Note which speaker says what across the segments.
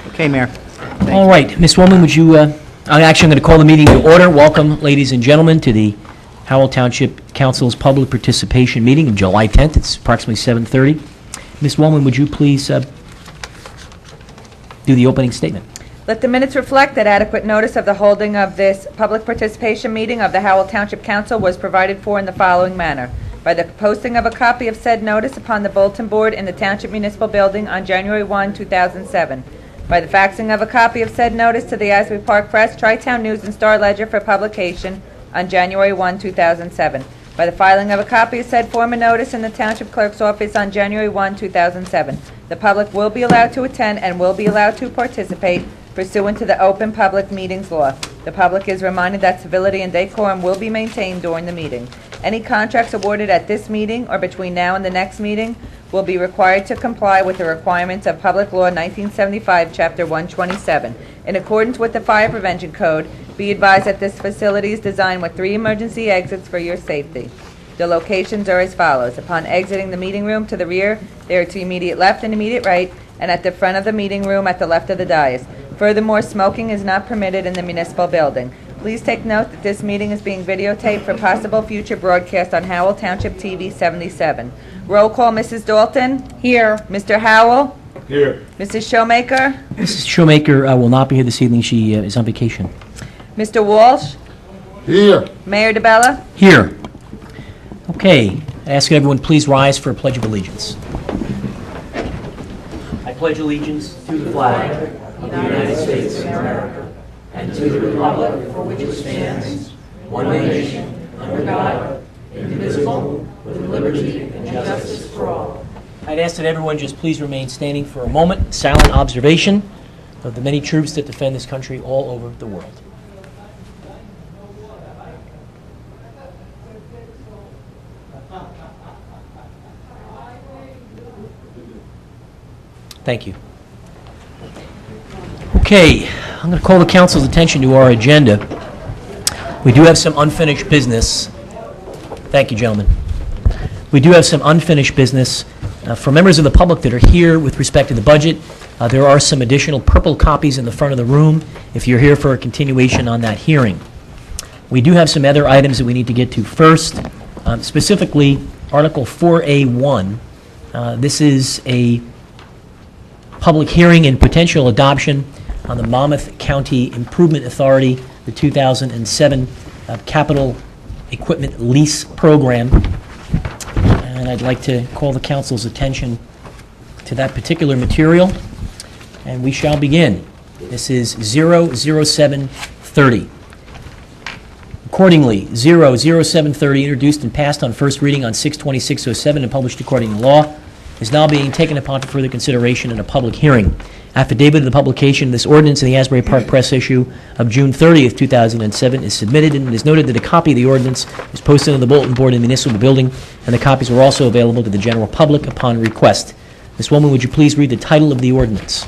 Speaker 1: Okay, Mayor.
Speaker 2: All right, Ms. Woolman, would you, I'm going to call the meeting to order. Welcome, ladies and gentlemen, to the Howell Township Council's public participation meeting of July 10th. It's approximately 7:30. Ms. Woolman, would you please do the opening statement?
Speaker 3: Let the minutes reflect that adequate notice of the holding of this public participation meeting of the Howell Township Council was provided for in the following manner. By the posting of a copy of said notice upon the bulletin board in the Township Municipal Building on January 1, 2007. By the faxing of a copy of said notice to the Asbury Park Press, Tri-Town News, and Star Ledger for publication on January 1, 2007. By the filing of a copy of said form of notice in the Township Clerk's office on January 1, 2007. The public will be allowed to attend and will be allowed to participate pursuant to the Open Public Meetings Law. The public is reminded that civility and decorum will be maintained during the meeting. Any contracts awarded at this meeting or between now and the next meeting will be required to comply with the requirements of Public Law 1975, Chapter 127. In accordance with the Fire Prevention Code, be advised that this facility is designed with 3 emergency exits for your safety. The locations are as follows. Upon exiting the meeting room to the rear, they are to immediate left and immediate right, and at the front of the meeting room at the left of the dais. Furthermore, smoking is not permitted in the municipal building. Please take note that this meeting is being videotaped for possible future broadcast on Howell Township TV 77. Roll call, Mrs. Dalton. Here. Mr. Howell.
Speaker 4: Here.
Speaker 3: Mrs. Showmaker.
Speaker 2: Mrs. Showmaker will not be here this evening. She is on vacation.
Speaker 3: Mr. Walsh.
Speaker 4: Here.
Speaker 3: Mayor DeBella.
Speaker 2: Here. Okay, I ask everyone please rise for a Pledge of Allegiance. I pledge allegiance to the flag of the United States of America and to the republic for which it stands, one nation, under God, indivisible, with liberty and justice for all. I'd ask that everyone just please remain standing for a moment, silent observation of the many troops that defend this country all over the world. Thank you. Okay, I'm going to call the council's attention to our agenda. We do have some unfinished business. Thank you, gentlemen. We do have some unfinished business. For members of the public that are here with respect to the budget, there are some additional purple copies in the front of the room if you're here for a continuation on that hearing. We do have some other items that we need to get to first, specifically Article 4A1. This is a public hearing and potential adoption on the Monmouth County Improvement Authority, the 2007 Capital Equipment Lease Program. And I'd like to call the council's attention to that particular material, and we shall begin. This is 00730. Accordingly, 00730, introduced and passed on first reading on 6/26/07 and published according to law, is now being taken upon for further consideration in a public hearing. Affidavit of the publication of this ordinance in the Asbury Park Press issue of June 30th, 2007 is submitted, and it is noted that a copy of the ordinance is posted on the bulletin board in the municipal building, and the copies are also available to the general public upon request. Ms. Woolman, would you please read the title of the ordinance?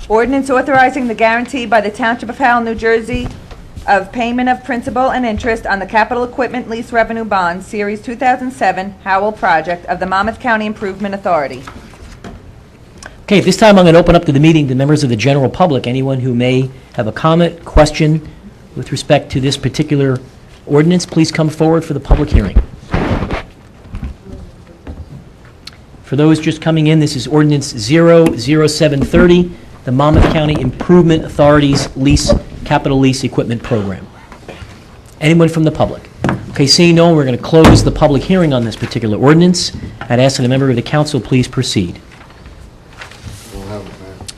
Speaker 3: Ordinance authorizing the guarantee by the Township of Howell, New Jersey, of payment of principal and interest on the Capital Equipment Lease Revenue Bond, Series 2007 Howell Project of the Monmouth County Improvement Authority.
Speaker 2: Okay, at this time I'm going to open up to the meeting to members of the general public. Anyone who may have a comment, question with respect to this particular ordinance, please come forward for the public hearing. For those just coming in, this is ordinance 00730, the Monmouth County Improvement Authority's Capital Lease Equipment Program. Anyone from the public? Okay, seeing no one, we're going to close the public hearing on this particular ordinance. I'd ask that a member of the council please proceed.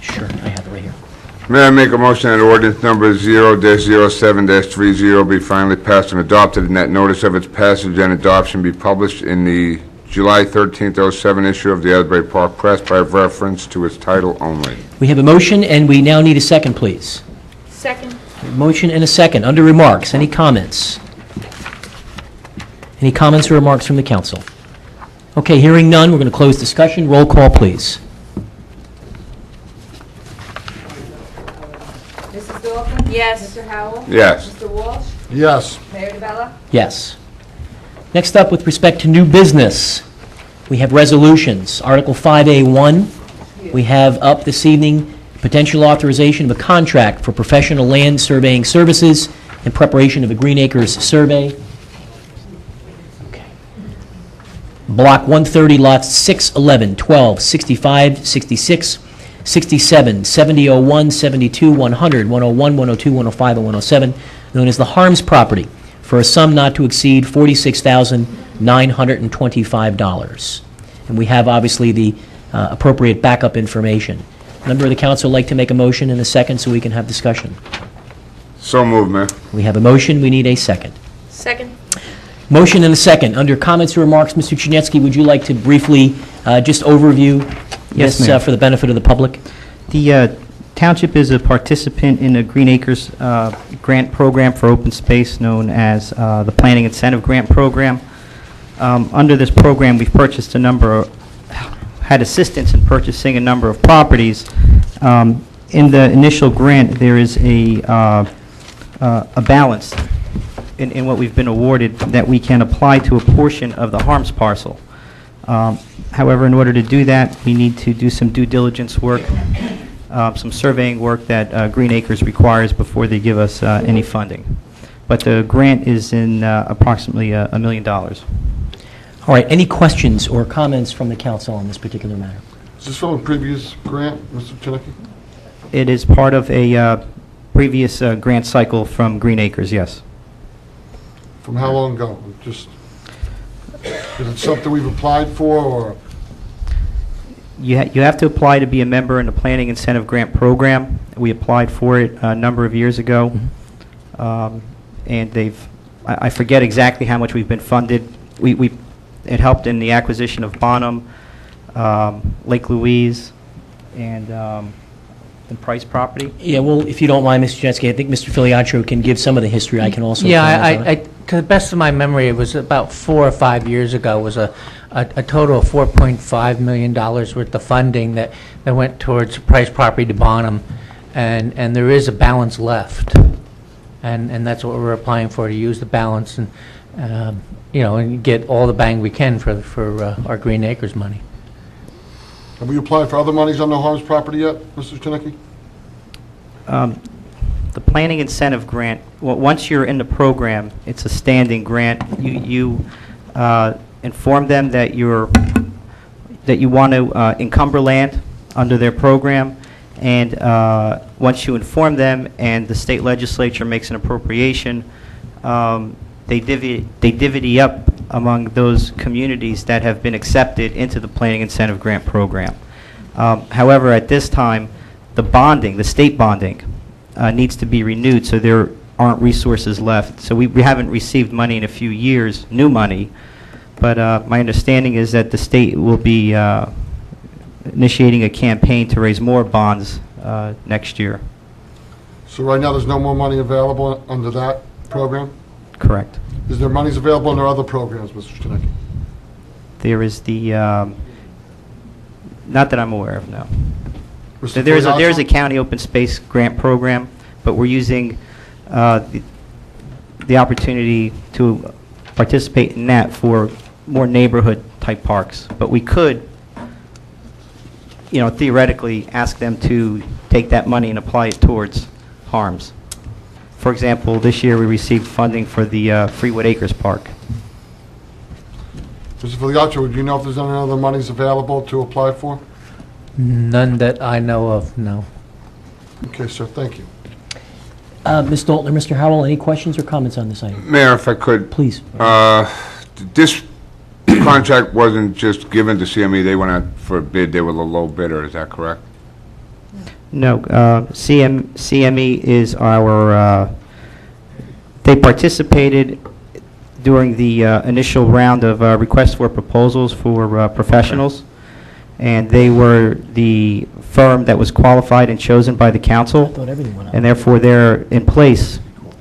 Speaker 2: Sure, I have it right here.
Speaker 4: May I make a motion that ordinance number 0-07-30 be finally passed and adopted, and that notice of its passage and adoption be published in the July 13th, 07 issue of the Asbury Park Press by reference to its title only.
Speaker 2: We have a motion, and we now need a second, please.
Speaker 3: Second.
Speaker 2: A motion and a second. Under remarks, any comments? Any comments or remarks from the council? Okay, hearing none, we're going to close discussion. Roll call, please.
Speaker 3: Mrs. Dalton?
Speaker 5: Yes.
Speaker 3: Mr. Howell?
Speaker 4: Yes.
Speaker 3: Mr. Walsh?
Speaker 4: Yes.
Speaker 3: Mayor DeBella?
Speaker 2: Yes. Next up, with respect to new business, we have resolutions. Article 5A1. we have up this evening potential authorization of a contract for professional land surveying services in preparation of a Green Acres survey. Okay. Block 130, lots 6, 11, 12, 65, 66, 67, 7001, 72, 100, 101, 102, 105, and 107, known as the Harms property, for a sum not to exceed $46,925. And we have, obviously, the appropriate backup information. Member of the council would like to make a motion in a second so we can have discussion.
Speaker 4: So moved, Mayor.
Speaker 2: We have a motion, we need a second.
Speaker 1: Second.
Speaker 2: Motion and a second. Under comments or remarks, Mr. Chinesky, would you like to briefly just overview
Speaker 5: Yes,
Speaker 2: this
Speaker 5: ma'am.
Speaker 2: for the benefit of the public?
Speaker 5: The Township is a participant in the Green Acres grant program for open space known as the Planning Incentive Grant Program. Under this program, we've purchased had assistance in purchasing a number of properties. In the initial grant, there is a balance in what we've been awarded that we can apply to a portion of the Harms parcel. However, in order to do that, we need to do some due diligence work, some surveying work that Green Acres requires before they give us any funding. But the grant is in approximately $1 million.
Speaker 2: All right, any questions or comments from the council on this particular matter?
Speaker 6: Is this from a previous grant, Mr. Chinicki?
Speaker 5: It is part of a previous grant cycle from Green Acres, yes.
Speaker 6: From how long ago? Just, is it something we've applied for, or?
Speaker 5: You have to apply to be a member in the Planning Incentive Grant Program. We applied for it a number of years ago, and I forget exactly how much we've been funded. It helped in the acquisition of Bonham, Lake Louise, and Price property.
Speaker 2: Yeah, well, if you don't mind, Mr. Chinesky, I think Mr. Filiatro can give some of the history. I can also
Speaker 7: Yeah,
Speaker 2: comment on it.
Speaker 7: to the best of my memory, it was about 4 or 5 years ago, was a total of $4.5 million worth of funding that went towards Price property to Bonham, and there is a balance left, and that's what we're applying for, to use the balance and, and get all the bang we can for our Green Acres money.
Speaker 6: Have we applied for other monies on the Harms property yet, Mr. Chinicki?
Speaker 5: The Planning Incentive Grant, once you're in the program, it's a standing grant. You inform them that you want to encumber land under their program, and once you inform them and the state legislature makes an appropriation, they divvy up among those communities that have been accepted into the Planning Incentive Grant Program. However, at this time, the state bonding, needs to be renewed, so there aren't resources left. So we haven't received money in a few years, new money, but my understanding is that the state will be initiating a campaign to raise more bonds next year.
Speaker 6: So right now, there's no more money available under that program?
Speaker 5: Correct.
Speaker 6: Is there monies available under other programs, Mr. Chinicki?
Speaker 5: There is the, not that I'm aware of, no.
Speaker 6: Mr.
Speaker 5: There's a
Speaker 6: Filiatro?
Speaker 5: county open space grant program, but we're using the opportunity to participate in that for more neighborhood-type parks. But we could, theoretically ask them to take that money and apply it towards Harms. For example, this year we received funding for the Freewood Acres Park.
Speaker 6: Mr. Filiatro, do you know if there's any other monies available to apply for?
Speaker 7: None that I know of, no.
Speaker 6: Okay, sir, thank you.
Speaker 2: Ms. Dalton or Mr. Howell, any questions or comments on this item?
Speaker 4: Mayor, if I could,
Speaker 2: Please.
Speaker 4: this contract wasn't just given to CME, they went out for a bid, they were the low bidder, is that correct?
Speaker 5: No, CME is our, they participated during the initial round of requests for proposals for professionals, and they were the firm that was qualified and chosen by the
Speaker 2: I
Speaker 5: council,
Speaker 2: thought everything went up.
Speaker 5: and therefore they're in place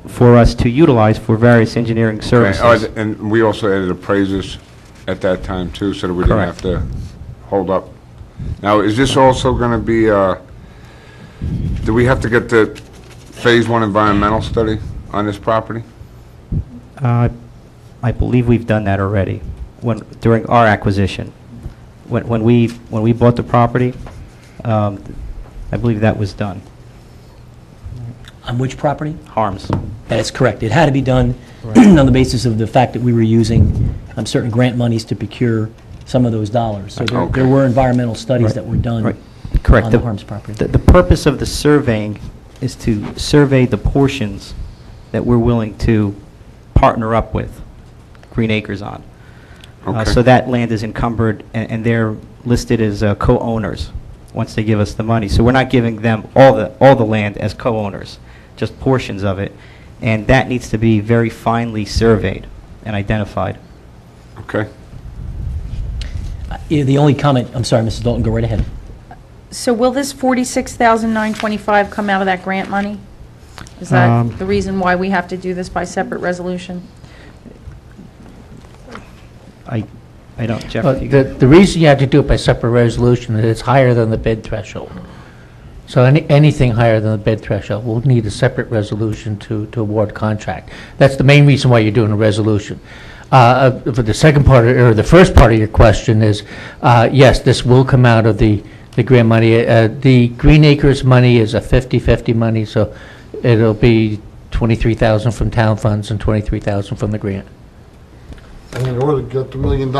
Speaker 5: for us to utilize for various engineering
Speaker 4: Okay,
Speaker 5: services.
Speaker 4: and we also added appraisers at that time, too, so that we didn't have
Speaker 5: Correct.
Speaker 4: to hold up. Now, is this also going to be, do we have to get the Phase 1 environmental study on this property?
Speaker 5: I believe we've done that already during our acquisition. When we bought the property, I believe that was done.
Speaker 2: On which property?
Speaker 5: Harms.
Speaker 2: That is correct. It had to be done on the basis of the fact that we were using certain grant monies to procure some of those dollars. So there were environmental studies
Speaker 5: Right.
Speaker 2: that were done
Speaker 5: Right. Correct.
Speaker 2: on the Harms property.
Speaker 5: The purpose of the surveying is to survey the portions that we're willing to partner up with Green Acres on.
Speaker 4: Okay.
Speaker 5: So that land is encumbered, and they're listed as co-owners once they give us the money. So we're not giving them all the land as co-owners, just portions of it, and that needs to be very finely surveyed and identified.
Speaker 4: Okay.
Speaker 2: The only comment, I'm sorry, Mrs. Dalton, go right ahead.
Speaker 1: So will this $46,925 come out of that grant money? Is that the reason why we have to do this by separate resolution?
Speaker 5: I don't, Jeff,
Speaker 7: Well,
Speaker 5: if you
Speaker 7: the reason you have to do it by separate resolution is it's higher than the bid threshold. So anything higher than the bid threshold will need a separate resolution to award contract. That's the main reason why you're doing a resolution. For the second part, or the first part of your question is, yes, this will come out of the grant money. The Green Acres money is a 50-50 money, so it'll be $23,000 from town funds and $23,000 from the grant.
Speaker 6: And in order to get the $1 million,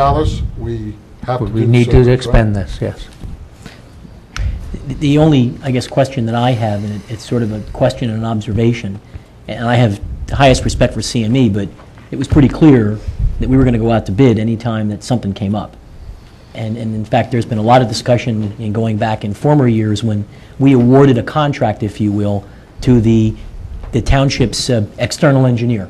Speaker 6: we have to do
Speaker 7: We need to
Speaker 6: so,
Speaker 7: expend this, yes.
Speaker 2: The only, I guess, question that I have, and it's sort of a question and an observation, and I have the highest respect for CME, but it was pretty clear that we were going to go out to bid any time that something came up. And in fact, there's been a lot of discussion in going back in former years when we awarded a contract, if you will, to the township's external engineer.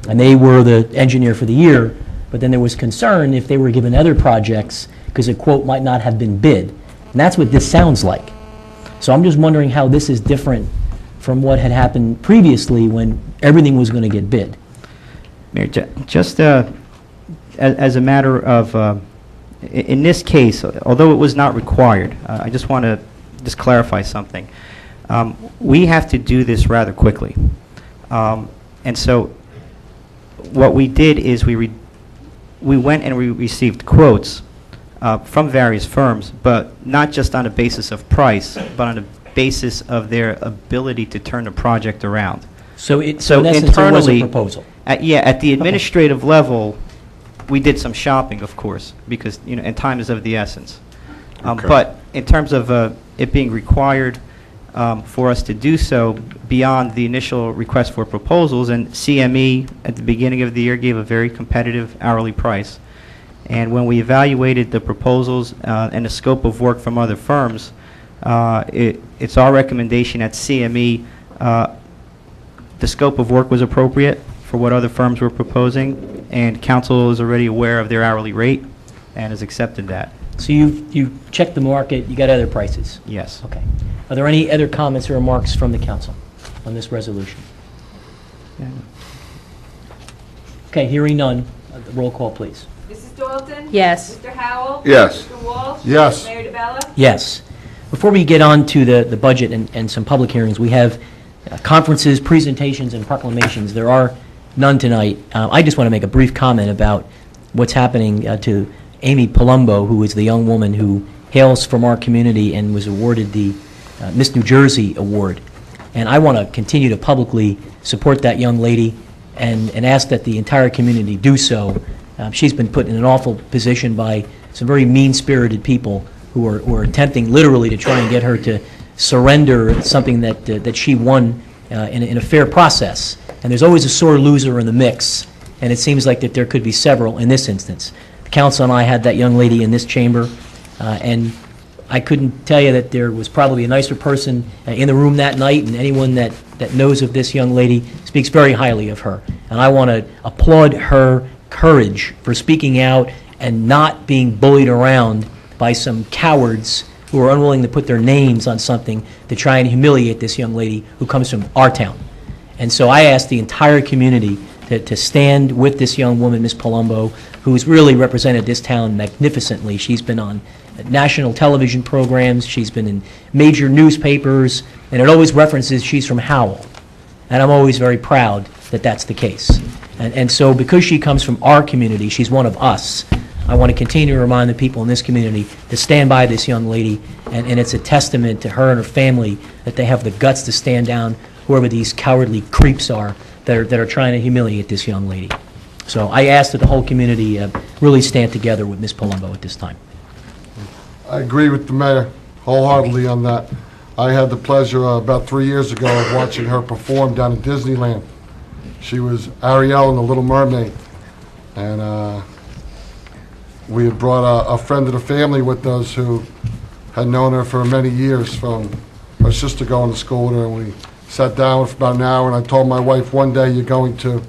Speaker 2: And they were the engineer for the year, but then there was concern if they were given other projects, because a quote might not have been bid. And that's what this sounds like. So I'm just wondering how this is different from what had happened previously when everything was going to get bid.
Speaker 5: Mayor, just as a matter of, in this case, although it was not required, I just want to just clarify something. We have to do this rather quickly. And so what we did is we went and we received quotes from various firms, but not just on a basis of price, but on a basis of their ability to turn the project around.
Speaker 2: So in essence, there was a
Speaker 5: internally,
Speaker 2: proposal.
Speaker 5: At the administrative level, we did some shopping, of course, because, and time is of the essence.
Speaker 4: Okay.
Speaker 5: But in terms of it being required for us to do so beyond the initial request for proposals, and CME at the beginning of the year gave a very competitive hourly price. And when we evaluated the proposals and the scope of work from other firms, it's our recommendation at CME the scope of work was appropriate for what other firms were proposing, and council is already aware of their hourly rate and has accepted that.
Speaker 2: So you've checked the market, you got other prices?
Speaker 5: Yes.
Speaker 2: Okay. Are there any other comments or remarks from the council on this resolution? Okay, hearing none, roll call, please.
Speaker 3: Mrs. Dalton?
Speaker 1: Yes.
Speaker 3: Mr. Howell?
Speaker 4: Yes.
Speaker 3: Mr. Walsh?
Speaker 6: Yes.
Speaker 3: Mayor DeBella?
Speaker 2: Yes. Before we get on to the budget and some public hearings, we have conferences, presentations, and proclamations. There are none tonight. I just want to make a brief comment about what's happening to Amy Palumbo, who is the young woman who hails from our community and was awarded the Miss New Jersey Award. And I want to continue to publicly support that young lady and ask that the entire community do so. She's been put in an awful position by some very mean-spirited people who are attempting literally to try and get her to surrender something that she won in a fair process. And there's always a sore loser in the mix, and it seems like that there could be several in this instance. The council and I had that young lady in this chamber, and I couldn't tell you that there was probably a nicer person in the room that night, and anyone that knows of this young lady speaks very highly of her. And I want to applaud her courage for speaking out and not being bullied around by some cowards who are unwilling to put their names on something to try and humiliate this young lady who comes from our town. And so I ask the entire community to stand with this young woman, Ms. Palumbo, who's really represented this town magnificently. She's been on national television programs, she's been in major newspapers, and it always references she's from Howell. And I'm always very proud that that's the case. And so because she comes from our community, she's one of us, I want to continue to remind the people in this community to stand by this young lady, and it's a testament to her and her family that they have the guts to stand down whoever these cowardly creeps are that are trying to humiliate this young lady. So I ask that the whole community really stand together with Ms. Palumbo at this time.
Speaker 6: I agree with the mayor wholeheartedly on that. I had the pleasure about 3 years ago of watching her perform down at Disneyland. She was Ariel in The Little Mermaid, and we had brought a friend of the family with us who had known her for many years, from her sister going to school with her, and we sat down for about an hour, and I told my wife, one day you're going to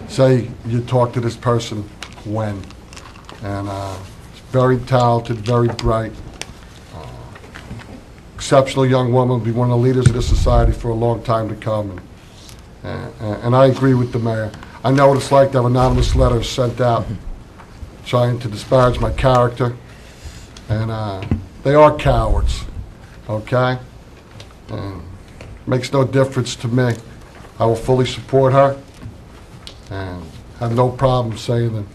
Speaker 6: say you talked to this person. When? And very talented, very bright, exceptional young woman, will be one of the leaders of this society for a long time to come. And I agree with the mayor. I know what it's like to have anonymous letters sent out trying to disparage my character, and they are cowards, okay? And makes no difference to me. I will fully support her, and have no problem saying that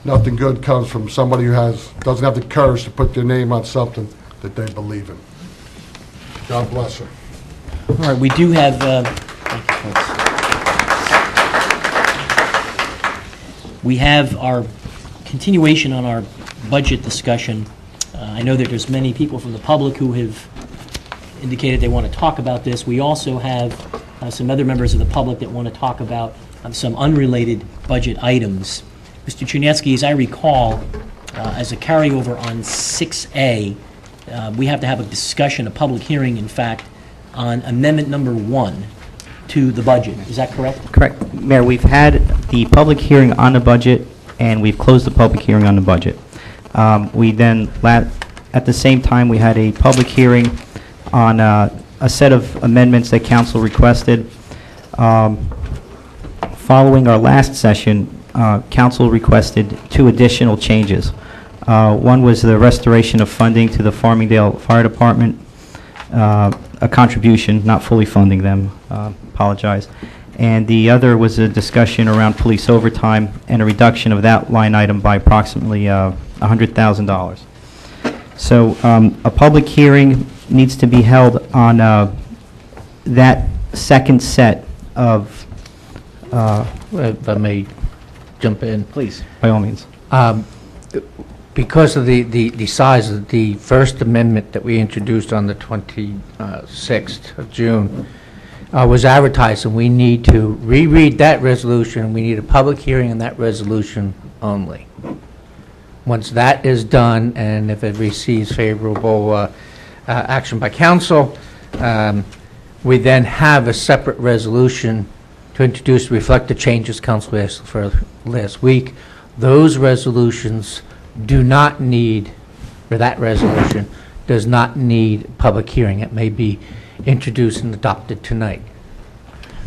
Speaker 6: nothing good comes from somebody who doesn't have the courage to put their name on something that they believe in. God bless her.
Speaker 2: All right, we do have, we have our continuation on our budget discussion. I know that there's many people from the public who have indicated they want to talk about this. We also have some other members of the public that want to talk about some unrelated budget items. Mr. Chernetsky, as I recall, as a carryover on 6A, we have to have a discussion, a public hearing, in fact, on amendment number 1 to the budget. Is that correct?
Speaker 5: Correct. Mayor, we've had the public hearing on the budget, and we've closed the public hearing on the budget. We then, at the same time, we had a public hearing on a set of amendments that council requested. Following our last session, council requested 2 additional changes. One was the restoration of funding to the Farmingdale Fire Department, a contribution, not fully funding them, apologize. And the other was a discussion around police overtime and a reduction of that line item by approximately $100,000. So a public hearing needs to be held on that second set of...
Speaker 7: If I may jump in.
Speaker 2: Please.
Speaker 5: By all means.
Speaker 7: Because of the size of the First Amendment that we introduced on the 26th of June was advertised, and we need to reread that resolution. We need a public hearing on that resolution only. Once that is done, and if it receives favorable action by council, we then have a separate resolution to introduce to reflect the changes council asked for last week. Those resolutions do not need, or that resolution does not need public hearing. It may be introduced and adopted tonight.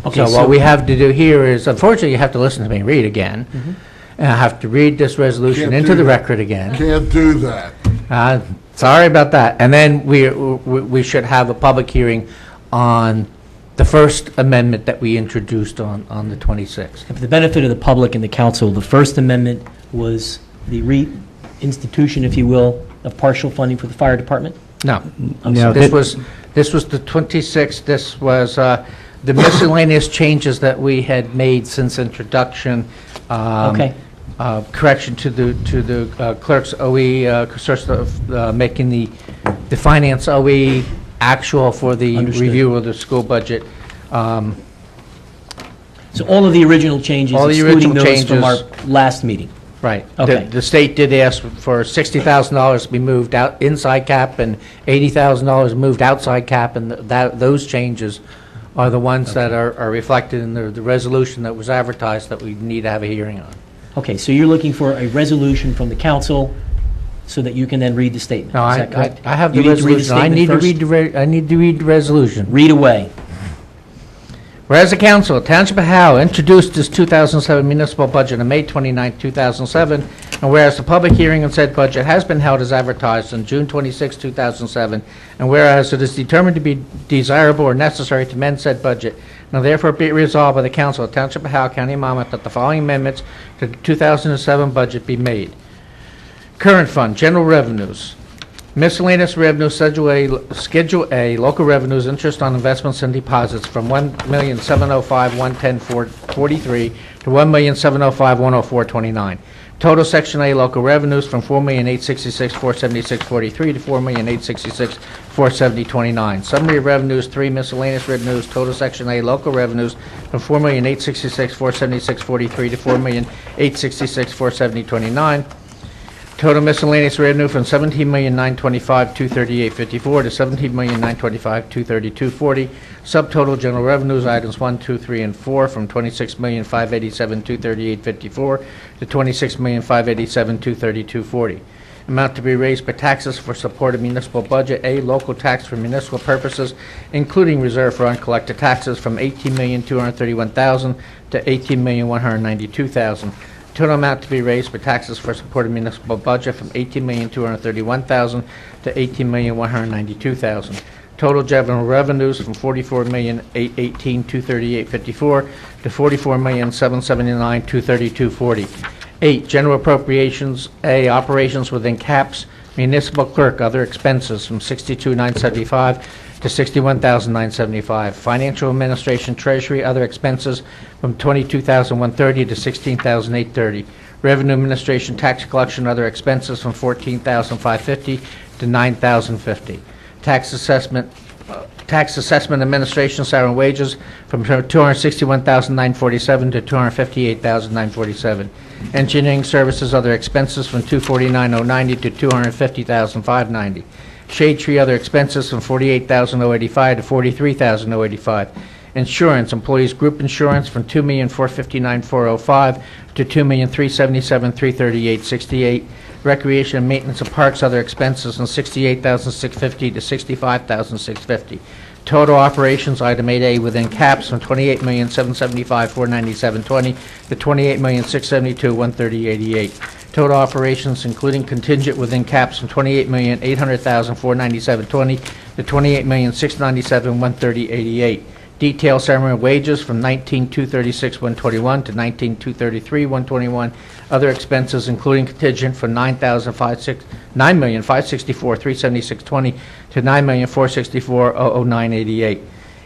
Speaker 2: Okay,
Speaker 7: So what we have to do here is, unfortunately, you have to listen to me read again. And I have to read this resolution
Speaker 6: Can't
Speaker 7: into
Speaker 6: do
Speaker 7: the
Speaker 6: that.
Speaker 7: record again.
Speaker 6: Can't do that.
Speaker 7: Sorry about that. And then we should have a public hearing on the First Amendment that we introduced on the 26th.
Speaker 2: For the benefit of the public and the council, the First Amendment was the reinstitution, if you will, of partial funding for the fire department?
Speaker 7: No.
Speaker 5: No,
Speaker 7: This was the 26th. This was the miscellaneous changes that we had made since introduction.
Speaker 2: Okay.
Speaker 7: Correction to the clerk's OE, search of making the finance OE actual for the
Speaker 2: Understood.
Speaker 7: review of the school budget.
Speaker 2: So all of the original changes,
Speaker 7: All the
Speaker 2: excluding
Speaker 7: original
Speaker 2: those from our
Speaker 7: changes.
Speaker 2: last meeting?
Speaker 7: Right.
Speaker 2: Okay.
Speaker 7: The state did ask for $60,000 to be moved out inside cap and $80,000 moved outside cap, and those changes are the ones that are reflected in the resolution that was advertised that we need to have a hearing on.
Speaker 2: Okay, so you're looking for a resolution from the council so that you can then read the statement?
Speaker 7: No,
Speaker 2: Is that correct?
Speaker 7: I have
Speaker 2: You
Speaker 7: the
Speaker 2: need to read
Speaker 7: resolution. I need to
Speaker 2: statement
Speaker 7: I need to read the resolution.
Speaker 2: first? Read away.
Speaker 7: Whereas the council, Township of Howell, introduced this 2007 municipal budget on May 29, 2007, and whereas the public hearing on said budget has been held as advertised on June 26, 2007, and whereas it is determined to be desirable or necessary to amend said budget, now therefore be it resolved by the council of Township of Howell, County of Monmouth, that the following amendments to the 2007 budget be made. Current fund, general revenues. Miscellaneous revenue, Schedule A, local revenues, interest on investments and deposits from $1,705,110.43 to $1,705,104.29. Total Section A, local revenues from $4,866,476.43 to $4,866,470.29. Summary of revenues, 3 miscellaneous revenues. Total Section A, local revenues from $4,866,476.43 to $4,866,470.29. Total miscellaneous revenue from $17,925,238.54 to $17,925,232.40. Subtotal general revenues, items 1, 2, 3, and 4, from $26,587,238.54 to $26,587,232.40. Amount to be raised by taxes for support of municipal budget. A, local tax for municipal purposes, including reserve for uncollected taxes, from $18,231,000 to $18,192,000. Total amount to be raised for taxes for support of municipal budget from $18,231,000 to $18,192,000. Total general revenues from $44,818,238.54 to $44,779,232.40. 8. General appropriations. A. Operations within caps, municipal clerk, other expenses from $62,975 to $61,975. Financial administration, treasury, other expenses from $22,130 to $16,830. Revenue administration, tax collection, other expenses from $14,550 to $9,050. Tax assessment administration, salary and wages from $261,947 to $258,947. Engineering services, other expenses from $249,090 to $250,590. Shade tree, other expenses from $48,085 to $43,085. Insurance, employees group insurance from $2,459,405 to $2,377,338.68. Recreation and maintenance of parks, other expenses from $68,650 to $65,650. Total operations, item 8A, within caps from $28,775,497.20 to $28,672,130.88. Total operations, including contingent within caps, from $28,800,497.20 to $28,697,130.88. Detail summary of wages from $19,236,121 to $19,233,121. Other expenses, including contingent, from $9,564,376.20 to $9,464,009.88.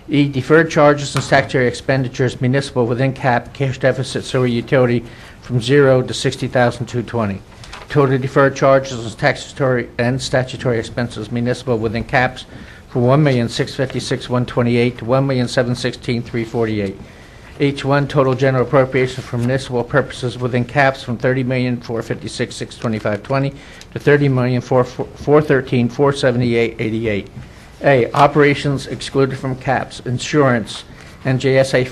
Speaker 7: E. Deferred charges and statutory expenditures, municipal within cap, cash deficit, sewer, utility, from 0 to $60,220. Total deferred charges and statutory expenses, municipal within caps, from $1,656,128 to $1,716,348. H1, total general appropriation for municipal purposes within caps, from $30,456,625.20 to $30,413,478.88. A, operations excluded from caps, insurance, NJSA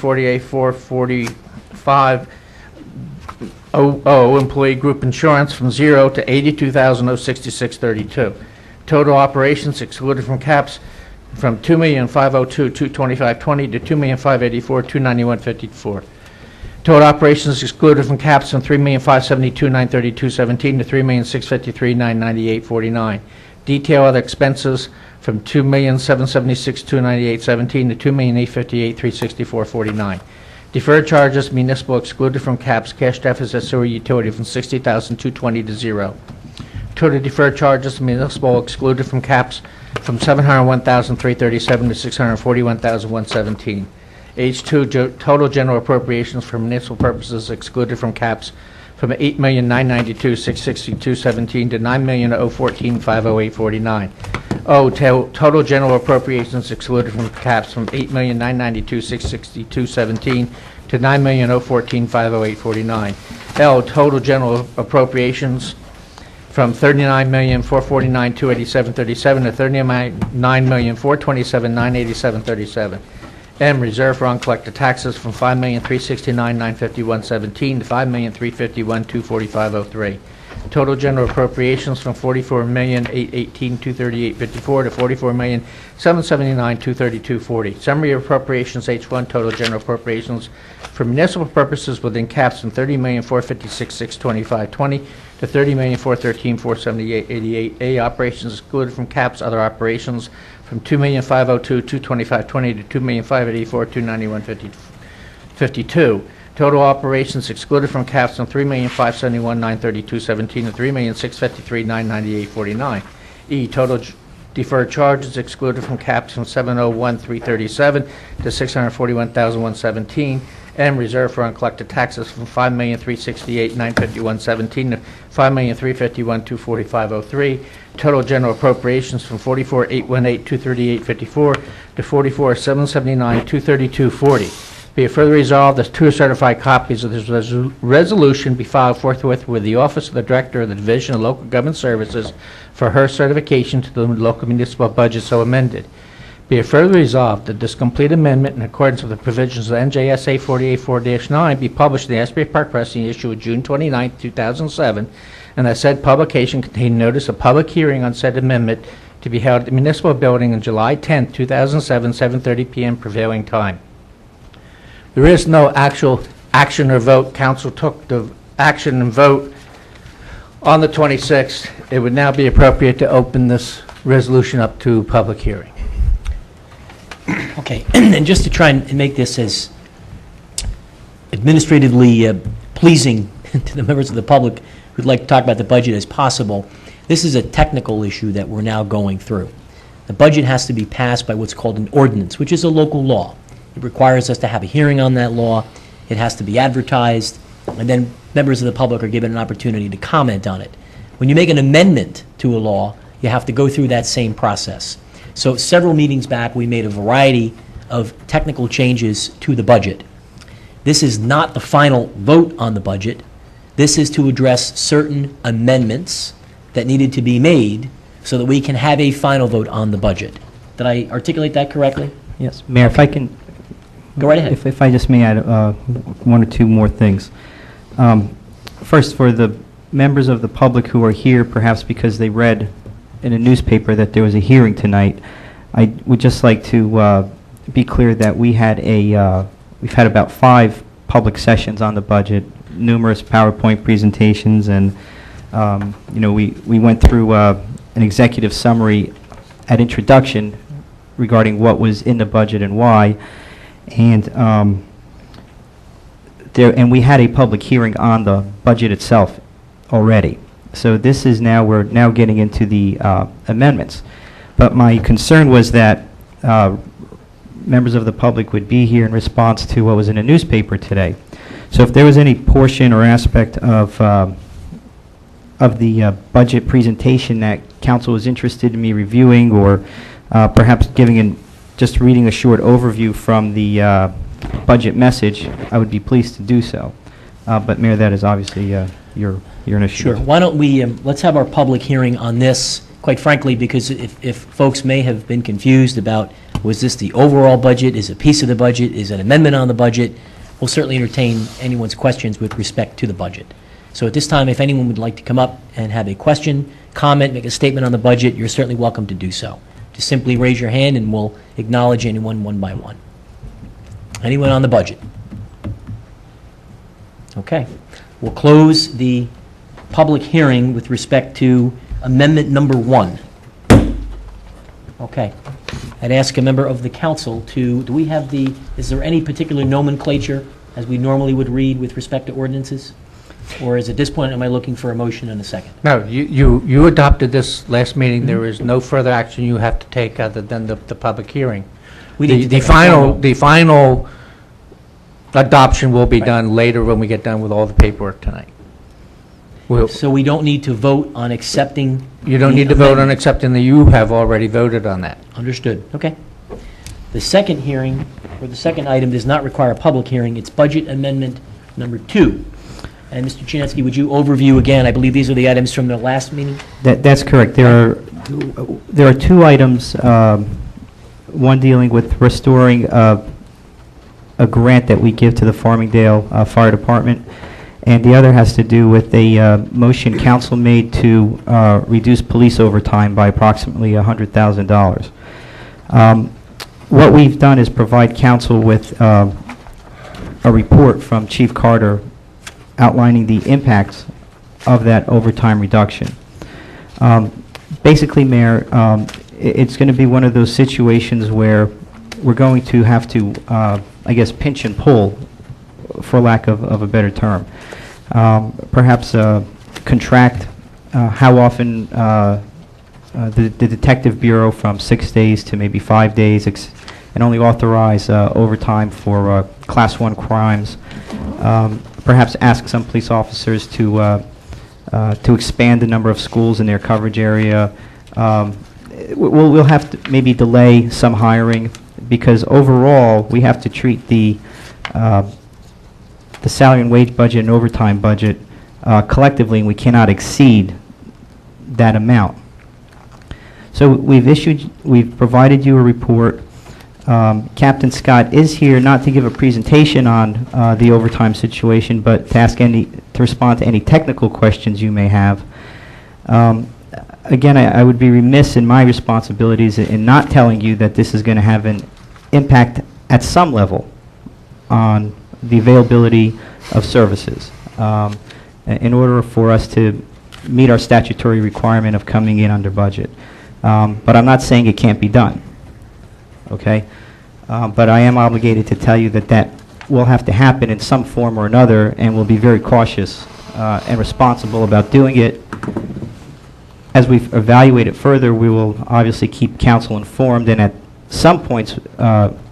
Speaker 7: 48,445.00, employee group insurance, from 0 to $82,066.32. Total operations excluded from caps, from $2,502,225.20 to $2,584,291.54. Total operations excluded from caps, from $3,572,932.17 to $3,653,998.49. Detail other expenses from $2,776,298.17 to $2,858,364.49. Deferred charges, municipal excluded from caps, cash deficit, sewer, utility, from $60,220 to 0. Total deferred charges, municipal excluded from caps, from $701,337 to $641,117. H2, total general appropriations for municipal purposes excluded from caps, from $8,992,662.17 to $9,014,508.49. O, total general appropriations excluded from caps, from $8,992,662.17 to $9,014,508.49. L, total general appropriations from $39,449,287.37 to $39,427,987.37. M, reserve for uncollected taxes, from $5,369,951.17 to $5,351,245.03. Total general appropriations from $44,818,238.54 to $44,779,232.40. Summary of appropriations, H1, total general appropriations for municipal purposes within caps, from $30,456,625.20 to $30,413,478.88. A, operations excluded from caps, other operations, from $2,502,225.20 to $2,584,291.52. Total operations excluded from caps on $3,571,932.17 and $3,653,998.49. E, total deferred charges excluded from caps from $701,337 to $641,117. M, reserve for uncollected taxes from $5,368,951.17 to $5,351,245.03. Total general appropriations from $44,818,238.54 to $44,779,232.40. Be it further resolved that two certified copies of this resolution be filed forthwith with the Office of the Director of the Division of Local Government Services for her certification to the local municipal budget so amended. Be it further resolved that this complete amendment in accordance with the provisions of NJSA 48-4-9 be published in the Asbury Park Press in the issue of June 29, 2007, and that said publication contain notice of public hearing on said amendment to be held at the municipal building on July 10, 2007, 7:30 p.m. prevailing time. There is no actual action or vote. Council took the action and vote on the 26th. It would now be appropriate to open this resolution up to public hearing.
Speaker 2: Okay, and just to try and make this as administratively pleasing to the members of the public who'd like to talk about the budget as possible, this is a technical issue that we're now going through. The budget has to be passed by what's called an ordinance, which is a local law. It requires us to have a hearing on that law. It has to be advertised, and then members of the public are given an opportunity to comment on it. When you make an amendment to a law, you have to go through that same process. So several meetings back, we made a variety of technical changes to the budget. This is not the final vote on the budget. This is to address certain amendments that needed to be made so that we can have a final vote on the budget. Did I articulate that correctly?
Speaker 5: Yes, Mayor, if I can...
Speaker 2: Go right ahead.
Speaker 5: If I just may add one or two more things. First, for the members of the public who are here, perhaps because they read in a newspaper that there was a hearing tonight, I would just like to be clear that we've had about 5 public sessions on the budget, numerous PowerPoint presentations, and we went through an executive summary at introduction regarding what was in the budget and why. And we had a public hearing on the budget itself already. So this is we're now getting into the amendments. But my concern was that members of the public would be here in response to what was in a newspaper today. So if there was any portion or aspect of the budget presentation that council was interested in me reviewing, or perhaps just reading a short overview from the budget message, I would be pleased to do so. But Mayor, that is obviously your initiative.
Speaker 2: Sure. Why don't we, let's have our public hearing on this, quite frankly, because if folks may have been confused about, was this the overall budget, is it a piece of the budget, is it an amendment on the budget, we'll certainly entertain anyone's questions with respect to the budget. So at this time, if anyone would like to come up and have a question, comment, make a statement on the budget, you're certainly welcome to do so. Just simply raise your hand and we'll acknowledge anyone one by one. Anyone on the budget? Okay. We'll close the public hearing with respect to amendment number 1. Okay. I'd ask a member of the council to, is there any particular nomenclature as we normally would read with respect to ordinances? Or is at this point, am I looking for a motion and a second?
Speaker 7: No, you adopted this last meeting. There is no further action you have to take other than the public hearing.
Speaker 2: We need to
Speaker 7: The
Speaker 2: take a
Speaker 7: final adoption will be done later when we get done with all the paperwork tonight.
Speaker 2: So we don't need to vote on accepting.
Speaker 7: You don't need to vote on accepting that. You have already voted on that.
Speaker 2: Understood. Okay. The second hearing, or the second item, does not require a public hearing. It's budget amendment number 2. And Mr. Chinesky, would you overview again? I believe these are the items from the last meeting.
Speaker 5: That's correct. There are 2 items. One dealing with restoring a grant that we give to the Farmingdale Fire Department, and the other has to do with a motion council made to reduce police overtime by approximately $100,000. What we've done is provide council with a report from Chief Carter outlining the impacts of that overtime reduction. Basically, Mayor, it's going to be one of those situations where we're going to have to, I guess, pinch and pull for lack of a better term. Perhaps contract how often the Detective Bureau from 6 days to maybe 5 days, and only authorize overtime for Class 1 crimes. Perhaps ask some police officers to expand the number of schools in their coverage area. We'll have to maybe delay some hiring, because overall, we have to treat the salary and wage budget and overtime budget collectively, and we cannot exceed that amount. So we've provided you a report. Captain Scott is here not to give a presentation on the overtime situation, but to respond to any technical questions you may have. Again, I would be remiss in my responsibilities in not telling you that this is going to have an impact at some level on the availability of services in order for us to meet our statutory requirement of coming in under budget. But I'm not saying it can't be done, okay? But I am obligated to tell you that that will have to happen in some form or another, and we'll be very cautious and responsible about doing it. As we evaluate it further, we will obviously keep council informed, and at some points,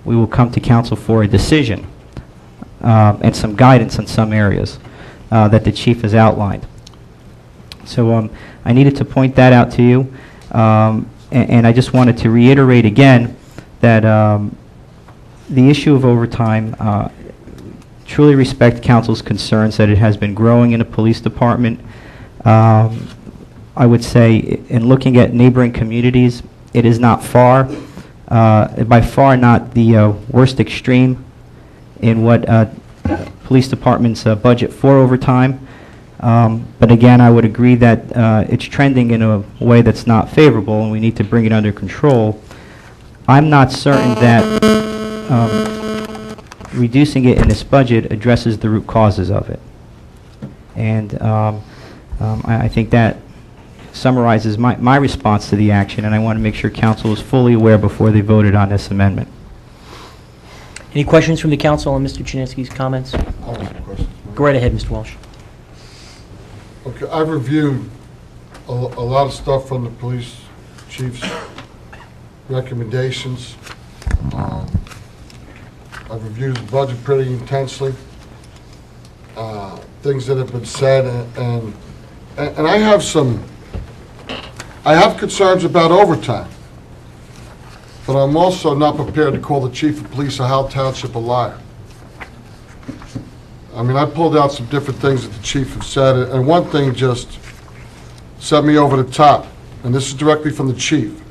Speaker 5: we will come to council for a decision and some guidance in some areas that the chief has outlined. So I needed to point that out to you, and I just wanted to reiterate again that the issue of overtime, truly respect council's concerns that it has been growing in the police department. I would say, in looking at neighboring communities, it is not far, by far not the worst extreme in what police department's budget for overtime. But again, I would agree that it's trending in a way that's not favorable, and we need to bring it under control. I'm not certain that reducing it in this budget addresses the root causes of it. And I think that summarizes my response to the action, and I want to make sure council is fully aware before they voted on this amendment.
Speaker 2: Any questions from the council on Mr. Chinesky's comments?
Speaker 6: I have some questions.
Speaker 2: Go right ahead, Mr. Walsh.
Speaker 6: Okay, I've reviewed a lot of stuff from the police chief's recommendations. I've reviewed the budget pretty intensely. Things that have been said, and I have concerns about overtime, but I'm also not prepared to call the chief of police of Howell Township a liar. I mean, I pulled out some different things that the chief has said, and one thing just set me over the top, and this is directly from the chief.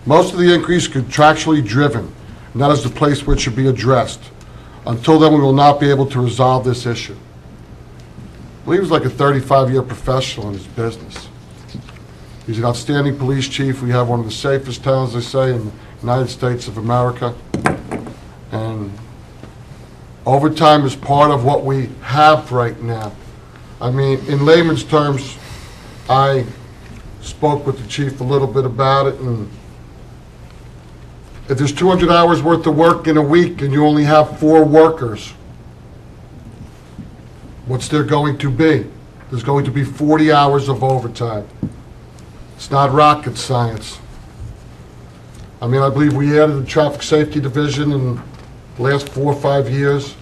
Speaker 6: Most of the increase is contractually driven, and that is the place where it should be addressed. Until then, we will not be able to resolve this issue. I believe he's like a 35-year professional in his business. He's an outstanding police chief. We have one of the safest towns, they say, in the United States of America. And overtime is part of what we have right now. I mean, in layman's terms, I spoke with the chief a little bit about it, and if there's 200 hours worth of work in a week and you only have 4 workers, what's there going to be? There's going to be 40 hours of overtime. It's not rocket science. I mean, I believe we added the traffic safety division in the last 4 or 5 years.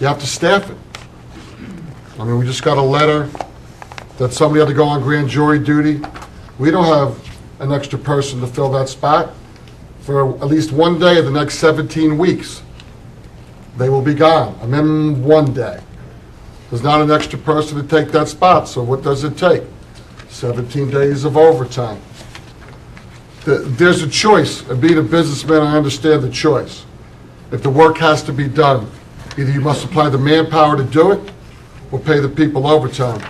Speaker 6: You have to staff it. I mean, we just got a letter that somebody had to go on grand jury duty. We don't have an extra person to fill that spot for at least one day of the next 17 weeks. They will be gone, a minimum of 1 day. There's not an extra person to take that spot, so what does it take? 17 days of overtime. There's a choice, and being a businessman, I understand the choice. If the work has to be done, either you must supply the manpower to do it, or pay the people overtime.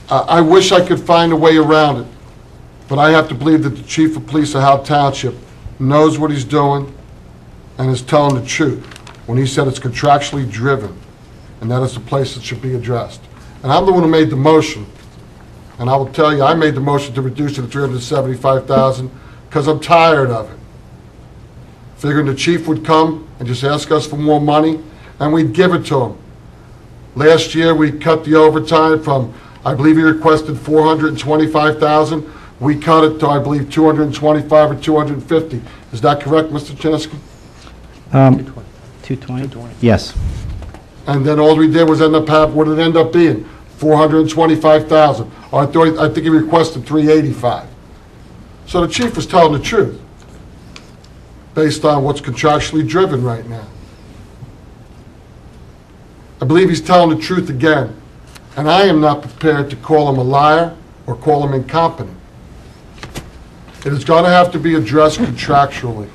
Speaker 6: I wish I could find a way around it, but I have to believe that the chief of police of Howell Township knows what he's doing and is telling the truth when he said it's contractually driven, and that is the place that should be addressed. And I'm the one who made the motion, and I will tell you, I made the motion to reduce it to $375,000 because I'm tired of it. figuring the chief would come and just ask us for more money, and we'd give it to him. Last year, we cut the overtime from, I believe he requested 425,000. We cut it to, I believe, 225 or 250. Is that correct, Mr. Chinesky?
Speaker 5: 220? Yes.
Speaker 6: And then all we did was end up having, what did it end up being? 425,000. I think he requested 385. So the chief was telling the truth, based on what's contractually driven right now. I believe he's telling the truth again, and I am not prepared to call him a liar or call him incompetent. It is going to have to be addressed contractually.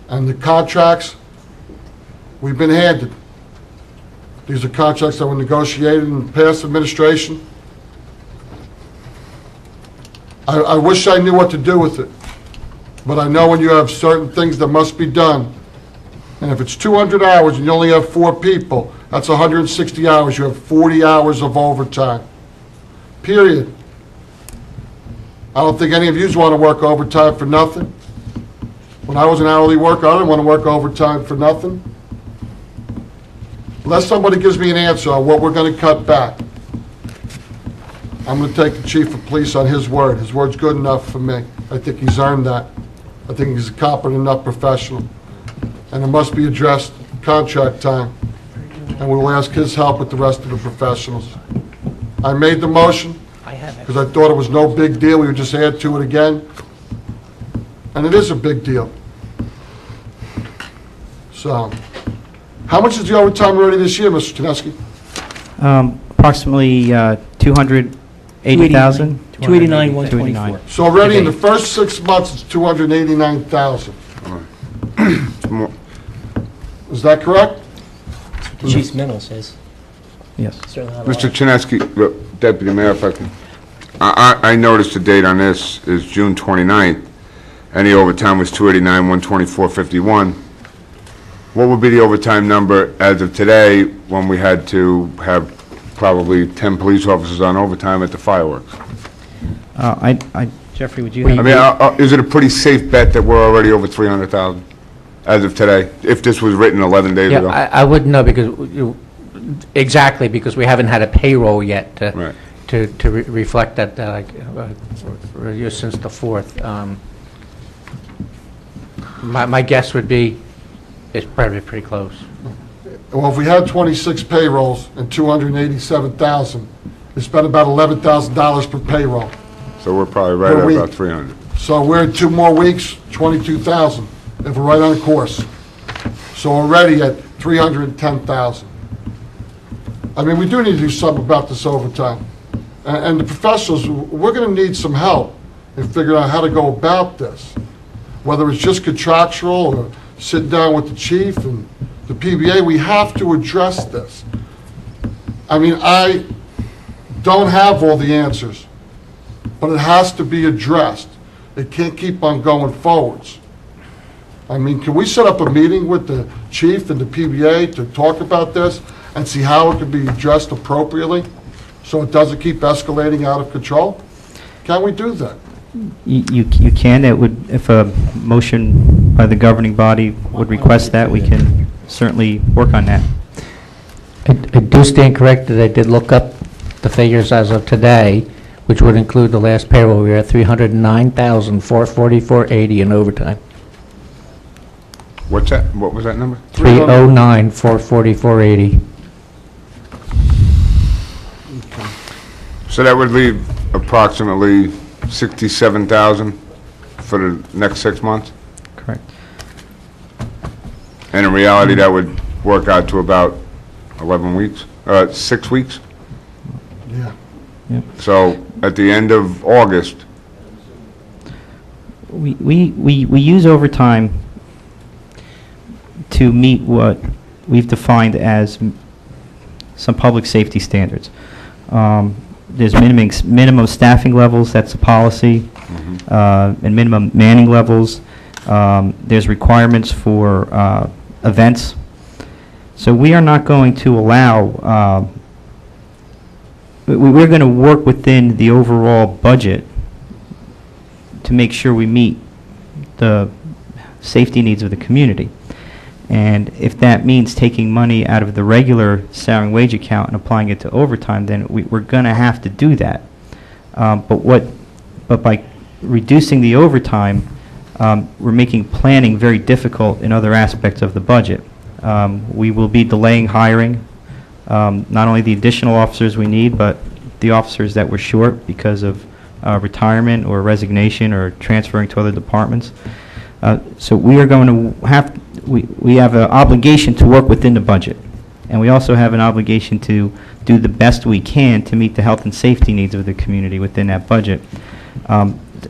Speaker 6: And the contracts, we've been handed. These are contracts that were negotiated in the past administration. I wish I knew what to do with it, but I know when you have certain things that must be done, and if it's 200 hours and you only have 4 people, that's 160 hours. You have 40 hours of overtime. Period. I don't think any of you want to work overtime for nothing. When I was an hourly worker, I didn't want to work overtime for nothing. Unless somebody gives me an answer on what we're going to cut back, I'm going to take the chief of police on his word. His word's good enough for me. I think he's earned that. I think he's a competent enough professional. And it must be addressed contract time. And we will ask his help with the rest of the professionals. I made the motion because I thought it was no big deal. We would just add to it again. And it is a big deal. So, how much is the overtime already this year, Mr. Chinesky?
Speaker 5: Approximately 280,000.
Speaker 2: 289, 124.
Speaker 6: So already in the first 6 months, it's 289,000. Is that correct?
Speaker 2: The chief's memo says.
Speaker 5: Yes.
Speaker 2: Certainly not a
Speaker 4: Mr.
Speaker 2: lie.
Speaker 4: Chinesky, Deputy Mayor, if I can, I noticed the date on this is June 29th, and the overtime was 289, 124.51. What would be the overtime number as of today when we had to have probably 10 police officers on overtime at the fireworks?
Speaker 5: Jeffrey, would you have?
Speaker 4: I mean, is it a pretty safe bet that we're already over 300,000 as of today, if this was written 11 days
Speaker 7: Yeah,
Speaker 4: ago?
Speaker 7: I wouldn't know exactly, because we haven't had a payroll yet
Speaker 4: Right.
Speaker 7: to reflect that since the 4th. My guess would be it's probably pretty close.
Speaker 6: Well, if we had 26 payrolls and 287,000, we spent about $11,000 per payroll.
Speaker 4: So we're probably right
Speaker 6: Per
Speaker 4: at
Speaker 6: week.
Speaker 4: about 300.
Speaker 6: So we're in 2 more weeks, 22,000, if we're right on course. So already at 310,000. I mean, we do need to do something about this overtime. And the professionals, we're going to need some help in figuring out how to go about this. Whether it's just contractual or sit down with the chief and the PBA, we have to address this. I mean, I don't have all the answers, but it has to be addressed. It can't keep on going forwards. I mean, can we set up a meeting with the chief and the PBA to talk about this and see how it can be addressed appropriately so it doesn't keep escalating out of control? Can we do that?
Speaker 5: You can. It would, if a motion by the governing body would request that, we can certainly work on that.
Speaker 7: I do stand corrected. I did look up the figures as of today, which would include the last payroll. We were at $309,444.80 in overtime.
Speaker 4: What's that? What was that number?
Speaker 7: $309,444.80.
Speaker 4: So that would leave approximately 67,000 for the next 6 months?
Speaker 5: Correct.
Speaker 4: And in reality, that would work out to about 11 weeks, 6 weeks?
Speaker 6: Yeah.
Speaker 4: So at the end of August,
Speaker 5: We use overtime to meet what we've defined as some public safety standards. There's minimum staffing levels, that's a policy, and minimum manning levels. There's requirements for events. So we are not going to allow, we're going to work within the overall budget to make sure we meet the safety needs of the community. And if that means taking money out of the regular salary and wage account and applying it to overtime, then we're going to have to do that. But by reducing the overtime, we're making planning very difficult in other aspects of the budget. We will be delaying hiring, not only the additional officers we need, but the officers that we're short because of retirement or resignation or transferring to other departments. So we are going to have, we have an obligation to work within the budget. And we also have an obligation to do the best we can to meet the health and safety needs of the community within that budget.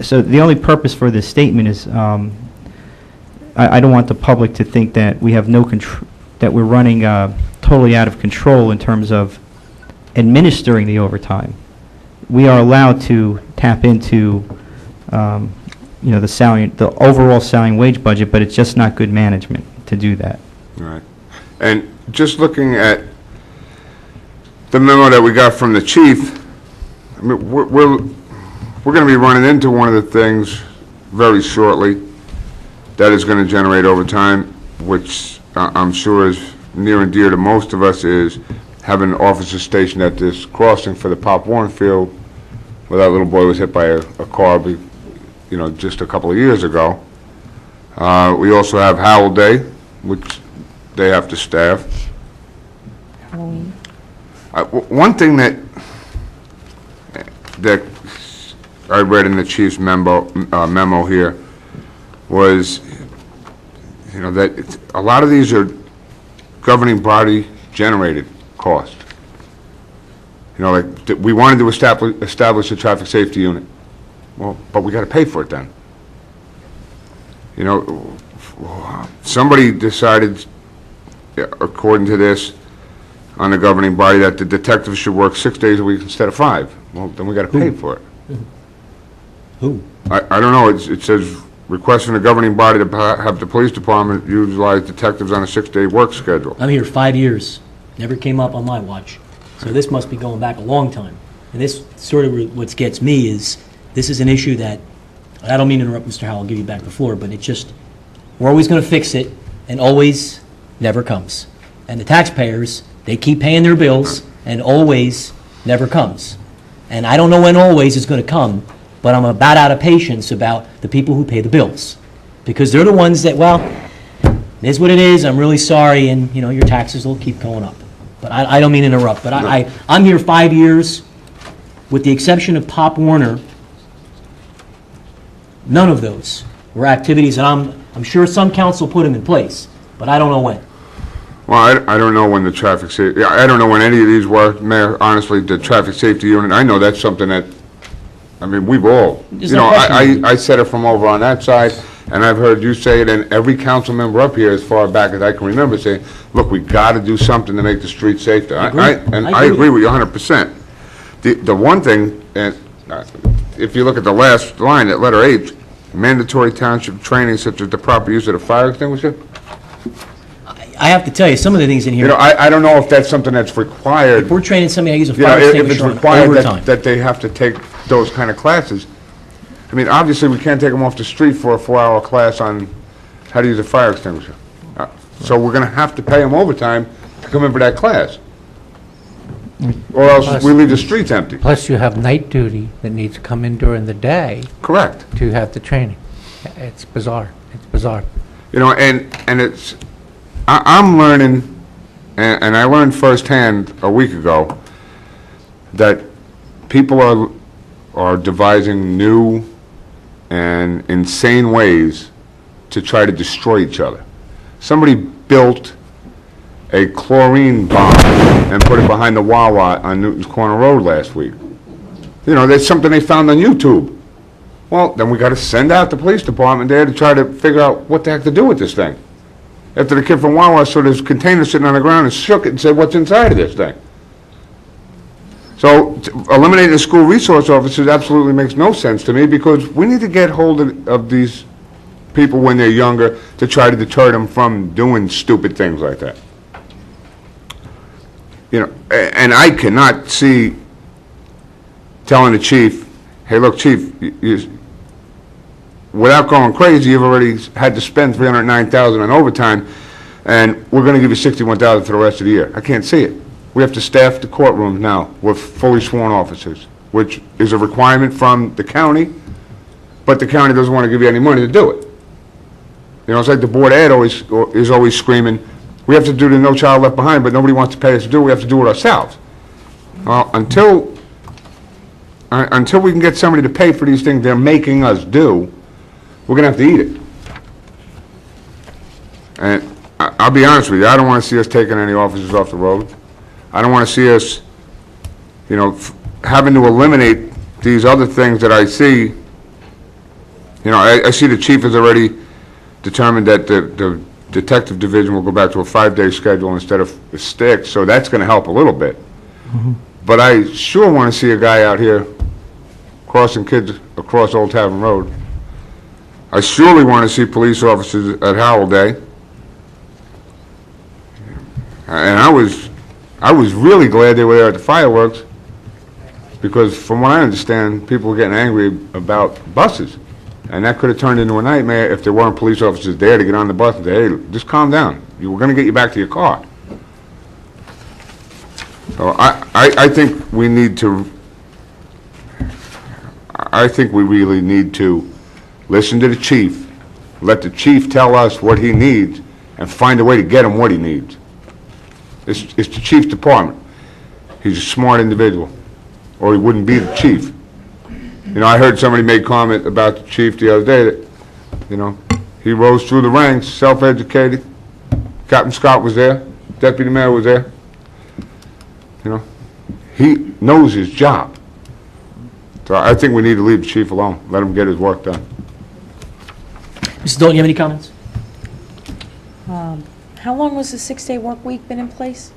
Speaker 5: So the only purpose for this statement is, I don't want the public to think that we have no control, that we're running totally out of control in terms of administering the overtime. We are allowed to tap into, the salary, the overall salary and wage budget, but it's just not good management to do that.
Speaker 4: All right. And just looking at the memo that we got from the chief, I mean, we're going to be running into one of the things very shortly that is going to generate overtime, which I'm sure is near and dear to most of us, is having an officer stationed at this crossing for the Pop Warren Field, where that little boy was hit by a car, just a couple of years ago. We also have Howell Day, which they have to staff.
Speaker 1: Halloween.
Speaker 4: One thing that I read in the chief's memo here was, that a lot of these are governing body generated costs. Like we wanted to establish a traffic safety unit. Well, but we got to pay for it then. Somebody decided, according to this, on the governing body, that the detectives should work 6 days a week instead of 5. Well, then we got to pay for it.
Speaker 2: Who?
Speaker 4: I don't know. It says requesting the governing body to have the police department utilize detectives on a 6-day work schedule.
Speaker 2: I'm here 5 years. Never came up on my watch. So this must be going back a long time. And this sort of what gets me is, this is an issue that, I don't mean to interrupt Mr. Howell, I'll give you back the floor, but it's just, we're always going to fix it, and always never comes. And the taxpayers, they keep paying their bills, and always never comes. And I don't know when always is going to come, but I'm about out of patience about the people who pay the bills. Because they're the ones that, well, it is what it is, I'm really sorry, and, your taxes will keep going up. But I don't mean to interrupt, but I'm here 5 years, with the exception of Pop Warner. None of those were activities that I'm sure some council put them in place, but I don't know when.
Speaker 4: Well, I don't know when the traffic safety, I don't know when any of these were, Mayor, honestly, the traffic safety unit, I know that's something that, we've all, I said it from over on that side, and I've heard you say it, and every council member up here, as far back as I can remember, saying, look, we've got to do something to make the streets safer. I agree with you 100%. The one thing, and if you look at the last line, at letter H, mandatory township training such as the proper use of the fire extinguisher.
Speaker 2: I have to tell you, some of the things in here,
Speaker 4: I don't know if that's something that's required.
Speaker 2: if we're training somebody how to use a fire
Speaker 4: If it's
Speaker 2: extinguisher on
Speaker 4: required
Speaker 2: overtime.
Speaker 4: that they have to take those kind of classes. Obviously, we can't take them off the street for a 4-hour class on how to use a fire extinguisher. So we're going to have to pay them overtime to come in for that class. Or else we leave the streets empty.
Speaker 7: Plus, you have night duty that needs to come in during the day
Speaker 4: Correct.
Speaker 7: to have the training. It's bizarre. It's bizarre.
Speaker 4: And it's, I'm learning, and I learned firsthand a week ago, that people are devising new and insane ways to try to destroy each other. Somebody built a chlorine bomb and put it behind the Wawa on Newton's Corner Road last week. That's something they found on YouTube. Well, then we got to send out the police department there to try to figure out what the heck to do with this thing. After the kid from Wawa saw this container sitting on the ground and shook it and said, what's inside of this thing? So eliminating the school resource officers absolutely makes no sense to me, because we need to get hold of these people when they're younger to try to deter them from doing stupid things like that. And I cannot see telling the chief, hey, look, chief, without going crazy, you've already had to spend $309,000 on overtime, and we're going to give you $61,000 for the rest of the year. I can't see it. We have to staff the courtrooms now with fully sworn officers, which is a requirement from the county, but the county doesn't want to give you any money to do it. You know, it's like the board ed is always screaming, we have to do the No Child Left Behind, but nobody wants to pay us to do it. We have to do it ourselves. Well, until we can get somebody to pay for these things they're making us do, we're going to have to eat it. And I'll be honest with you, I don't want to see us taking any officers off the road. I don't want to see us, you know, having to eliminate these other things that I see. You know, I see the chief has already determined that the detective division will go back to a 5-day schedule instead of a 6, so that's going to help a little bit. But I sure want to see a guy out here crossing kids across Old Tavern Road. I surely want to see police officers at Howell Day. And I was really glad they were there at the fireworks, because from what I understand, people were getting angry about buses. And that could have turned into a nightmare if there weren't police officers there to get on the bus and say, hey, just calm down. We're going to get you back to your car. So I think we need to, I think we really need to listen to the chief, let the chief tell us what he needs, and find a way to get him what he needs. It's the chief's department. He's a smart individual, or he wouldn't be the chief. You know, I heard somebody make comment about the chief the other day that, you know, he rose through the ranks, self-educated. Captain Scott was there. Deputy Mayor was there. You know, he knows his job. So I think we need to leave the chief alone, let him get his work done.
Speaker 2: Mrs. Dalton, you have any comments?
Speaker 1: How long was the 6-day work week been in place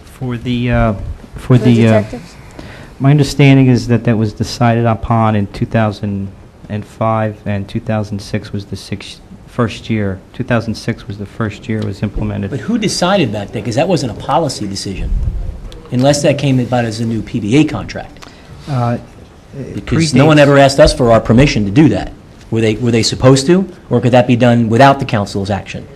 Speaker 5: For the,
Speaker 1: for the detectives?
Speaker 5: my understanding is that that was decided upon in 2005, and 2006 was the first year. 2006 was the first year it was implemented.
Speaker 2: But who decided that, because that wasn't a policy decision, unless that came about as a new PBA contract? Because no one ever asked us for our permission to do that. Were they supposed to, or could that be done without the council's action?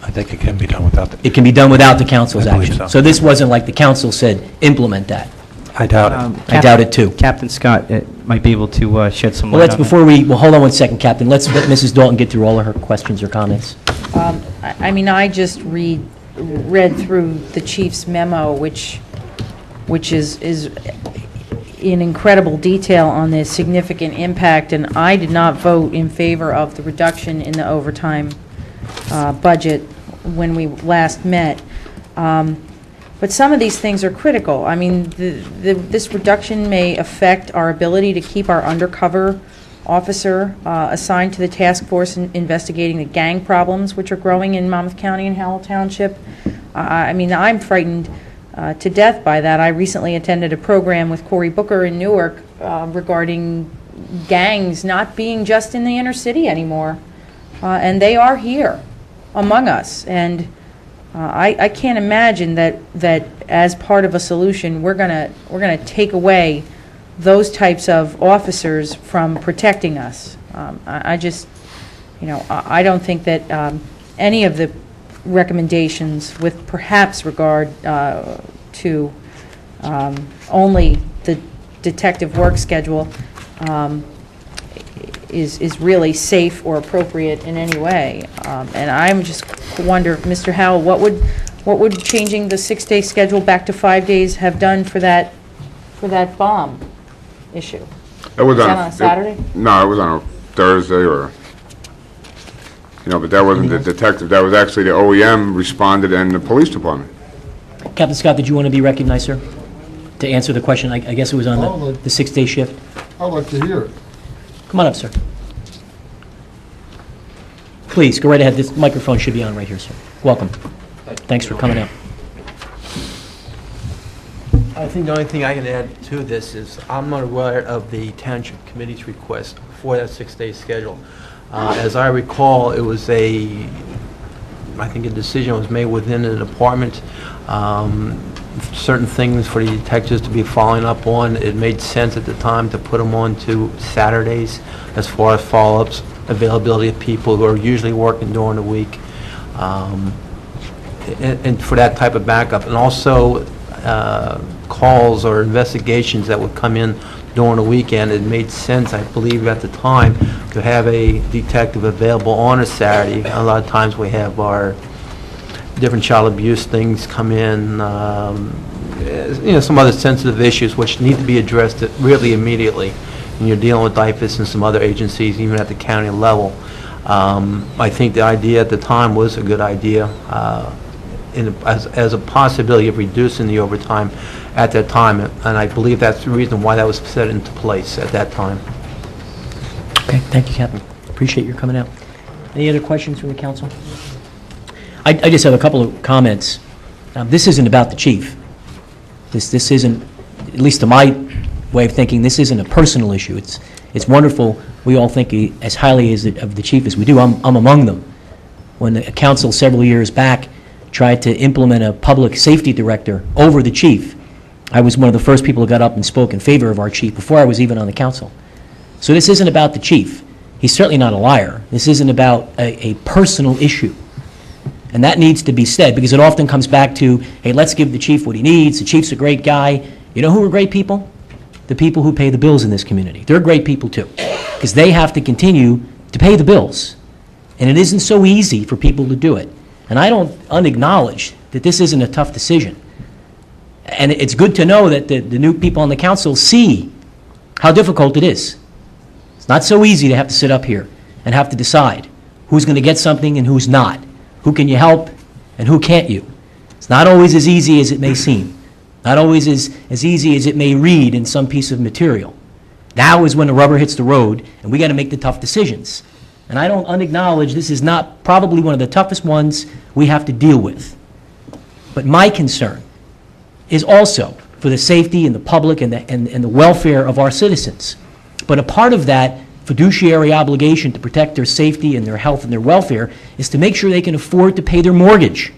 Speaker 8: I think it can be done without the...
Speaker 2: It can be done without the council's
Speaker 8: I believe
Speaker 2: action.
Speaker 8: so.
Speaker 2: So this wasn't like the council said, implement that.
Speaker 8: I doubt it.
Speaker 2: I doubt it, too.
Speaker 5: Captain Scott might be able to shed some
Speaker 2: Well,
Speaker 5: light
Speaker 2: let's,
Speaker 5: on that.
Speaker 2: before we, well, hold on one second, Captain. Let's let Mrs. Dalton get through all of her questions or comments.
Speaker 1: I mean, I just read through the chief's memo, which is in incredible detail on the significant impact, and I did not vote in favor of the reduction in the overtime budget when we last met. But some of these things are critical. I mean, this reduction may affect our ability to keep our undercover officer assigned to the task force investigating the gang problems which are growing in Monmouth County and Howell Township. I mean, I'm frightened to death by that. I recently attended a program with Cory Booker in Newark regarding gangs not being just in the inner city anymore, and they are here among us. And I can't imagine that as part of a solution we're gonna take away those types of officers from protecting us. I just, you know, I don't think that any of the recommendations, with perhaps regard to only the detective work schedule, is really safe or appropriate in any way. And I'm just wonder, Mr. Howell, what would changing the 6-day schedule back to 5 days have done for that bomb issue?
Speaker 4: It was
Speaker 1: that on a Saturday?
Speaker 4: No, it was on a Thursday, or, you know, but that wasn't the detective. That was actually the OEM responded and the police department.
Speaker 2: Captain Scott, did you want to be recognized, sir, to answer the question? I guess it was on the 6-day shift.
Speaker 6: I'd like to hear it.
Speaker 2: Come on up, sir. Please, go right ahead. This microphone should be on right here, sir. Welcome. Thanks for coming out.
Speaker 9: I think the only thing I can add to this is I'm not aware of the Township Committee's request for that 6-day schedule. As I recall, it was I think a decision was made within the department. certain things for the detectives to be following up on. It made sense at the time to put them on to Saturdays as far as follow-ups, availability of people who are usually working during the week, and for that type of backup. And also calls or investigations that would come in during the weekend. It made sense, I believe, at the time to have a detective available on a Saturday. A lot of times we have our different child abuse things come in, some other sensitive issues which need to be addressed really immediately. And you're dealing with DIFAS and some other agencies, even at the county level. I think the idea at the time was a good idea, as a possibility of reducing the overtime at that time, and I believe that's the reason why that was set into place at that time.
Speaker 2: Okay, thank you, Captain. Appreciate your coming out. Any other questions from the council? I just have a couple of comments. This isn't about the chief. This isn't, at least to my way of thinking, this isn't a personal issue. It's wonderful. We all think as highly of the chief as we do. I'm among them. When the council several years back tried to implement a public safety director over the chief, I was one of the first people who got up and spoke in favor of our chief before I was even on the council. So this isn't about the chief. He's certainly not a liar. This isn't about a personal issue. And that needs to be said, because it often comes back to, hey, let's give the chief what he needs. The chief's a great guy. You know who are great people? The people who pay the bills in this community. They're great people too, because they have to continue to pay the bills. And it isn't so easy for people to do it. And I don't unacknowledge that this isn't a tough decision. And it's good to know that the new people on the council see how difficult it is. It's not so easy to have to sit up here and have to decide who's going to get something and who's not. Who can you help and who can't you? It's not always as easy as it may seem. Not always as easy as it may read in some piece of material. Now is when the rubber hits the road and we got to make the tough decisions. And I don't unacknowledge this is not probably one of the toughest ones we have to deal with. But my concern is also for the safety and the public and the welfare of our citizens. But a part of that fiduciary obligation to protect their safety and their health and their welfare is to make sure they can afford to pay their mortgage,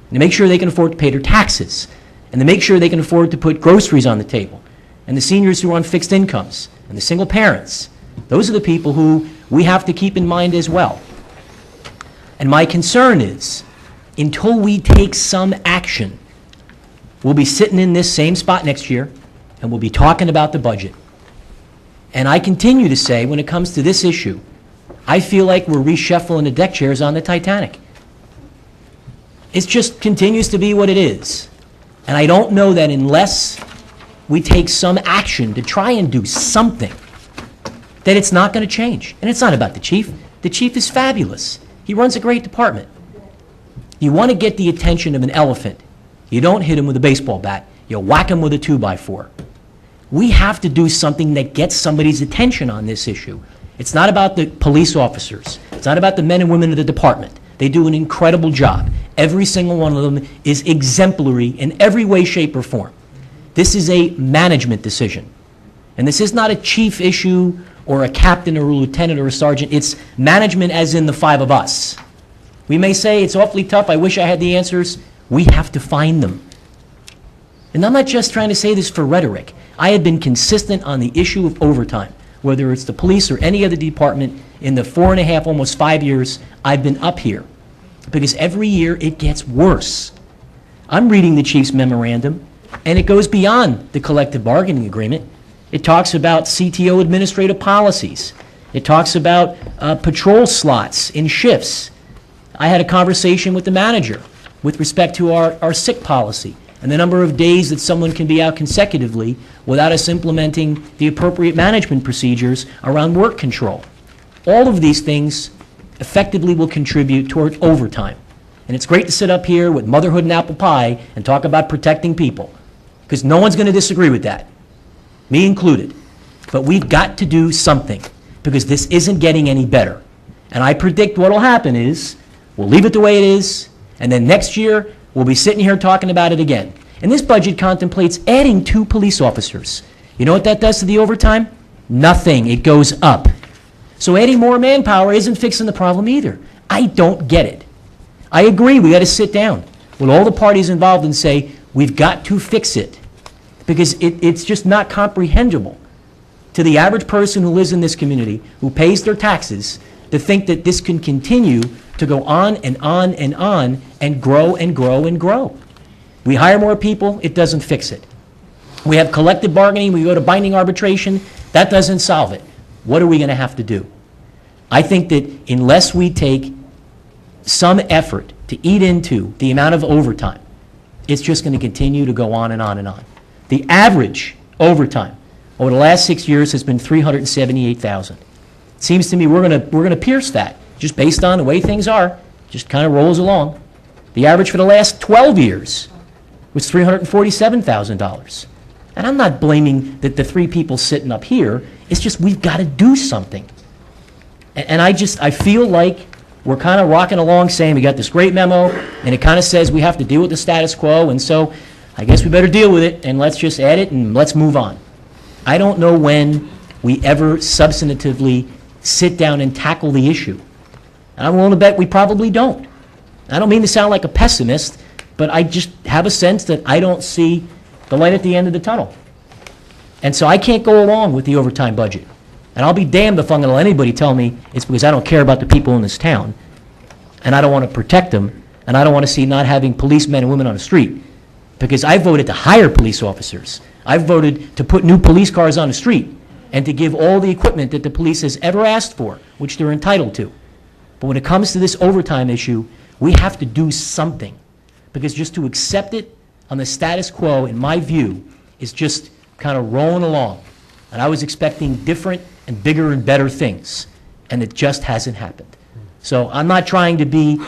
Speaker 2: and to make sure they can afford to pay their taxes, and to make sure they can afford to put groceries on the table. And the seniors who are on fixed incomes, and the single parents, those are the people who we have to keep in mind as well. And my concern is, until we take some action, we'll be sitting in this same spot next year, and we'll be talking about the budget. And I continue to say, when it comes to this issue, I feel like we're reshuffling the deck chairs on the Titanic. It just continues to be what it is. And I don't know that unless we take some action to try and do something, that it's not going to change. And it's not about the chief. The chief is fabulous. He runs a great department. You want to get the attention of an elephant, you don't hit him with a baseball bat. You whack him with a 2x4. We have to do something that gets somebody's attention on this issue. It's not about the police officers. It's not about the men and women of the department. They do an incredible job. Every single one of them is exemplary in every way, shape, or form. This is a management decision. And this is not a chief issue or a captain or a lieutenant or a sergeant. It's management as in the five of us. We may say it's awfully tough. I wish I had the answers. We have to find them. And I'm not just trying to say this for rhetoric. I have been consistent on the issue of overtime, whether it's the police or any other department. In the 4.5, almost 5 years I've been up here, because every year it gets worse. I'm reading the chief's memorandum, and it goes beyond the collective bargaining agreement. It talks about CTO administrative policies. It talks about patrol slots in shifts. I had a conversation with the manager with respect to our sick policy and the number of days that someone can be out consecutively without us implementing the appropriate management procedures around work control. All of these things effectively will contribute toward overtime. And it's great to sit up here with motherhood and apple pie and talk about protecting people, because no one's going to disagree with that, me included. But we've got to do something, because this isn't getting any better. And I predict what will happen is we'll leave it the way it is, and then next year we'll be sitting here talking about it again. And this budget contemplates adding 2 police officers. You know what that does to the overtime? Nothing. It goes up. So adding more manpower isn't fixing the problem either. I don't get it. I agree we got to sit down with all the parties involved and say, We've got to fix it, because it's just not comprehensible to the average person who lives in this community, who pays their taxes, to think that this can continue to go on and on and on and grow and grow and grow. We hire more people, it doesn't fix it. We have collective bargaining, we go to binding arbitration, that doesn't solve it. What are we going to have to do? I think that unless we take some effort to eat into the amount of overtime, it's just going to continue to go on and on and on. The average overtime over the last 6 years has been $378,000. It seems to me we're going to pierce that, just based on the way things are, just kind of rolls along. The average for the last 12 years was $347,000. And I'm not blaming the three people sitting up here, it's just we've got to do something. And I feel like we're kind of rocking along saying we got this great memo, and it kind of says we have to deal with the status quo, and so I guess we better deal with it, and let's just add it, and let's move on. I don't know when we ever substantively sit down and tackle the issue. And I'm willing to bet we probably don't. I don't mean to sound like a pessimist, but I just have a sense that I don't see the light at the end of the tunnel. And so I can't go along with the overtime budget. And I'll be damned if I'm going to let anybody tell me it's because I don't care about the people in this town, and I don't want to protect them, and I don't want to see not having policemen and women on the street. Because I voted to hire police officers. I voted to put new police cars on the street and to give all the equipment that the police has ever asked for, which they're entitled to. But when it comes to this overtime issue, we have to do something. Because just to accept it on the status quo, in my view, is just kind of rolling along. And I was expecting different and bigger and better things, and it just hasn't happened. So I'm not trying to be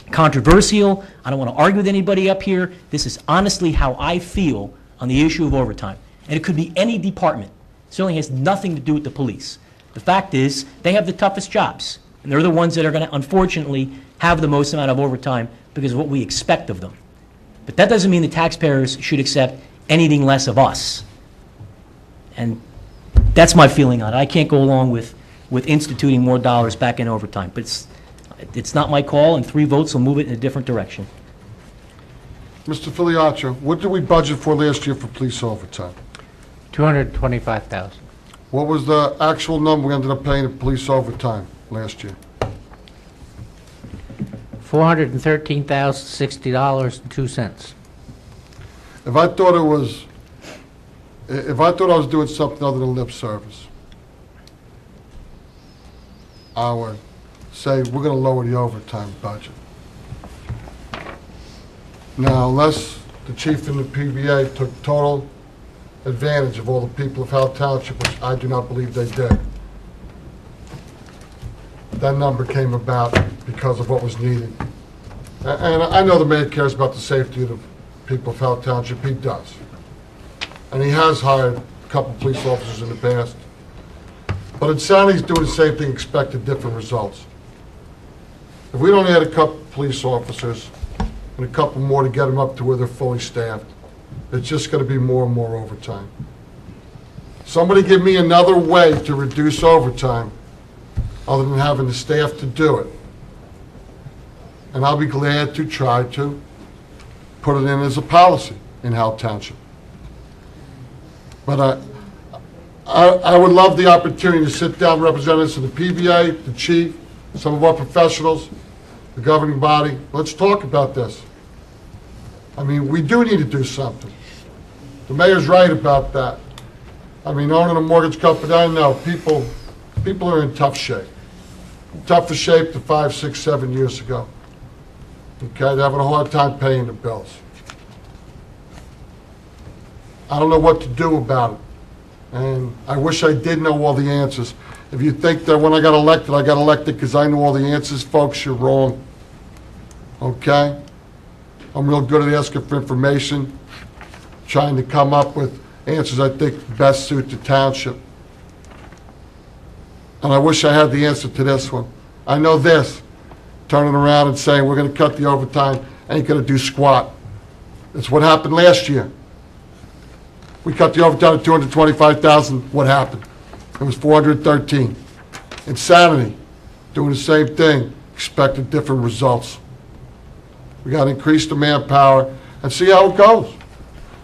Speaker 2: controversial. I don't want to argue with anybody up here. This is honestly how I feel on the issue of overtime. And it could be any department. It certainly has nothing to do with the police. The fact is, they have the toughest jobs, and they're the ones that are going to, unfortunately, have the most amount of overtime because of what we expect of them. But that doesn't mean the taxpayers should accept anything less of us. And that's my feeling on it. I can't go along with instituting more dollars back in overtime. But it's not my call, and 3 votes will move it in a different direction.
Speaker 6: Mr. Filiaccio, what did we budget for last year for police overtime?
Speaker 7: $225,000.
Speaker 6: What was the actual number we ended up paying in police overtime last year?
Speaker 7: $413,060.02.
Speaker 6: If I thought I was doing something other than lip service, I would say we're going to lower the overtime budget. Now, unless the chief and the PBA took total advantage of all the people of Howell Township, which I do not believe they did, that number came about because of what was needed. And I know the mayor cares about the safety of the people of Howell Township. He does. And he has hired a couple police officers in the past. But it sounds he's doing the same thing, expected different results. If we don't add a couple police officers and a couple more to get them up to where they're fully staffed, it's just going to be more and more overtime. Somebody give me another way to reduce overtime other than having the staff to do it. And I'll be glad to try to put it in as a policy in Howell Township. But I would love the opportunity to sit down with representatives of the PBA, the chief, some of our professionals, the governing body. Let's talk about this. I mean, we do need to do something. The mayor's right about that. I mean, owning a mortgage company, I know people are in tough shape. Tougher shape than 5, 6, 7 years ago. Okay, they're having a hard time paying the bills. I don't know what to do about it. And I wish I did know all the answers. If you think that when I got elected because I knew all the answers, folks, you're wrong. Okay? I'm real good at asking for information, trying to come up with answers I think best suit the township. And I wish I had the answer to this one. I know this. Turning around and saying we're going to cut the overtime ain't going to do squat. That's what happened last year. We cut the overtime to $225,000. What happened? It was $413. Insanity. Doing the same thing. Expected different results. We got to increase the manpower, and see how it goes.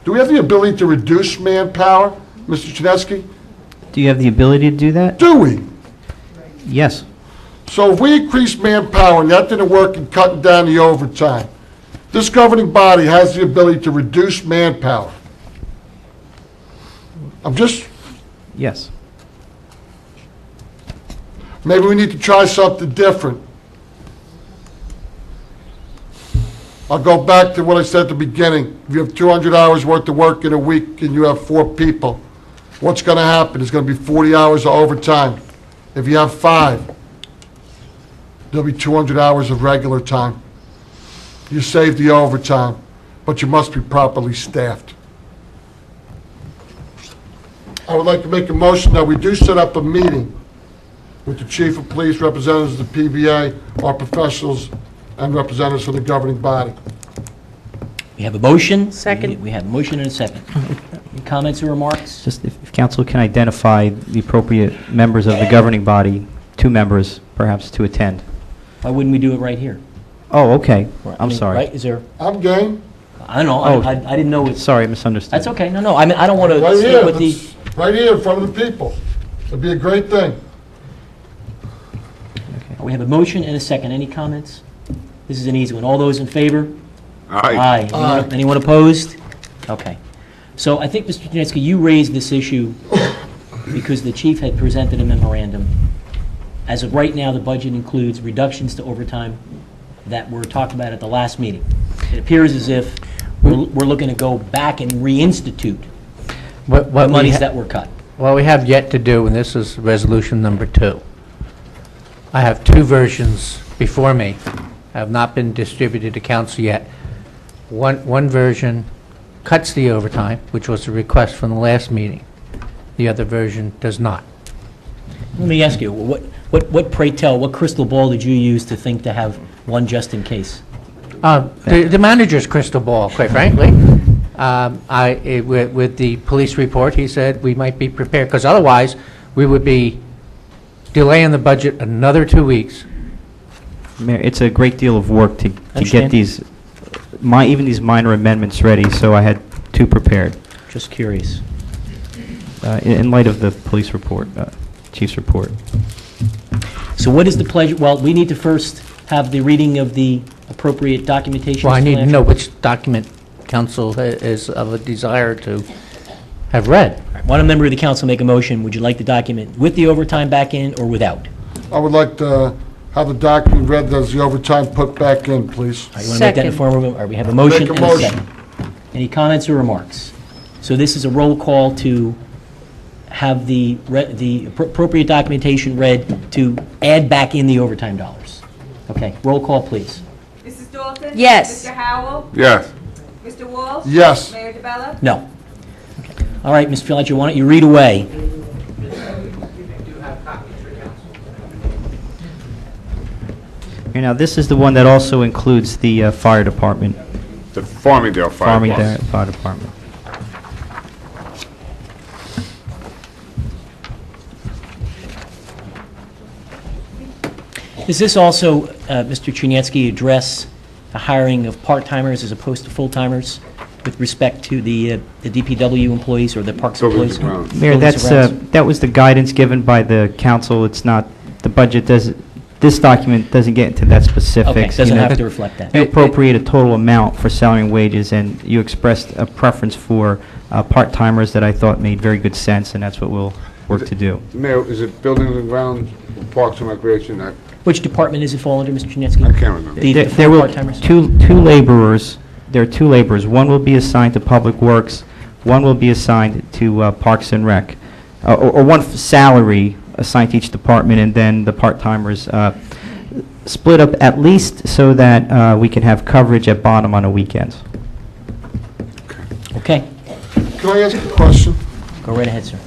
Speaker 6: Do we have the ability to reduce manpower, Mr. Chinesky?
Speaker 5: Do you have the ability to do that?
Speaker 6: Do we?
Speaker 5: Yes.
Speaker 6: So if we increase manpower and that didn't work in cutting down the overtime, this governing body has the ability to reduce manpower.
Speaker 5: Yes.
Speaker 6: Maybe we need to try something different. I'll go back to what I said at the beginning. If you have 200 hours worth of work in a week and you have 4 people, what's going to happen? There's going to be 40 hours of overtime. If you have 5, there'll be 200 hours of regular time. You save the overtime, but you must be properly staffed. I would like to make a motion that we do set up a meeting with the chief of police, representatives of the PBA, our professionals, and representatives from the governing body.
Speaker 2: We have a motion.
Speaker 1: Second.
Speaker 2: We have a motion and a second. Any comments or remarks?
Speaker 5: Just if council can identify the appropriate members of the governing body, 2 members perhaps, to attend.
Speaker 2: Why wouldn't we do it right here?
Speaker 5: Oh, okay.
Speaker 2: I
Speaker 5: I'm
Speaker 2: mean,
Speaker 5: sorry.
Speaker 2: Right, is there,
Speaker 6: I'm game.
Speaker 2: I don't know,
Speaker 5: Oh.
Speaker 2: I didn't know it's,
Speaker 5: Sorry, I misunderstood.
Speaker 2: that's okay, no, I mean, I don't want to
Speaker 6: Right
Speaker 2: stick
Speaker 6: here,
Speaker 2: with the,
Speaker 6: right here in front of the people. It'd be a great thing.
Speaker 2: we have a motion and a second. Any comments? This is an easy one. All those in favor?
Speaker 4: Aye.
Speaker 2: Anyone opposed? Okay. So I think, Mr. Janeski, you raised this issue because the chief had presented a memorandum. As of right now, the budget includes reductions to overtime that were talked about at the last meeting. It appears as if we're looking to go back and reinstitute the monies that were cut.
Speaker 7: What we have yet to do, and this is resolution number 2. I have 2 versions before me, have not been distributed to council yet. One version cuts the overtime, which was a request from the last meeting. The other version does not.
Speaker 2: Let me ask you, what pray tell, what crystal ball did you use to think to have one just in case?
Speaker 7: The manager's crystal ball, quite frankly. With the police report, he said we might be prepared, because otherwise, we would be delaying the budget another 2 weeks.
Speaker 5: Mayor, it's a great deal of work to
Speaker 2: Understand.
Speaker 5: get these, even these minor amendments ready, so I had 2 prepared,
Speaker 2: Just curious.
Speaker 5: in light of the police report, chief's report.
Speaker 2: So what is the pleasure, well, we need to first have the reading of the appropriate documentation.
Speaker 7: Well, I
Speaker 2: Mr.
Speaker 7: need to
Speaker 2: Blanchard.
Speaker 7: know which document council is of a desire to have read.
Speaker 2: Want a member of the council make a motion? Would you like the document with the overtime back in or without?
Speaker 6: I would like to have the document read as the overtime put back in, please.
Speaker 2: All right, you want to make that in
Speaker 1: Second.
Speaker 2: form of, all right, we have a motion
Speaker 6: Make a
Speaker 2: and a
Speaker 6: motion.
Speaker 2: second. Any comments or remarks? So this is a roll call to have the appropriate documentation read to add back in the overtime dollars. Okay, roll call, please.
Speaker 3: Mrs. Dalton?
Speaker 1: Yes.
Speaker 3: Mr. Howell?
Speaker 4: Yes.
Speaker 3: Mr. Walsh?
Speaker 6: Yes.
Speaker 3: Mayor DeBella?
Speaker 2: No. All right, Ms. Fletcher, why don't you read away?
Speaker 5: Okay, now, this is the one that also includes the fire department,
Speaker 4: The Farmingdale Fire Department.
Speaker 5: Farmingdale Fire Department.
Speaker 2: Does this also, Mr. Chinyetsky, address the hiring of part-timers as opposed to full-timers with respect to the DPW employees or the Parks
Speaker 4: Buildings
Speaker 2: employees?
Speaker 4: and grounds.
Speaker 5: Mayor,
Speaker 2: Buildings
Speaker 5: that's,
Speaker 2: and grounds.
Speaker 5: that was the guidance given by the council. It's not, the budget doesn't, this document doesn't get into that specifics.
Speaker 2: Okay, it doesn't
Speaker 5: You know,
Speaker 2: have to reflect that.
Speaker 5: You appropriate a total amount for salary and wages, and you expressed a preference for part-timers that I thought made very good sense, and that's what we'll work to do.
Speaker 4: Mayor, is it Buildings and Grounds, Parks and Recreation? I
Speaker 2: Which department does it fall under, Mr. Chinyetsky?
Speaker 4: can't remember.
Speaker 2: The
Speaker 5: There
Speaker 2: four
Speaker 5: will,
Speaker 2: part-timers?
Speaker 5: two laborers, there are 2 laborers. One will be assigned to Public Works, one will be assigned to Parks and Rec, or one salary assigned to each department, and then the part-timers split up at least so that we can have coverage at bottom on the weekends.
Speaker 2: Okay,
Speaker 6: Can I ask a question?
Speaker 2: go right ahead, sir.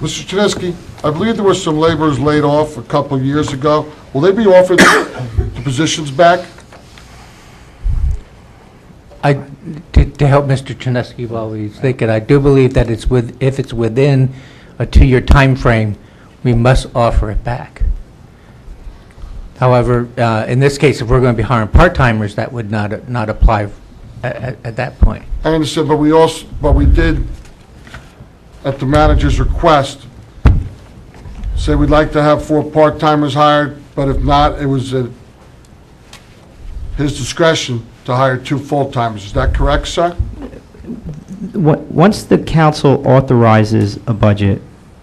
Speaker 6: Mr. Chinesky, I believe there were some laborers laid off a couple of years ago. Will they be offered the positions back?
Speaker 7: To help Mr. Chinesky while he's thinking, I do believe that if it's within a 2-year time frame, we must offer it back. However, in this case, if we're going to be hiring part-timers, that would not apply at that point.
Speaker 6: I understand, but we did, at the manager's request, say we'd like to have 4 part-timers hired, but if not, it was at his discretion to hire 2 full-timers. Is that correct, sir?
Speaker 5: Once the council authorizes a budget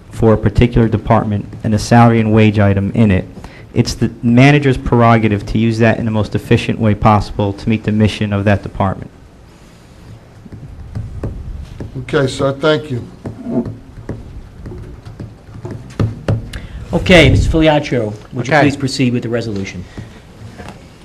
Speaker 5: for a particular department and a salary and wage item in it, it's the manager's prerogative to use that in the most efficient way possible to meet the mission of that department.
Speaker 6: Okay, sir, thank you.
Speaker 2: Okay, Mr. Filiaccio, would you
Speaker 7: Okay.
Speaker 2: please proceed with the resolution?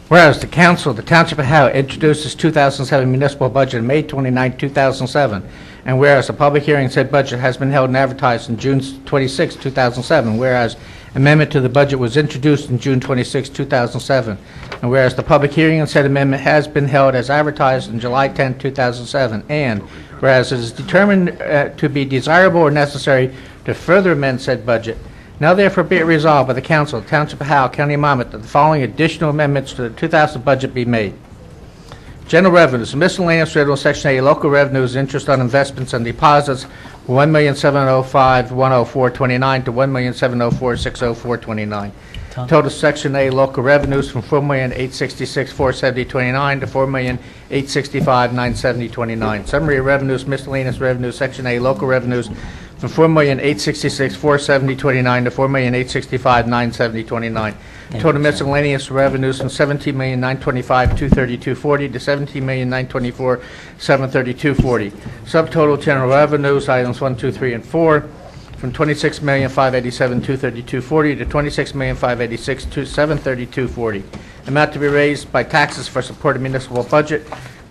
Speaker 7: Whereas the council of the Township of Howell introduced its 2007 municipal budget on May 29, 2007, and whereas a public hearing said budget has been held and advertised on June 26, 2007, whereas amendment to the budget was introduced on June 26, 2007, and whereas the public hearing on said amendment has been held as advertised on July 10, 2007, and whereas it is determined to be desirable or necessary to further amend said budget, now therefore be it resolved by the Council of the Township of Howell, County of Monmouth, that the following additional amendments to the 2000 budget be made. General revenues, miscellaneous revenue, Section A, local revenues, interest on investments and deposits, $1,705,104.29 to $1,704,604.29. Total Section A, local revenues from $4,866,470.29 to $4,865,970.29. Summary of revenues, miscellaneous revenues, Section A, local revenues from $4,866,470.29 to $4,865,970.29. Total miscellaneous revenues from $17,925,232.40 to $17,924,732.40. Subtotal general revenues, items 1, 2, 3, and 4, from $26,587,232.40 to $26,586,732.40. Amount to be raised by taxes for support of municipal budget.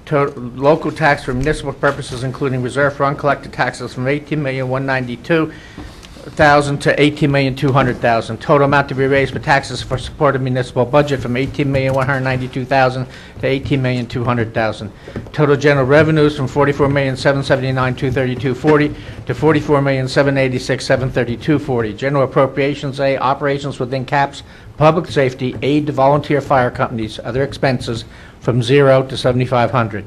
Speaker 7: Local tax for municipal purposes, including reserve for uncollected taxes, from $18,192,000 to $18,200,000. Total amount to be raised for taxes for support of municipal budget from $18,192,000 to $18,200,000. Total general revenues from $44,779,232.40 to $44,786,732.40. General appropriations, A, operations within caps, public safety, aid to volunteer fire companies, other expenses, from 0 to $7,500.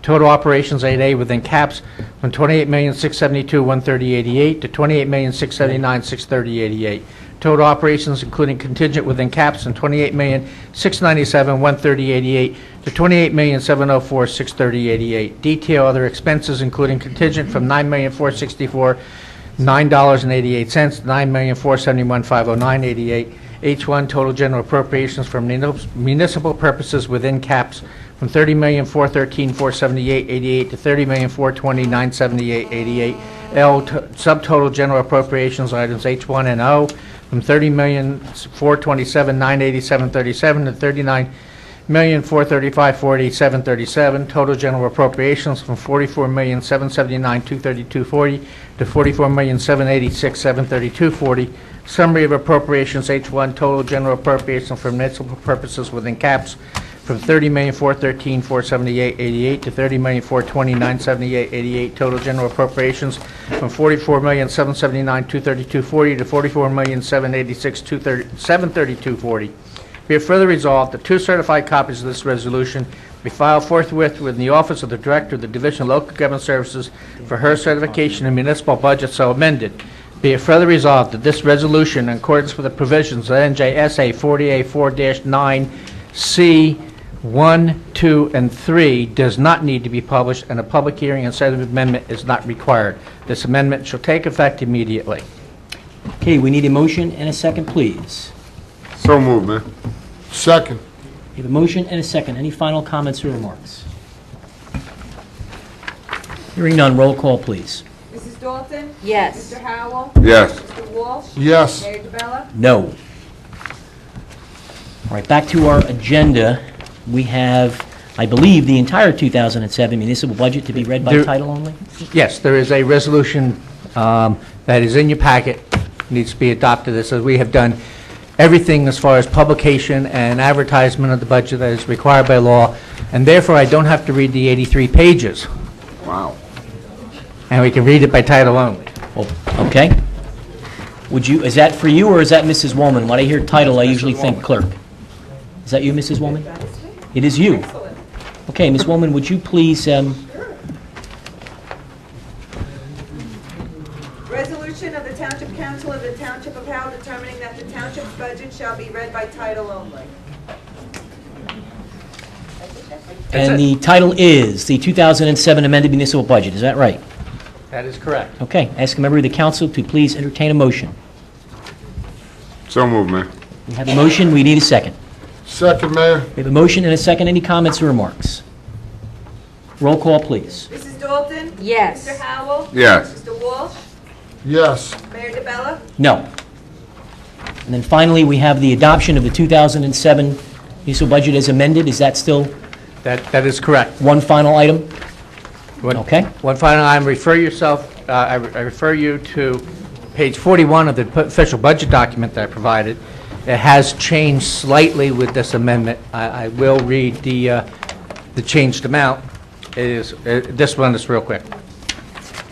Speaker 7: Total operations 8A within caps from $28,672,130.88 to $28,679,630.88. Total operations including contingent within caps from $28,697,130.88 to $28,704,630.88. Detail other expenses including contingent from $9,464,9.88 to $9,471,509.88. H1 total general appropriations for municipal purposes within caps from $30,413,478.88 to $30,420,978.88. L subtotal general appropriations items H1 and O from $30,427,987.37 to $39,435,487.37. Total general appropriations from $44,779,232.40 to $44,786,732.40. Summary of appropriations H1 total general appropriations for municipal purposes within caps from $30,413,478.88 to $30,420,978.88. Total general appropriations from $44,779,232.40 to $44,786,732.40. Be it further resolved that 2 certified copies of this resolution be filed forthwith within the office of the Director of the Division of Local Government Services for her certification in municipal budget so amended. Be it further resolved that this resolution, in accordance with the provisions of NJSA 40A4-9C 1, 2, and 3, does not need to be published, and a public hearing and said amendment is not required. This amendment shall take effect immediately.
Speaker 2: Okay, we need a motion and a second, please.
Speaker 4: So moved, man.
Speaker 6: Second.
Speaker 2: We have a motion and a second. Any final comments or remarks? Hearing none, roll call, please.
Speaker 3: Mrs. Dalton?
Speaker 1: Yes.
Speaker 3: Mr. Howell?
Speaker 4: Yes.
Speaker 3: Mr. Walsh?
Speaker 6: Yes.
Speaker 3: Mayor DeBella?
Speaker 2: No. All right, back to our agenda. We have, I believe, the entire 2007 municipal budget to be read by
Speaker 7: There-
Speaker 2: title only?
Speaker 7: Yes, there is a resolution that is in your packet, needs to be adopted. This is, we have done everything as far as publication and advertisement of the budget that is required by law, and therefore I don't have to read the 83 pages,
Speaker 4: Wow.
Speaker 7: and we can read it by title only.
Speaker 2: Oh, okay. Would you, is that for you, or is that Mrs. Woolman? When I hear title, I usually think clerk. Is that you, Mrs. Woolman? It is you. Okay, Ms. Woolman, would you please,
Speaker 3: Resolution of the Township Council of the Township of Howell determining that the township's budget shall be read by title only.
Speaker 2: and the title is the 2007 amended municipal budget, is that right?
Speaker 7: That is correct.
Speaker 2: Okay, ask a member of the council to please entertain a motion.
Speaker 4: So moved, Mayor.
Speaker 2: We have a motion, we need a second.
Speaker 6: Second, Mayor.
Speaker 2: We have a motion and a second. Any comments or remarks? Roll call, please.
Speaker 3: Mrs. Dalton?
Speaker 1: Yes.
Speaker 3: Mr. Howell?
Speaker 4: Yes.
Speaker 3: Mr. Walsh?
Speaker 6: Yes.
Speaker 3: Mayor DeBella?
Speaker 2: No. And then finally, we have the adoption of the 2007 municipal budget as amended. Is that still
Speaker 7: That is correct.
Speaker 2: one final item?
Speaker 7: One-
Speaker 2: Okay.
Speaker 7: One final item, I refer you to page 41 of the official budget document that I provided. It has changed slightly with this amendment. I will read the changed amount. It is, this one is real quick.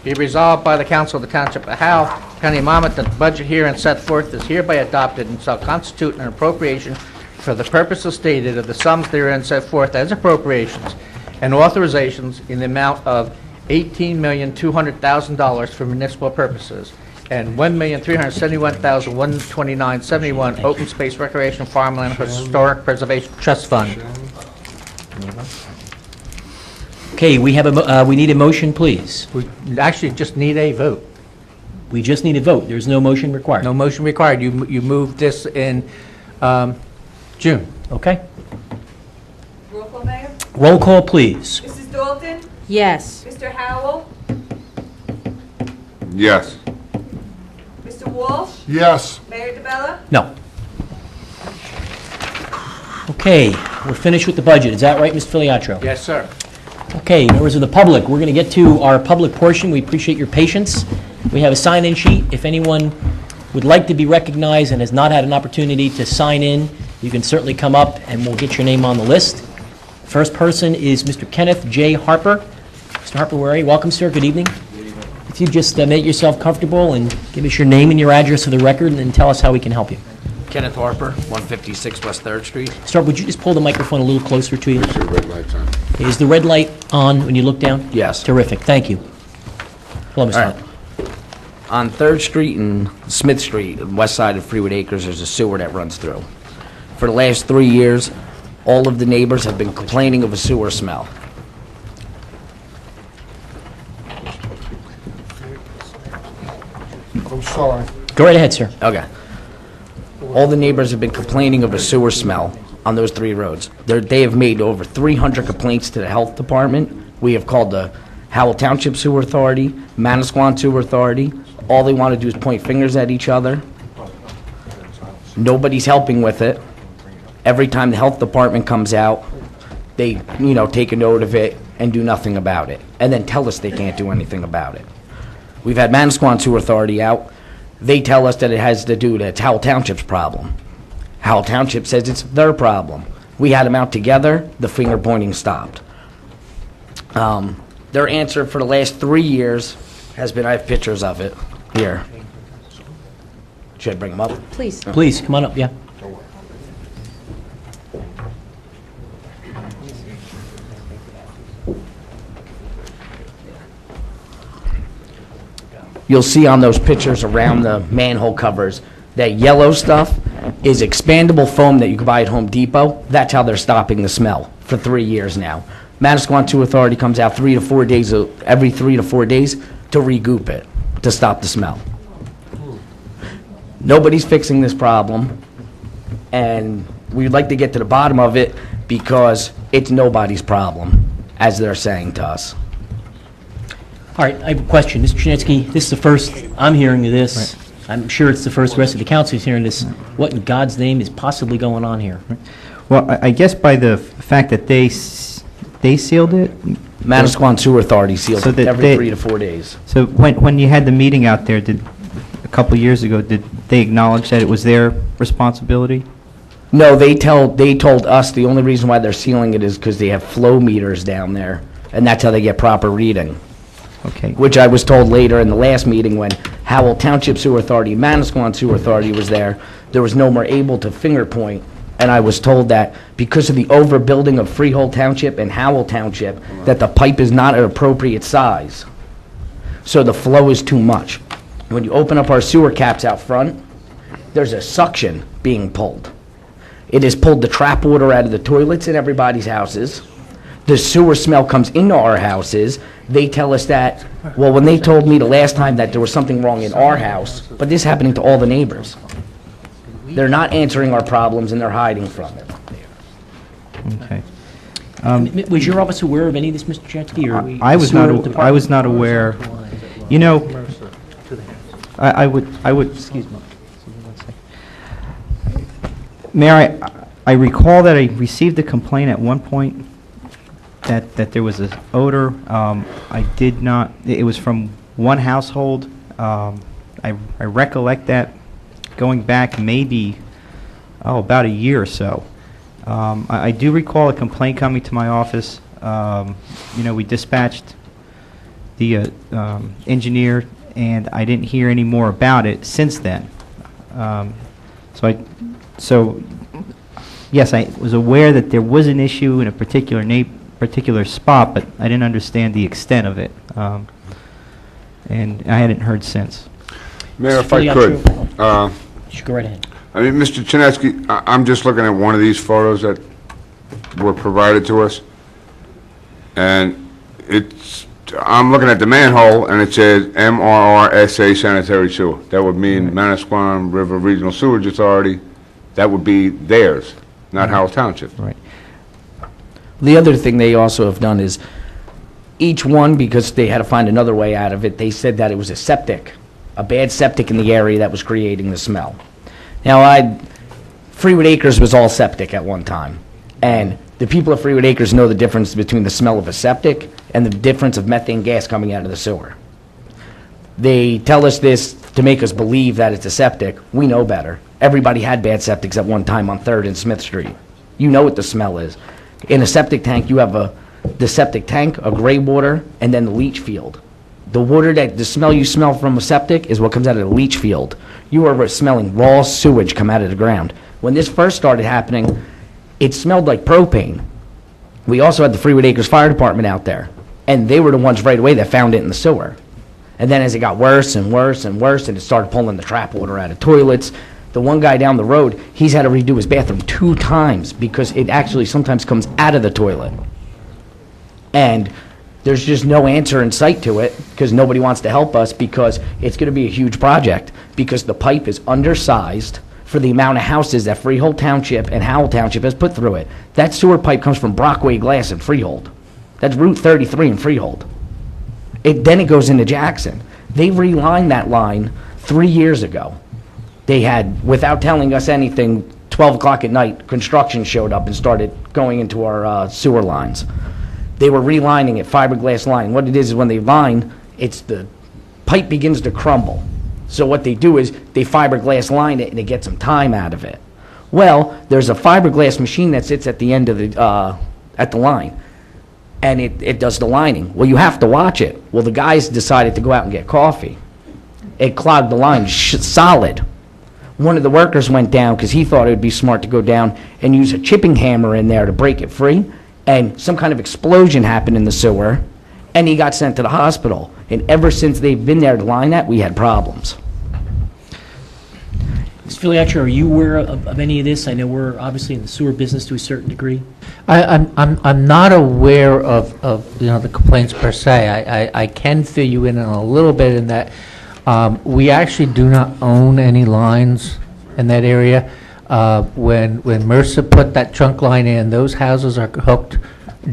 Speaker 7: Be resolved by the Council of the Township of Howell, County of Monmouth, that the budget herein set forth is hereby adopted and shall constitute an appropriation for the purposes stated of the sums therein set forth as appropriations and authorizations in the amount of $18,200,000 for municipal purposes and $1,371,129.71 open space recreation farmland historic preservation trust fund.
Speaker 2: Okay, we have we need a motion, please.
Speaker 7: We actually just need a vote.
Speaker 2: We just need a vote. There's no motion required.
Speaker 7: No motion required. You moved this in June.
Speaker 2: Okay.
Speaker 3: Roll call, Mayor?
Speaker 2: Roll call, please.
Speaker 3: Mrs. Dalton?
Speaker 1: Yes.
Speaker 3: Mr. Howell?
Speaker 4: Yes.
Speaker 3: Mr. Walsh?
Speaker 6: Yes.
Speaker 3: Mayor DeBella?
Speaker 2: No. Okay, we're finished with the budget. Is that right, Mr. Filiatro?
Speaker 7: Yes, sir.
Speaker 2: Okay, members of the public, we're going to get to our public portion. We appreciate your patience. We have a sign-in sheet. If anyone would like to be recognized and has not had an opportunity to sign in, you can certainly come up and we'll get your name on the list. First person is Mr. Kenneth J. Harper. Mr. Harper, where are you? Welcome, sir. Good evening. If you just make yourself comfortable and give us your name and your address for the record and then tell us how we can help you.
Speaker 10: Kenneth Harper, 156 West 3rd Street.
Speaker 2: Start, would you just pull the microphone a little closer to you?
Speaker 4: Make sure red light's on.
Speaker 2: Is the red light on when you look down?
Speaker 10: Yes.
Speaker 2: Terrific, thank you. Hello, Mr.
Speaker 10: All right.
Speaker 2: Harper.
Speaker 10: On 3rd Street and Smith Street, west side of Freewood Acres, there's a sewer that runs through. For the last 3 years, all of the neighbors have been complaining of a sewer smell.
Speaker 6: I'm sorry.
Speaker 2: Go right ahead, sir.
Speaker 10: Okay. All the neighbors have been complaining of a sewer smell on those 3 roads. They have made over 300 complaints to the health department. We have called the Howell Township Sewer Authority, Manasquan Sewer Authority. All they want to do is point fingers at each other. Nobody's helping with it. Every time the health department comes out, they, take a note of it and do nothing about it, and then tell us they can't do anything about it. We've had Manasquan Sewer Authority out. They tell us that it has to do, that it's Howell Township's problem. Howell Township says it's their problem. We had them out together, the finger pointing stopped. Their answer for the last 3 years has been, I have pictures of it here. Should I bring them up?
Speaker 1: Please.
Speaker 2: Please, come on up, yeah.
Speaker 10: You'll see on those pictures around the manhole covers, that yellow stuff is expandable foam that you can buy at Home Depot. That's how they're stopping the smell for 3 years now. Manasquan Sewer Authority comes out every 3 to 4 days to regoop it, to stop the smell. Nobody's fixing this problem, and we'd like to get to the bottom of it because it's nobody's problem, as they're saying to us.
Speaker 2: All right, I have a question. Mr. Chernetsky, this is the first I'm hearing of this. I'm sure it's the first the rest of the council is hearing this. What in God's name is possibly going on here?
Speaker 5: Well, I guess by the fact that they sealed it,
Speaker 10: Manasquan Sewer Authority seals
Speaker 5: So
Speaker 10: it
Speaker 5: that
Speaker 10: every
Speaker 5: they-
Speaker 10: 3 to 4 days.
Speaker 5: so when you had the meeting out there, a couple years ago, did they acknowledge that it was their responsibility?
Speaker 10: No, they told us the only reason why they're sealing it is because they have flow meters down there, and that's how they get proper reading.
Speaker 5: Okay.
Speaker 10: Which I was told later in the last meeting when Howell Township Sewer Authority, Manasquan Sewer Authority was there was no more able to finger point And I was told that because of the overbuilding of Freehold Township and Howell Township, that the pipe is not an appropriate size. So the flow is too much. When you open up our sewer caps out front, there's a suction being pulled. It has pulled the trap water out of the toilets in everybody's houses. The sewer smell comes into our houses. They tell us that, well, when they told me the last time that there was something wrong in our house, but this is happening to all the neighbors. They're not answering our problems, and they're hiding from it.
Speaker 5: Okay.
Speaker 2: Was your office aware of any of this, Mr. Jansky, or we?
Speaker 5: I was
Speaker 2: sewer
Speaker 5: not,
Speaker 2: department?
Speaker 5: I was not aware. You know, I would, excuse me. Mayor, I recall that I received a complaint at one point that there was an odor. I did not, it was from one household. I recollect that going back maybe, about a year or so. I do recall a complaint coming to my office. You know, we dispatched the engineer, and I didn't hear any more about it since then. So yes, I was aware that there was an issue in a particular spot, but I didn't understand the extent of it, and I hadn't heard since.
Speaker 4: Mayor, if I could,
Speaker 2: Sure, go right ahead.
Speaker 4: I mean, Mr. Chinesky, I'm just looking at one of these photos that were provided to us, and I'm looking at the manhole, and it says MRRSA sanitary sewer. That would mean Manasquan River Regional Sewerage Authority. That would be theirs, not Howell Township.
Speaker 10: Right. The other thing they also have done is, each one, because they had to find another way out of it, they said that it was a bad septic in the area that was creating the smell. Now, Freewood Acres was all septic at one time, and the people of Freewood Acres know the difference between the smell of a septic and the difference of methane gas coming out of the sewer. They tell us this to make us believe that it's a septic. We know better. Everybody had bad septics at one time on 3rd and Smith Street. You know what the smell is. In a septic tank, you have the septic tank, a gray water, and then the leach field. The smell you smell from a septic is what comes out of the leach field. You are smelling raw sewage come out of the ground. When this first started happening, it smelled like propane. We also had the Freewood Acres Fire Department out there, and they were the ones right away that found it in the sewer. And then as it got worse and worse and worse, and it started pulling the trap water out of toilets, the one guy down the road, he's had to redo his bathroom 2 times because it actually sometimes comes out of the toilet. And there's just no answer in sight to it because nobody wants to help us because it's going to be a huge project because the pipe is undersized for the amount of houses that Freehold Township and Howell Township has put through it. That sewer pipe comes from Brockway Glass in Freehold. That's Route 33 in Freehold. Then it goes into Jackson. They relined that line 3 years ago. They had, without telling us anything, 12 o'clock at night, construction showed up and started going into our sewer lines. They were relining it, fiberglass line. What it is when they line, it's the pipe begins to crumble. So what they do is they fiberglass line it and it gets some time out of it. Well, there's a fiberglass machine that sits at the end of at the line, and it does the lining. Well, you have to watch it. Well, the guys decided to go out and get coffee. It clogged the line solid. One of the workers went down because he thought it would be smart to go down and use a chipping hammer in there to break it free, and some kind of explosion happened in the sewer, and he got sent to the hospital. And ever since they've been there to line that, we had problems.
Speaker 2: Ms. Filiaccio, are you aware of any of this? I know we're obviously in the sewer business to a certain degree.
Speaker 7: I'm not aware of the complaints per se. I can fill you in on a little bit in that we actually do not own any lines in that area. When Mercer put that trunk line in, those houses are hooked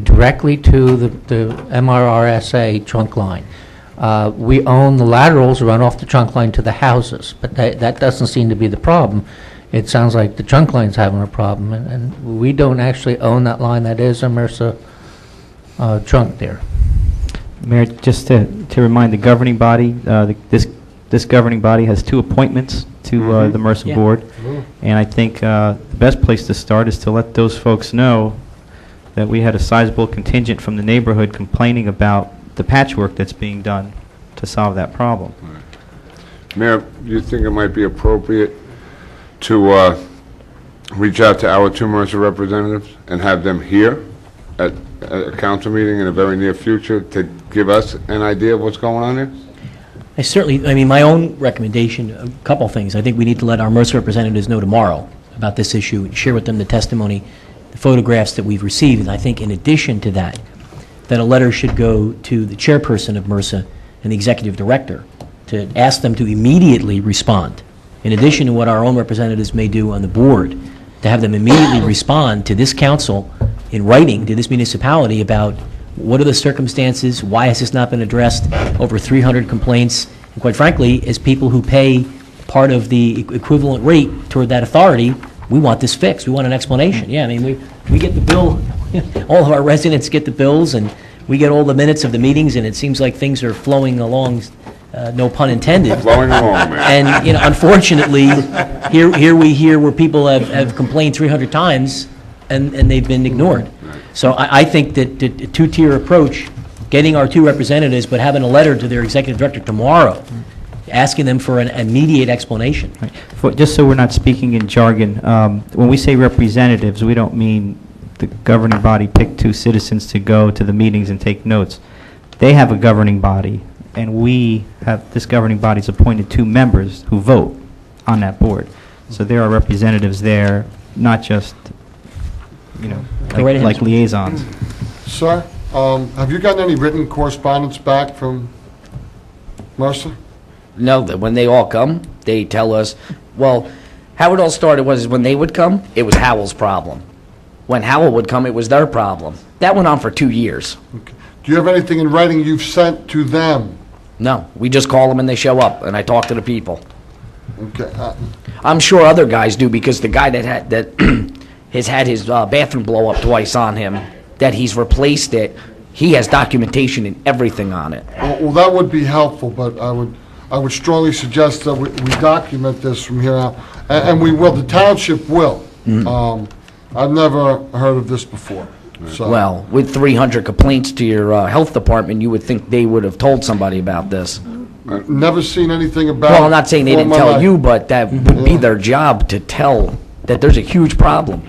Speaker 7: directly to the MRRSA trunk line. We own the laterals run off the trunk line to the houses, but that doesn't seem to be the problem. It sounds like the trunk line's having a problem, and we don't actually own that line. That is a Mercer trunk there.
Speaker 5: Mayor, just to remind the governing body, this governing body has 2 appointments to the Mercer
Speaker 2: Yeah.
Speaker 5: Board, and I think the best place to start is to let those folks know that we had a sizable contingent from the neighborhood complaining about the patchwork that's being done to solve that problem.
Speaker 4: Mayor, do you think it might be appropriate to reach out to our two Mercer representatives and have them here at a council meeting in the very near future to give us an idea of what's going on here?
Speaker 2: My own recommendation, a couple things. I think we need to let our Mercer representatives know tomorrow about this issue, and share with them the testimony, the photographs that we've received. And I think in addition to that, that a letter should go to the chairperson of MRSA and the executive director to ask them to immediately respond, in addition to what our own representatives may do on the board, to have them immediately respond to this council in writing to this municipality about what are the circumstances, why has this not been addressed, over 300 complaints, and quite frankly, as people who pay part of the equivalent rate toward that authority, we want this fixed, we want an explanation. Yeah, I mean, we get the bill, all of our residents get the bills, and we get all the minutes of the meetings, and it seems like things are flowing along, no pun intended.
Speaker 4: Flowing along, man.
Speaker 2: And, unfortunately, here we hear where people have complained 300 times, and they've been ignored. So I think that a two-tier approach, getting our two representatives, but having a letter to their executive director tomorrow, asking them for an immediate explanation.
Speaker 5: Just so we're not speaking in jargon, when we say representatives, we don't mean the governing body picked two citizens to go to the meetings and take notes. They have a governing body, and this governing body's appointed two members who vote on that board. So there are representatives there, not just, like liaisons.
Speaker 6: Sir, have you gotten any written correspondence back from Mercer?
Speaker 10: No, that when they all come, they tell us, well, how it all started was when they would come, it was Howell's problem. When Howell would come, it was their problem. That went on for 2 years.
Speaker 6: Okay. Do you have anything in writing you've sent to them?
Speaker 10: No, we just call them and they show up, and I talk to the people.
Speaker 6: Okay.
Speaker 10: I'm sure other guys do, because the guy that has had his bathroom blow up twice on him, that he's replaced it, he has documentation and everything on it.
Speaker 6: Well, that would be helpful, but I would strongly suggest that we document this from here out, and we will. The township will. I've never heard of this before. So.
Speaker 10: Well, with 300 complaints to your health department, you would think they would have told somebody about this.
Speaker 6: Never seen anything about it.
Speaker 10: Well, I'm not saying they didn't tell you, but that would be their job to tell that there's a huge problem.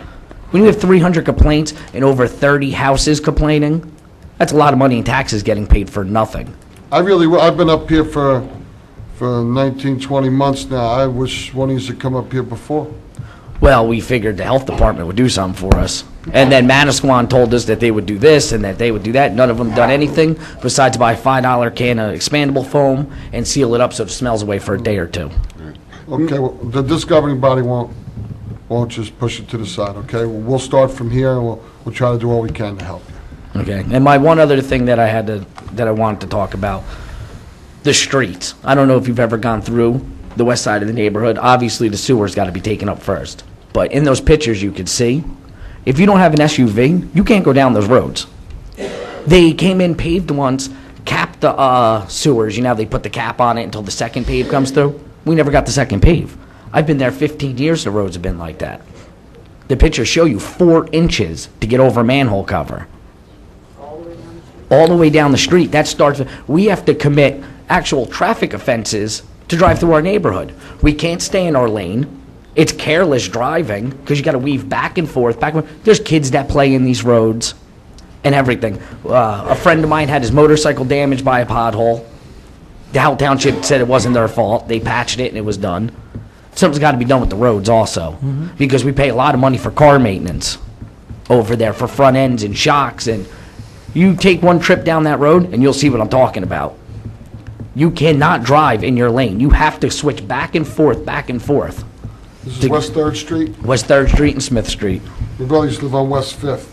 Speaker 10: When you have 300 complaints and over 30 houses complaining, that's a lot of money in taxes getting paid for nothing.
Speaker 6: I've been up here for 19, 20 months now. I wish one of you had come up here before.
Speaker 10: Well, we figured the health department would do something for us. And then Manasquan told us that they would do this and that they would do that. None of them done anything besides buy a $5 can of expandable foam and seal it up so it smells away for a day or two.
Speaker 6: Okay, well, this governing body won't just push it to the side, okay? We'll start from here, and we'll try to do all we can to help you.
Speaker 10: Okay. And my one other thing that I wanted to talk about, the streets. I don't know if you've ever gone through the west side of the neighborhood. Obviously, the sewer's got to be taken up first. But in those pictures, you could see, if you don't have an SUV, you can't go down those roads. They came in paved once, capped the sewers. They put the cap on it until the second pave comes through. We never got the second pave. I've been there 15 years, the roads have been like that. The pictures show you 4 inches to get over a manhole cover. All the way down the street. That starts, we have to commit actual traffic offenses to drive through our neighborhood. We can't stay in our lane. It's careless driving because you got to weave back and forth. There's kids that play in these roads and everything. A friend of mine had his motorcycle damaged by a pothole. The Howell Township said it wasn't their fault. They patched it and it was done. Something's got to be done with the roads also, because we pay a lot of money for car maintenance over there for front ends and shocks. And you take one trip down that road and you'll see what I'm talking about. You cannot drive in your lane. You have to switch back and forth, back and forth.
Speaker 6: This is West 3rd Street?
Speaker 10: West 3rd Street and Smith Street.
Speaker 6: My brother used to live on West 5th.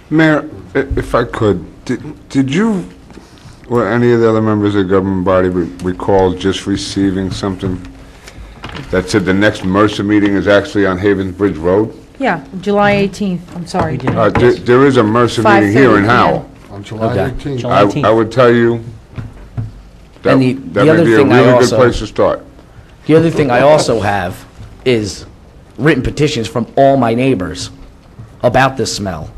Speaker 4: Mayor, if I could, did you or any of the other members of the governing body recall just receiving something that said the next Mercer meeting is actually on Havens Bridge Road?
Speaker 1: Yeah, July 18th, I'm sorry.
Speaker 4: There is a Mercer meeting here in
Speaker 1: 5:30
Speaker 4: Howell.
Speaker 6: On July 18th.
Speaker 2: July 18th.
Speaker 4: I would tell you, that
Speaker 10: And the
Speaker 4: may
Speaker 10: other
Speaker 4: be a
Speaker 10: thing I
Speaker 4: really good
Speaker 10: also-
Speaker 4: place to start.
Speaker 10: The other thing I also have is written petitions from all my neighbors about this smell.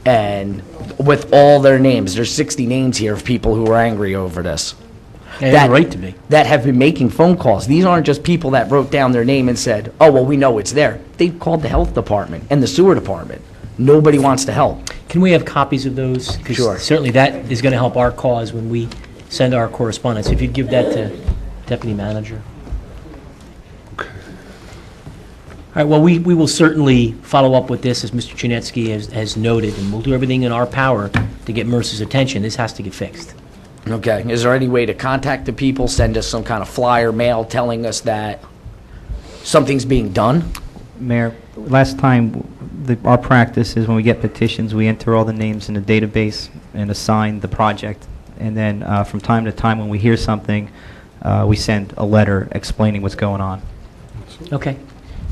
Speaker 10: And with all their names, there's 60 names here of people who are angry over this.
Speaker 2: They have a right to be.
Speaker 10: that have been making phone calls. These aren't just people that wrote down their name and said, oh, well, we know it's there. They've called the health department and the sewer department. Nobody wants to help.
Speaker 2: Can we have copies of those? 'Cause
Speaker 10: Sure.
Speaker 2: certainly that is going to help our cause when we send our correspondence. If you'd give that to Deputy Manager. All right, well, we will certainly follow up with this, as Mr. Chinesky has noted, and we'll do everything in our power to get Mercer's attention. This has to get fixed.
Speaker 10: Okay, is there any way to contact the people, send us some kind of flyer, mail telling us that something's being done?
Speaker 5: Mayor, last time, our practice is when we get petitions, we enter all the names in a database and assign the project. And then from time to time, when we hear something, we send a letter explaining what's going on.
Speaker 2: Okay.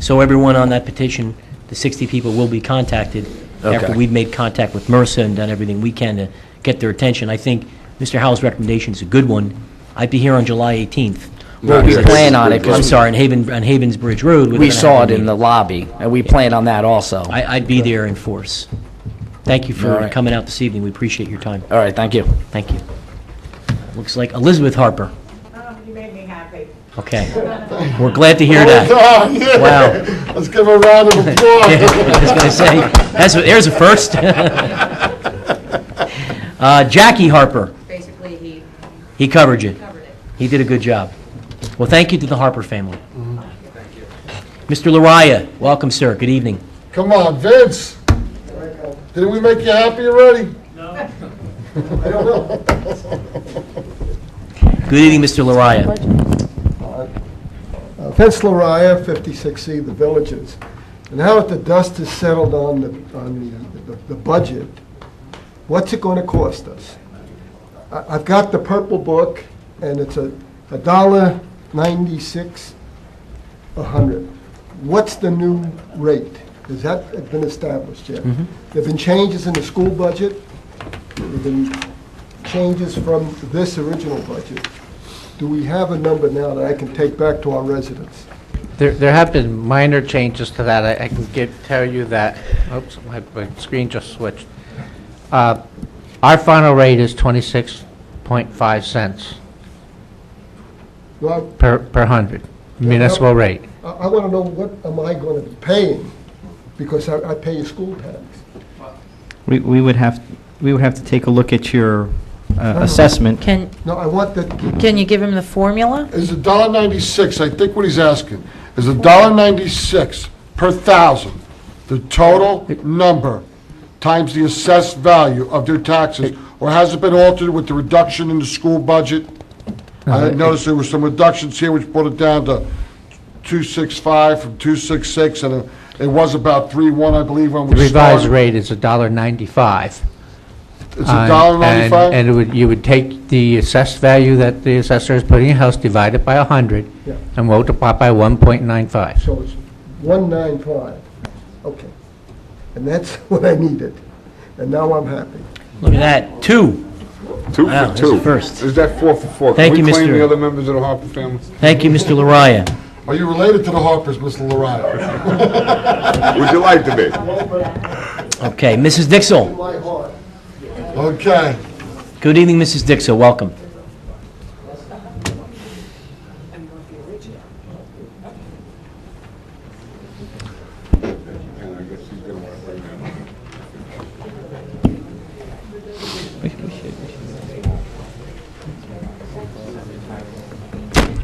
Speaker 2: So everyone on that petition, the 60 people, will be contacted after
Speaker 10: Okay.
Speaker 2: we've made contact with MRSA and done everything we can to get their attention. I think Mr. Howell's recommendation is a good one. I'd be here on July 18th.
Speaker 10: Well, we plan on it,
Speaker 2: I'm
Speaker 10: 'cause
Speaker 2: sorry, on Havens Bridge Road. we're
Speaker 10: we
Speaker 2: gonna
Speaker 10: saw
Speaker 2: have
Speaker 10: it
Speaker 2: a
Speaker 10: in the
Speaker 2: meeting.
Speaker 10: lobby, and we plan on that also.
Speaker 2: I'd be there in force. Thank you
Speaker 10: All
Speaker 2: for
Speaker 10: right.
Speaker 2: coming out this evening. We appreciate your time.
Speaker 10: All right, thank you.
Speaker 2: Thank you. Looks like Elizabeth Harper.
Speaker 3: You made me happy.
Speaker 2: Okay. We're glad to hear that. Wow.
Speaker 6: Let's give a round of applause.
Speaker 2: I was going to say, there's a first. Jackie Harper.
Speaker 3: Basically,
Speaker 2: He covered you. He did a good job. Well, thank you to the Harper family. Mr. Lariah, welcome, sir. Good evening.
Speaker 6: Come on, Vince. Didn't we make you happy already?
Speaker 2: Good evening, Mr. Lariah.
Speaker 11: Vince Lariah, 56C, The Villages. And now that the dust has settled on the budget, what's it going to cost us? I've got the purple book, and it's $1.96 a hundred. What's the new rate? Has that been established yet? There've been changes in the school budget. There've been changes from this original budget. Do we have a number now that I can take back to our residents?
Speaker 7: There have been minor changes to that. I can tell you that, oops, my screen just switched. Our final rate is 26.5 cents
Speaker 11: Well,
Speaker 7: per hundred, municipal rate.
Speaker 11: I want to know, what am I going to be paying? Because I pay a school tax.
Speaker 5: We would have to take a look at your assessment.
Speaker 11: No, I want the,
Speaker 1: Can you give him the formula?
Speaker 6: Is $1.96, I think what he's asking, is $1.96 per thousand, the total number times the assessed value of their taxes, or has it been altered with the reduction in the school budget? I noticed there were some reductions here which brought it down to 265 from 266, and it was about 3.1, I believe, when we
Speaker 7: The
Speaker 6: started.
Speaker 7: revised rate is $1.95.
Speaker 6: It's $1.95?
Speaker 7: And you would take the assessed value that the assessor is putting in your house, divide it by 100,
Speaker 11: Yeah.
Speaker 7: and multiply by 1.95.
Speaker 11: so it's 195. Okay. And that's what I needed. And now I'm happy.
Speaker 2: Look at that, 2.
Speaker 4: Two
Speaker 2: Wow,
Speaker 4: for
Speaker 2: that's
Speaker 4: two.
Speaker 2: a first.
Speaker 4: Is that 4 for 4?
Speaker 2: Thank you,
Speaker 4: Can we claim
Speaker 2: Mr.
Speaker 4: the other members of the Harper family?
Speaker 2: Thank you, Mr. Lariah.
Speaker 6: Are you related to the Harpers, Mr. Lariah?
Speaker 4: Would you like to be?
Speaker 2: Okay, Mrs. Dixell.
Speaker 11: My heart.
Speaker 6: Okay.
Speaker 2: Good evening, Mrs. Dixell. Welcome.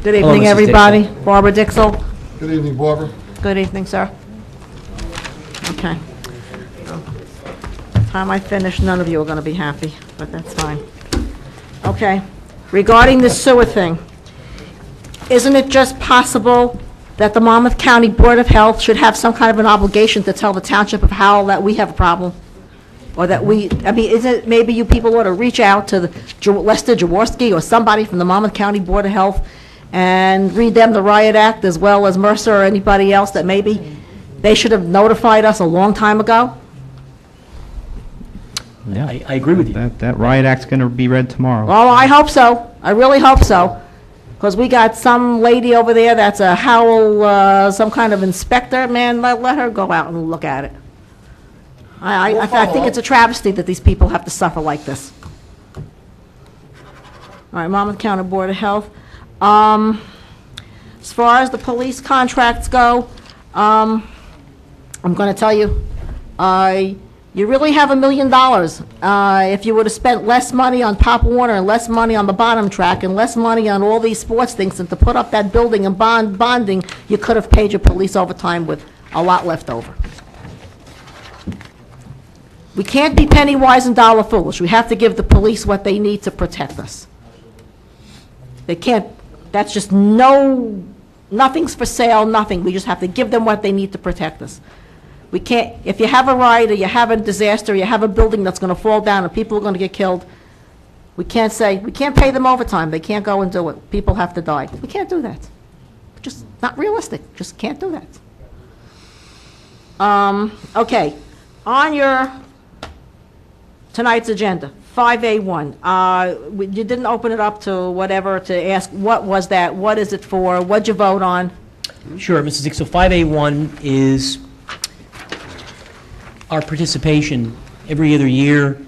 Speaker 12: Good
Speaker 2: Hello,
Speaker 12: evening,
Speaker 2: Mrs.
Speaker 12: everybody. Barbara Dixell.
Speaker 6: Good evening, Barbara.
Speaker 12: Good evening, sir. Okay. Time I finish, none of you are going to be happy, but that's fine. Okay. Regarding the sewer thing, isn't it just possible that the Monmouth County Board of Health should have some kind of an obligation to tell the Township of Howell that we have a problem? Or that I mean, isn't it, maybe you people ought to reach out to Lester Jaworski or somebody from the Monmouth County Board of Health and read them the Riot Act, as well as Mercer or anybody else, that maybe they should have notified us a long time ago?
Speaker 5: Yeah.
Speaker 2: I agree with you.
Speaker 5: That riot act's going to be read tomorrow.
Speaker 12: Well, I hope so. I really hope so. Because we got some lady over there that's a Howell, some kind of inspector. Man, let her go out and look at it. I think it's a travesty that these people have to suffer like this. All right, Monmouth County Board of Health. As far as the police contracts go, I'm going to tell you, you really have $1 million. If you would have spent less money on Pop Warner and less money on the bottom track and less money on all these sports things and to put up that building and bonding, you could have paid your police overtime with a lot left over. We can't be penny wise and dollar foolish. We have to give the police what they need to protect us. They can't, that's just nothing's for sale, nothing. We just have to give them what they need to protect us. We can't, if you have a riot, or you have a disaster, or you have a building that's going to fall down and people are going to get killed, we can't say, we can't pay them overtime. They can't go and do it. People have to die. We can't do that. Just not realistic. Just can't do that. Okay, on your tonight's agenda, 5A1. You didn't open it up to whatever to ask, what was that? What is it for? What'd you vote on?
Speaker 2: Sure, Mrs. Dick. So 5A1 is our participation every other year.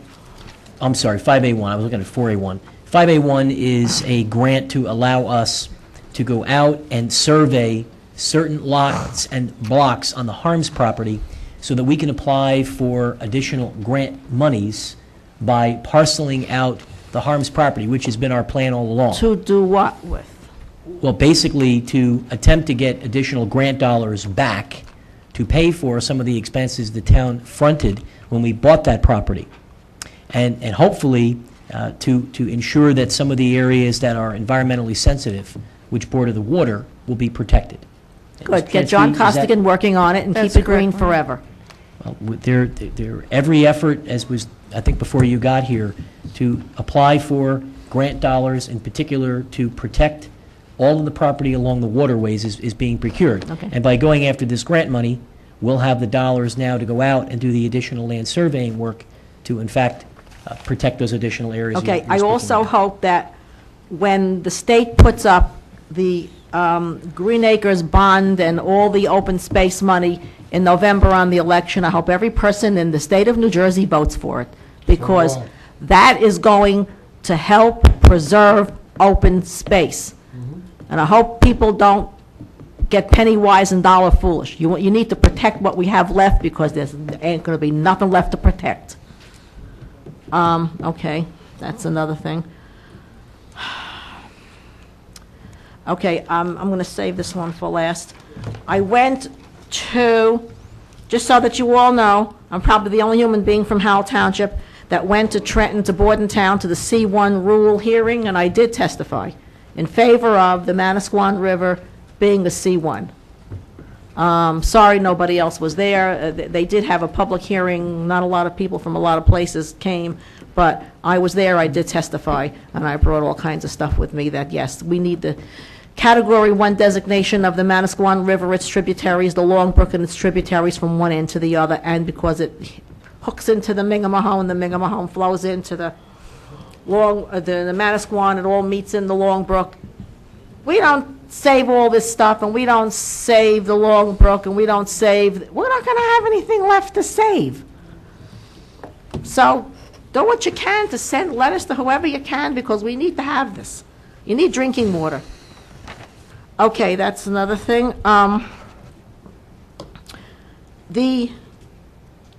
Speaker 2: I'm sorry, 5A1. I was looking at 4A1. 5A1 is a grant to allow us to go out and survey certain lots and blocks on the Harms property so that we can apply for additional grant monies by parceling out the Harms property, which has been our plan all along.
Speaker 12: To do what with?
Speaker 2: Well, basically to attempt to get additional grant dollars back to pay for some of the expenses the town fronted when we bought that property. And hopefully to ensure that some of the areas that are environmentally sensitive, which border the water, will be protected.
Speaker 12: Good, get John Costigan working on it and keep it green forever.
Speaker 2: Well, there, every effort, as was, I think, before you got here, to apply for grant dollars, in particular to protect all of the property along the waterways is being procured.
Speaker 12: Okay.
Speaker 2: And by going after this grant money, we'll have the dollars now to go out and do the additional land surveying work to, in fact, protect those additional areas.
Speaker 12: Okay,
Speaker 2: you're
Speaker 12: I
Speaker 2: speaking
Speaker 12: also
Speaker 2: about.
Speaker 12: hope that when the state puts up the Green Acres bond and all the open space money in November on the election, I hope every person in the state of New Jersey votes for it, because that is going to help preserve open space. And I hope people don't get penny wise and dollar foolish. You need to protect what we have left, because there ain't going to be nothing left to protect. Okay, that's another thing. Okay, I'm going to save this one for last. I went to, just so that you all know, I'm probably the only human being from Howell Township that went to Trenton, to Bordentown, to the C1 rule hearing, and I did testify in favor of the Manasquan River being the C1. Sorry nobody else was there. They did have a public hearing. Not a lot of people from a lot of places came, but I was there, I did testify, and I brought all kinds of stuff with me that, yes, we need the Category 1 designation of the Manasquan River, its tributaries, the Long Brook and its tributaries from one end to the other, and because it hooks into the Mingamahone, the Mingamahone flows into the Manasquan, it all meets in the Long Brook. We don't save all this stuff, and we don't save the Long Brook, and we're not going to have anything left to save. So do what you can to send letters to whoever you can, because we need to have this. You need drinking water. Okay, that's another thing. The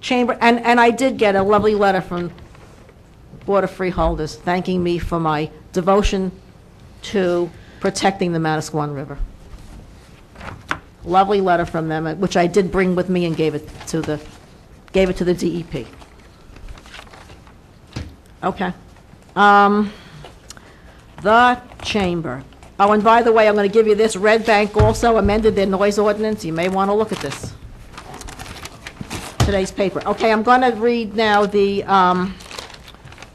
Speaker 12: chamber, and I did get a lovely letter from Board of Freeholders thanking me for my devotion to protecting the Manasquan River. Lovely letter from them, which I did bring with me and gave it to the DEP. Okay. The chamber. Oh, and by the way, I'm going to give you this. Red Bank also amended their noise ordinance. You may want to look at this. Today's paper. Okay, I'm going to read now the,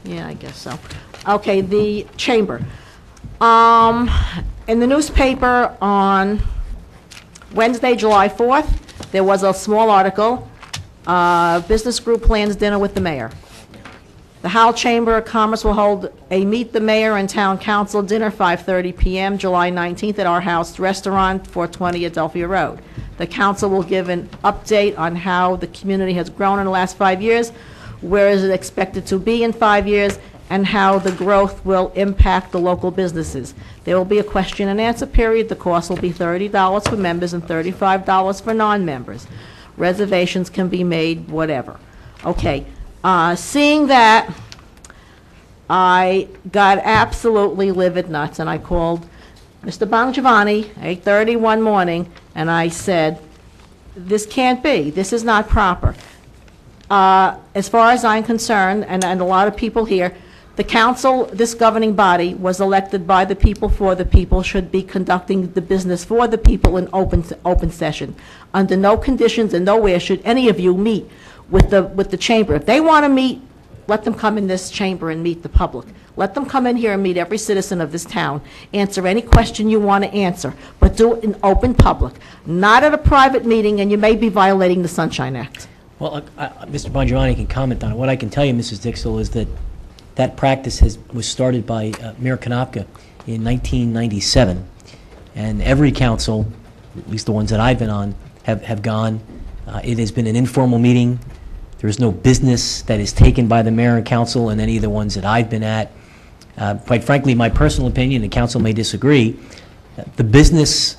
Speaker 12: yeah, I guess so. Okay, the chamber. In the newspaper on Wednesday, July 4th, there was a small article, business group plans dinner with the mayor. The Howell Chamber of Commerce will hold a Meet the Mayor and Town Council dinner, 5:30 p.m., July 19th, at our house restaurant, 420 Adelphia Road. The council will give an update on how the community has grown in the last 5 years, where is it expected to be in 5 years, and how the growth will impact the local businesses. There will be a question and answer period. The cost will be $30 for members and $35 for non-members. Reservations can be made, whatever. Okay, seeing that, I got absolutely livid nuts, and I called Mr. Bongiovanni, 8:30 one morning, and I said, this can't be, this is not proper. As far as I'm concerned, and a lot of people here, the council, this governing body, was elected by the people, for the people, should be conducting the business for the people in open session. Under no conditions and nowhere should any of you meet with the chamber. If they want to meet, let them come in this chamber and meet the public. Let them come in here and meet every citizen of this town. Answer any question you want to answer, but do it in open public, not at a private meeting, and you may be violating the Sunshine Act.
Speaker 2: Well, Mr. Bongiovanni can comment on it. What I can tell you, Mrs. Dixell, is that that practice was started by Mayor Konopka in 1997, and every council, at least the ones that I've been on, have gone. It has been an informal meeting. There is no business that is taken by the mayor and council in any of the ones that I've been at. Quite frankly, my personal opinion, and council may disagree, the business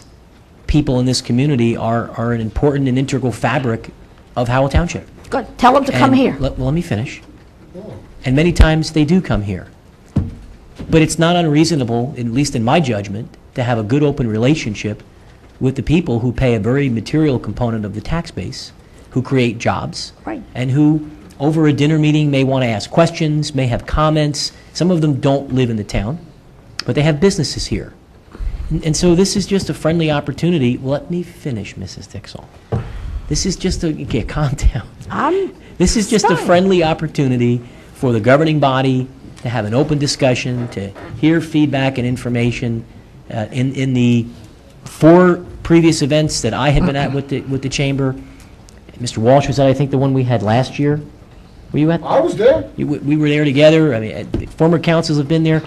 Speaker 2: people in this community are an important and integral fabric of Howell Township.
Speaker 12: Good, tell them to come
Speaker 2: And
Speaker 12: here.
Speaker 2: Let me finish. And many times they do come here. But it's not unreasonable, at least in my judgment, to have a good open relationship with the people who pay a very material component of the tax base, who create jobs,
Speaker 12: Right.
Speaker 2: and who, over a dinner meeting, may want to ask questions, may have comments. Some of them don't live in the town, but they have businesses here. And so this is just a friendly opportunity. Let me finish, Mrs. Dixell. This is just calm down. This is just a friendly opportunity for the governing body to have an open discussion, to hear feedback and information. In the 4 previous events that I had been at with the chamber, Mr. Walsh was at, I think, the one we had last year. Were you at?
Speaker 6: I was there.
Speaker 2: We were there together. I mean, former councils have been there.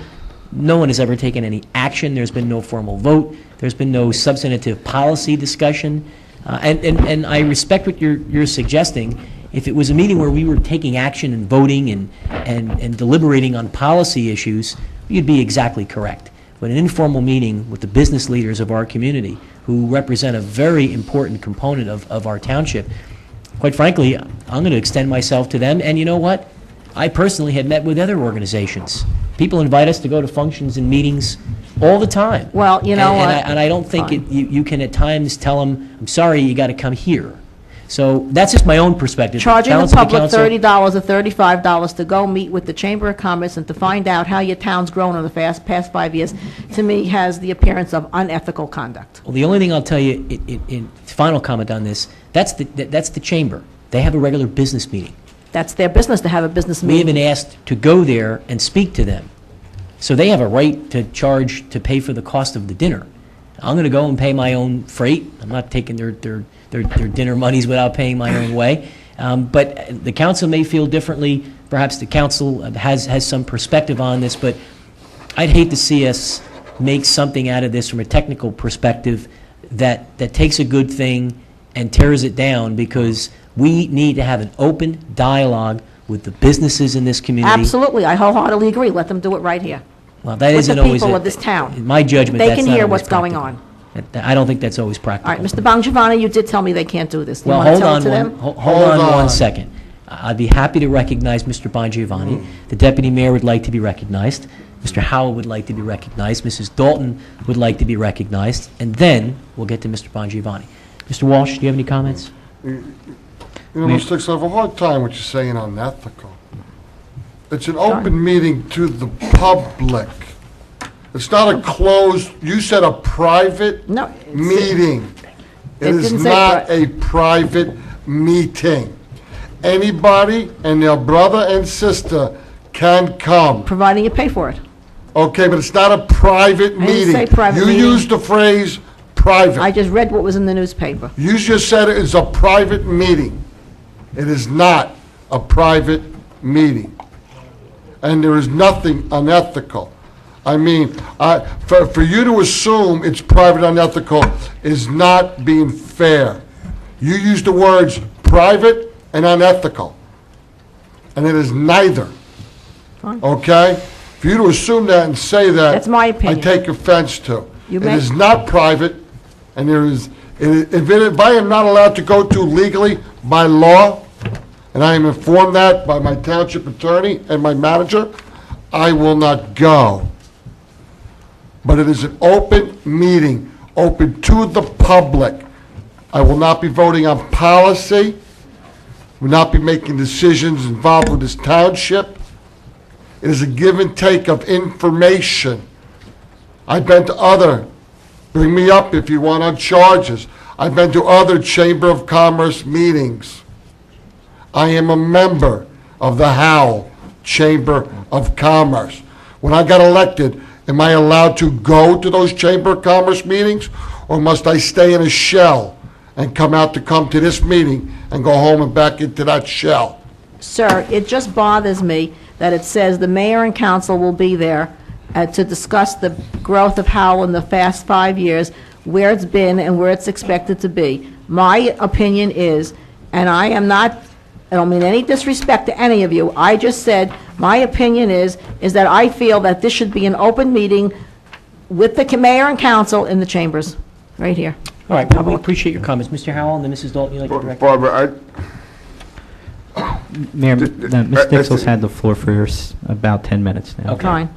Speaker 2: No one has ever taken any action. There's been no formal vote. There's been no substantive policy discussion. And I respect what you're suggesting. If it was a meeting where we were taking action and voting and deliberating on policy issues, you'd be exactly correct. But an informal meeting with the business leaders of our community, who represent a very important component of our township, quite frankly, I'm going to extend myself to them. And you know what? I personally had met with other organizations. People invite us to go to functions and meetings all the time.
Speaker 12: Well, you know what?
Speaker 2: And I don't think you can at times tell them, I'm sorry, you got to come here. So that's just my own perspective.
Speaker 12: Charging the
Speaker 2: Balance of
Speaker 12: public
Speaker 2: council-
Speaker 12: $30 or $35 to go meet with the Chamber of Commerce and to find out how your town's grown in the past 5 years, to me, has the appearance of unethical conduct.
Speaker 2: Well, the only thing I'll tell you, in final comment on this, that's the chamber. They have a regular business meeting.
Speaker 12: That's their business to have a business
Speaker 2: We have
Speaker 12: meeting.
Speaker 2: been asked to go there and speak to them. So they have a right to charge, to pay for the cost of the dinner. I'm going to go and pay my own freight. I'm not taking their dinner monies without paying my own way. But the council may feel differently. Perhaps the council has some perspective on this, but I'd hate to see us make something out of this from a technical perspective that takes a good thing and tears it down, because we need to have an open dialogue with the businesses in this community.
Speaker 12: Absolutely, I wholeheartedly agree. Let them do it right here.
Speaker 2: Well, that
Speaker 12: With
Speaker 2: isn't
Speaker 12: the
Speaker 2: always
Speaker 12: people
Speaker 2: a-
Speaker 12: of this town.
Speaker 2: In my judgment,
Speaker 12: They
Speaker 2: that's
Speaker 12: can
Speaker 2: not
Speaker 12: hear
Speaker 2: always
Speaker 12: what's going
Speaker 2: practical.
Speaker 12: on.
Speaker 2: I don't think that's always practical.
Speaker 12: All right, Mr. Bongiovanni, you did tell me they can't do this. Do you
Speaker 2: Well,
Speaker 12: want to
Speaker 2: hold
Speaker 12: tell it
Speaker 2: on
Speaker 12: to
Speaker 2: one,
Speaker 12: them?
Speaker 2: hold on
Speaker 6: Hold
Speaker 2: one
Speaker 6: on.
Speaker 2: second. I'd be happy to recognize Mr. Bongiovanni. The deputy mayor would like to be recognized. Mr. Howell would like to be recognized. Mrs. Dalton would like to be recognized. And then we'll get to Mr. Bongiovanni. Mr. Walsh, do you have any comments?
Speaker 6: You know, Mr. Dixon, I have a hard time with you saying unethical. It's an open meeting to the public. It's not a closed, you said a private
Speaker 12: No, it's-
Speaker 6: meeting. It
Speaker 12: It
Speaker 6: is
Speaker 12: didn't say
Speaker 6: not
Speaker 12: pri-
Speaker 6: a private meeting. Anybody and their brother and sister can come.
Speaker 12: Providing you pay for it.
Speaker 6: Okay, but it's not a private
Speaker 12: didn't
Speaker 6: meeting.
Speaker 12: say private meeting.
Speaker 6: You used the phrase
Speaker 12: I
Speaker 6: private.
Speaker 12: just read what was in the newspaper.
Speaker 6: You just said it's a private meeting. It is not a private meeting. And there is nothing unethical. I mean, for you to assume it's private unethical is not being fair. You used the words private and unethical, and it is neither.
Speaker 12: Fine.
Speaker 6: Okay? For you to assume that and say that.
Speaker 12: That's my opinion.
Speaker 6: I take offense to.
Speaker 12: You
Speaker 6: It
Speaker 12: may-
Speaker 6: is not private, and there is, if I am not allowed to go to legally by law, and I am informed that by my township attorney and my manager, I will not go. But it is an open meeting, open to the public. I will not be voting on policy, will not be making decisions involved with this township. It is a give and take of information. I've been to other, bring me up if you want on charges. I've been to other Chamber of Commerce meetings. I am a member of the Howell Chamber of Commerce. When I got elected, am I allowed to go to those Chamber of Commerce meetings? Or must I stay in a shell and come to this meeting and go home and back into that shell?
Speaker 12: Sir, it just bothers me that it says the mayor and council will be there to discuss the growth of Howell in the past 5 years, where it's been and where it's expected to be. My opinion is, and I don't mean any disrespect to any of you, I just said, my opinion is that I feel that this should be an open meeting with the mayor and council in the chambers, right here.
Speaker 2: All right, well, we appreciate your comments. Mr. Howell, and then Mrs. Dalton, you'd like to direct?
Speaker 4: Barbara,
Speaker 5: Mayor, Ms. Dixell's had the floor for about 10 minutes now.
Speaker 2: Okay.
Speaker 12: Fine.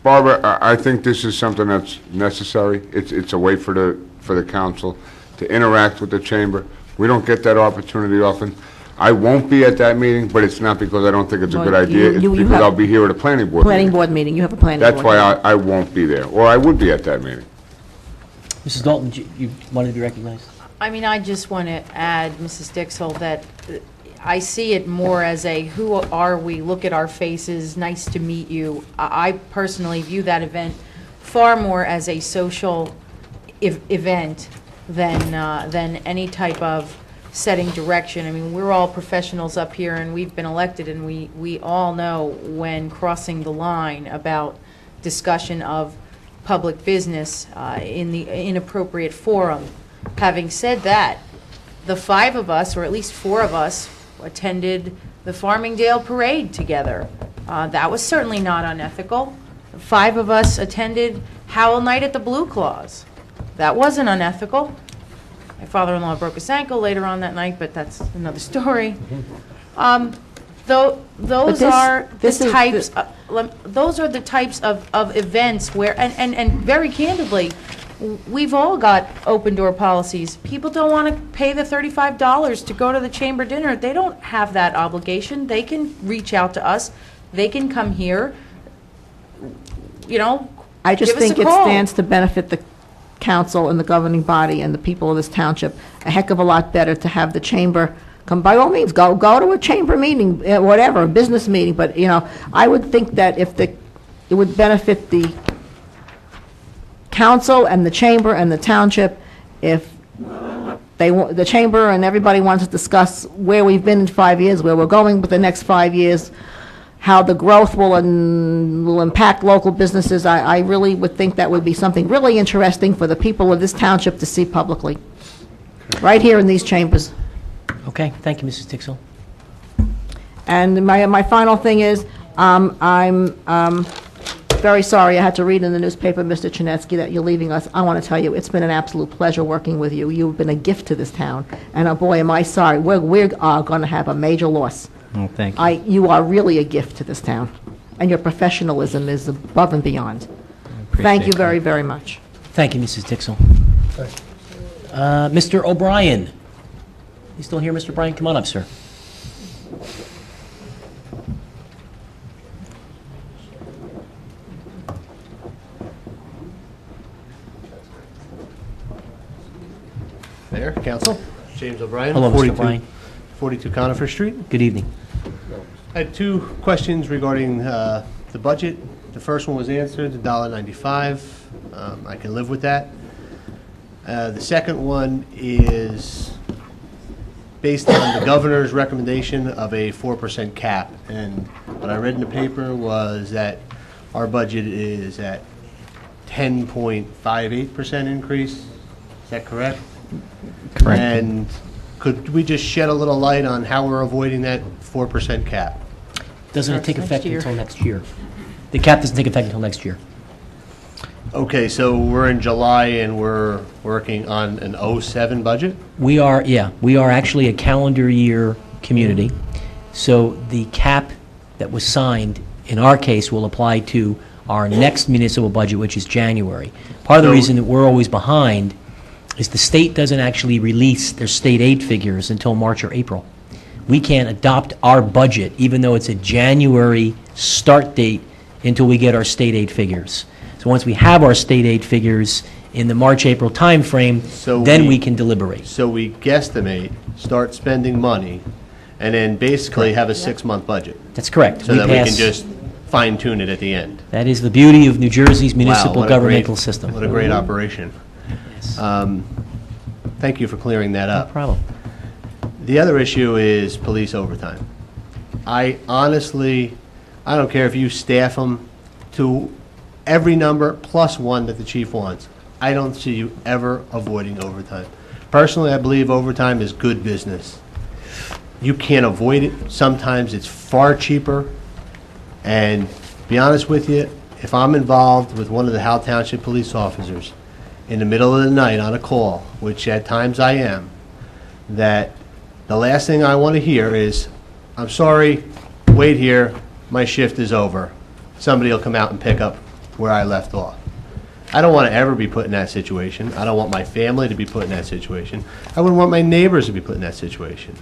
Speaker 4: Barbara, I think this is something that's necessary. It's a way for the council to interact with the chamber. We don't get that opportunity often. I won't be at that meeting, but it's not because I don't think it's a good
Speaker 12: Well,
Speaker 4: idea. It's
Speaker 12: you
Speaker 4: because
Speaker 12: have-
Speaker 4: I'll be here at a planning board
Speaker 12: Planning
Speaker 4: meeting.
Speaker 12: board meeting, you have a planning board.
Speaker 4: That's why I won't be there, or I would be at that meeting.
Speaker 2: Mrs. Dalton, you wanted to be recognized?
Speaker 1: I mean, I just want to add, Mrs. Dixell, that I see it more as a, who are we, look at our faces, nice to meet you. I personally view that event far more as a social event than any type of setting direction. I mean, we're all professionals up here, and we've been elected, and we all know when crossing the line about discussion of public business in the inappropriate forum. Having said that, the 5 of us, or at least 4 of us, attended the Farmingdale Parade together. That was certainly not unethical. 5 of us attended Howell Night at the Blue Claws. That wasn't unethical. My father-in-law broke his ankle later on that night, but that's another story. Those are the types of events where, and very candidly, we've all got open-door policies. People don't want to pay the $35 to go to the chamber dinner. They don't have that obligation. They can reach out to us. They can come here,
Speaker 12: I just
Speaker 1: give us a
Speaker 12: think it
Speaker 1: call.
Speaker 12: stands to benefit the council and the governing body and the people of this township a heck of a lot better to have the chamber come. By all means, go to a chamber meeting, whatever, a business meeting, but, I would think that it would benefit the council and the chamber and the township if the chamber and everybody wants to discuss where we've been in 5 years, where we're going with the next 5 years, how the growth will impact local businesses. I really would think that would be something really interesting for the people of this township to see publicly, right here in these chambers.
Speaker 2: Okay, thank you, Mrs. Dixell.
Speaker 12: And my final thing is, I'm very sorry I had to read in the newspaper, Mr. Chinesky, that you're leaving us. I want to tell you, it's been an absolute pleasure working with you. You've been a gift to this town, and boy, am I sorry. We're going to have a major loss.
Speaker 5: Oh, thank you.
Speaker 12: You are really a gift to this town, and your professionalism is above and beyond. Thank you very, very much.
Speaker 2: Thank you, Mrs. Dixell. Mr. O'Brien. You still here, Mr. O'Brien? Come on up, sir.
Speaker 13: Mayor, Council, James O'Brien.
Speaker 2: Hello, Mr. O'Brien.
Speaker 13: 42 Conifer Street.
Speaker 2: Good evening.
Speaker 13: I had 2 questions regarding the budget. The first one was answered, the $1.95. I can live with that. The second one is based on the governor's recommendation of a 4% cap. And what I read in the paper was that our budget is at 10.58% increase. Is that correct?
Speaker 5: Correct.
Speaker 13: And could we just shed a little light on how we're avoiding that 4% cap?
Speaker 2: Doesn't it take
Speaker 1: Starts
Speaker 2: effect
Speaker 1: next year.
Speaker 2: until next year? The cap doesn't take effect until next year.
Speaker 13: Okay, so we're in July and we're working on an '07 budget?
Speaker 2: We are actually a calendar year community. So the cap that was signed, in our case, will apply to our next municipal budget, which is January. Part of the
Speaker 13: So-
Speaker 2: reason that we're always behind is the state doesn't actually release their state aid figures until March or April. We can't adopt our budget, even though it's a January start date, until we get our state aid figures. So once we have our state aid figures in the March-April timeframe,
Speaker 13: So
Speaker 2: then we can deliberate.
Speaker 13: So we guesstimate, start spending money, and then basically have a 6-month budget,
Speaker 2: That's correct.
Speaker 13: so that we can
Speaker 2: pass-
Speaker 13: just fine tune it at the end.
Speaker 2: That is the beauty of New Jersey's
Speaker 13: Wow,
Speaker 2: municipal
Speaker 13: what a great-
Speaker 2: governmental system.
Speaker 13: What a great operation. Thank you for clearing that
Speaker 2: No
Speaker 13: up.
Speaker 2: problem.
Speaker 13: The other issue is police overtime. I honestly, I don't care if you staff them to every number plus one that the chief wants. I don't see you ever avoiding overtime. Personally, I believe overtime is good business. You can't avoid it. Sometimes it's far cheaper. And to be honest with you, if I'm involved with one of the Howell Township police officers in the middle of the night on a call, which at times I am, that the last thing I want to hear is, "I'm sorry, wait here, my shift is over. Somebody will come out and pick up where I left off." I don't want to ever be put in that situation. I don't want my family to be put in that situation. I wouldn't want my neighbors to be put in that situation.